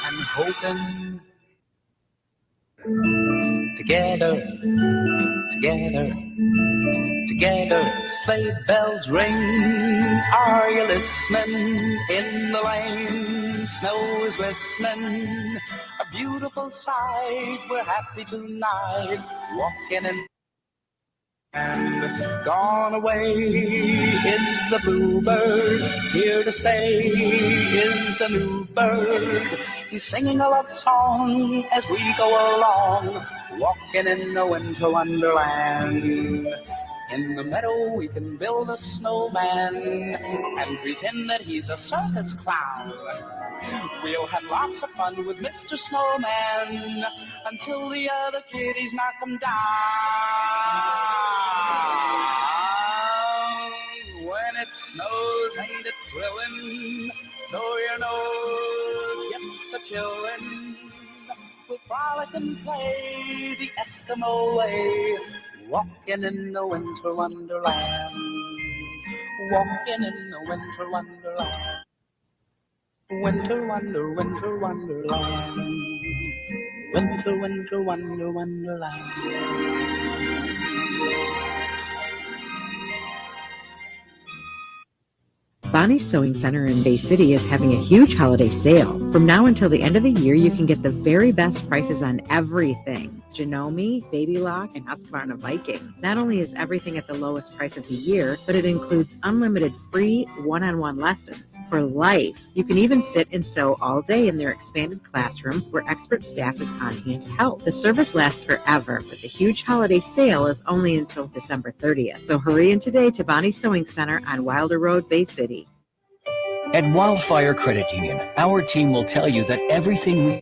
and hoping. Together, together, together, sleigh bells ring. Are you listening? In the lane, snow is glistening. A beautiful sight, we're happy tonight, walking in. And gone away is the bluebird, here to stay is a new bird. He's singing a love song as we go along, walking in the winter wonderland. In the meadow we can build a snowman and pretend that he's a circus clown. We'll have lots of fun with Mr. Snowman until the other kiddies knock him down. When it snows, ain't it thrilling? Though your nose gets a chillin', we'll frolic and play the Eskimo way, walking in the winter wonderland. Walking in the winter wonderland. Winter wonder, winter wonderland. Winter, winter, wonder, wonderland. Bonnie's Sewing Center in Bay City is having a huge holiday sale. From now until the end of the year, you can get the very best prices on everything. Janome, Baby Lock, and Husqvarna Viking. Not only is everything at the lowest price of the year, but it includes unlimited free one-on-one lessons for life. You can even sit and sew all day in their expanded classroom where expert staff is on hand to help. The service lasts forever, but the huge holiday sale is only until December 30th. So hurry in today to Bonnie's Sewing Center on Wilder Road, Bay City. At Wildfire Credit Union, our team will tell you that everything we...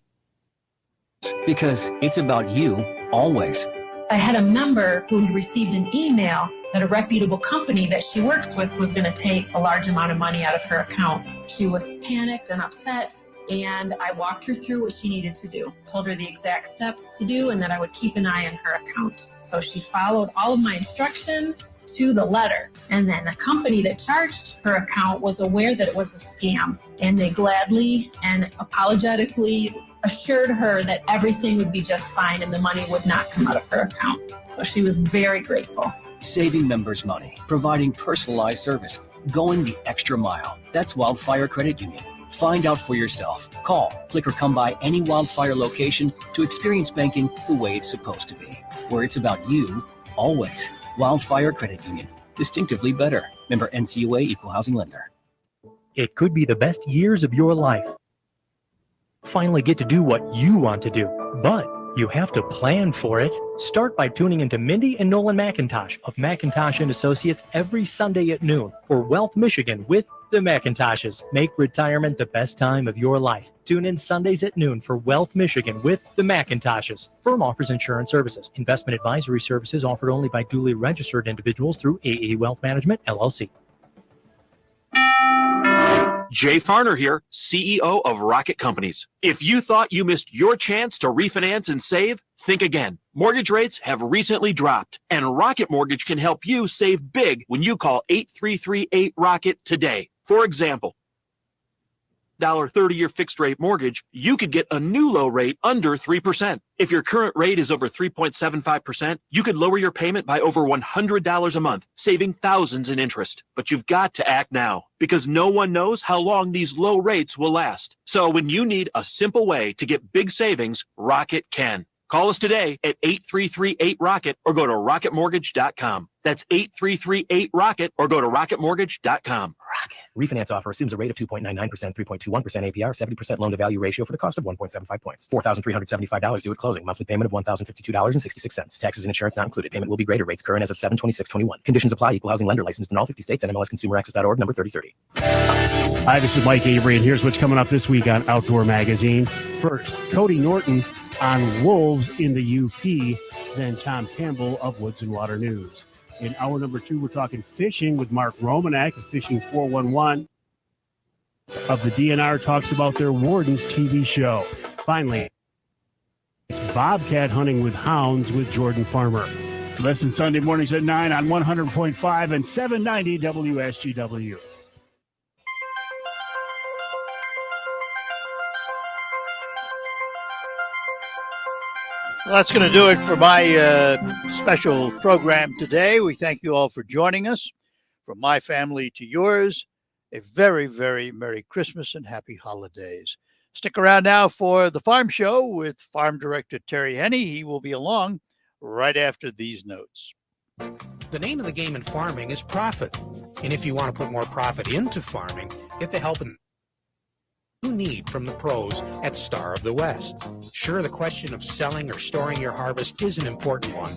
because it's about you, always. I had a member who had received an email that a reputable company that she works with was going to take a large amount of money out of her account. She was panicked and upset, and I walked her through what she needed to do. Told her the exact steps to do and that I would keep an eye on her account. So she followed all of my instructions to the letter. And then the company that charged her account was aware that it was a scam. And they gladly and apologetically assured her that everything would be just fine and the money would not come out of her account. So she was very grateful. Saving members money, providing personalized service, going the extra mile. That's Wildfire Credit Union. Find out for yourself. Call, click, or come by any Wildfire location to experience banking the way it's supposed to be, where it's about you, always. Wildfire Credit Union. Distinctively better. Member NCUA Equal Housing Lender. It could be the best years of your life. Finally get to do what you want to do, but You have to plan for it. Start by tuning into Mindy and Nolan McIntosh of McIntosh and Associates every Sunday at noon for Wealth Michigan with the McIntoshes. Make retirement the best time of your life. Tune in Sundays at noon for Wealth Michigan with the McIntoshes. Firm offers insurance services. Investment advisory services offered only by duly registered individuals through AE Wealth Management, LLC. Jay Farner here, CEO of Rocket Companies. If you thought you missed your chance to refinance and save, think again. Mortgage rates have recently dropped, and Rocket Mortgage can help you save big when you call 8338-ROCKET today. For example, $30-year fixed rate mortgage, you could get a new low rate under 3%. If your current rate is over 3.75%, you could lower your payment by over $100 a month, saving thousands in interest. But you've got to act now, because no one knows how long these low rates will last. So when you need a simple way to get big savings, Rocket can. Call us today at 8338-ROCKET or go to rocketmortgage.com. That's 8338-ROCKET or go to rocketmortgage.com. Rocket. Refinance offer assumes a rate of 2.99%, 3.21% APR, 70% loan to value ratio for the cost of 1.75 points. $4,375 due at closing. Monthly payment of $1,052.66. Taxes and insurance not included. Payment will be greater. Rates current as of 7/26/21. Conditions apply. Equal housing lender licensed in all 50 states and MLSConsumerAccess.org number 3030. Hi, this is Mike Avery, and here's what's coming up this week on Outdoor Magazine. First, Cody Norton on wolves in the UP, then Tom Campbell of Woods and Water News. In hour number 2, we're talking fishing with Mark Romanek of Fishing 411 of the DNR talks about their Wardens TV show. Finally, it's bobcat hunting with hounds with Jordan Farmer. Listen Sunday mornings at 9 on 100.5 and 790 WSGW. Well, that's going to do it for my special program today. We thank you all for joining us. From my family to yours, a very, very Merry Christmas and Happy Holidays. Stick around now for the Farm Show with Farm Director Terry Henney. He will be along right after these notes. The name of the game in farming is profit. And if you want to put more profit into farming, get the help you need from the pros at Star of the West. Sure, the question of selling or storing your harvest is an important one.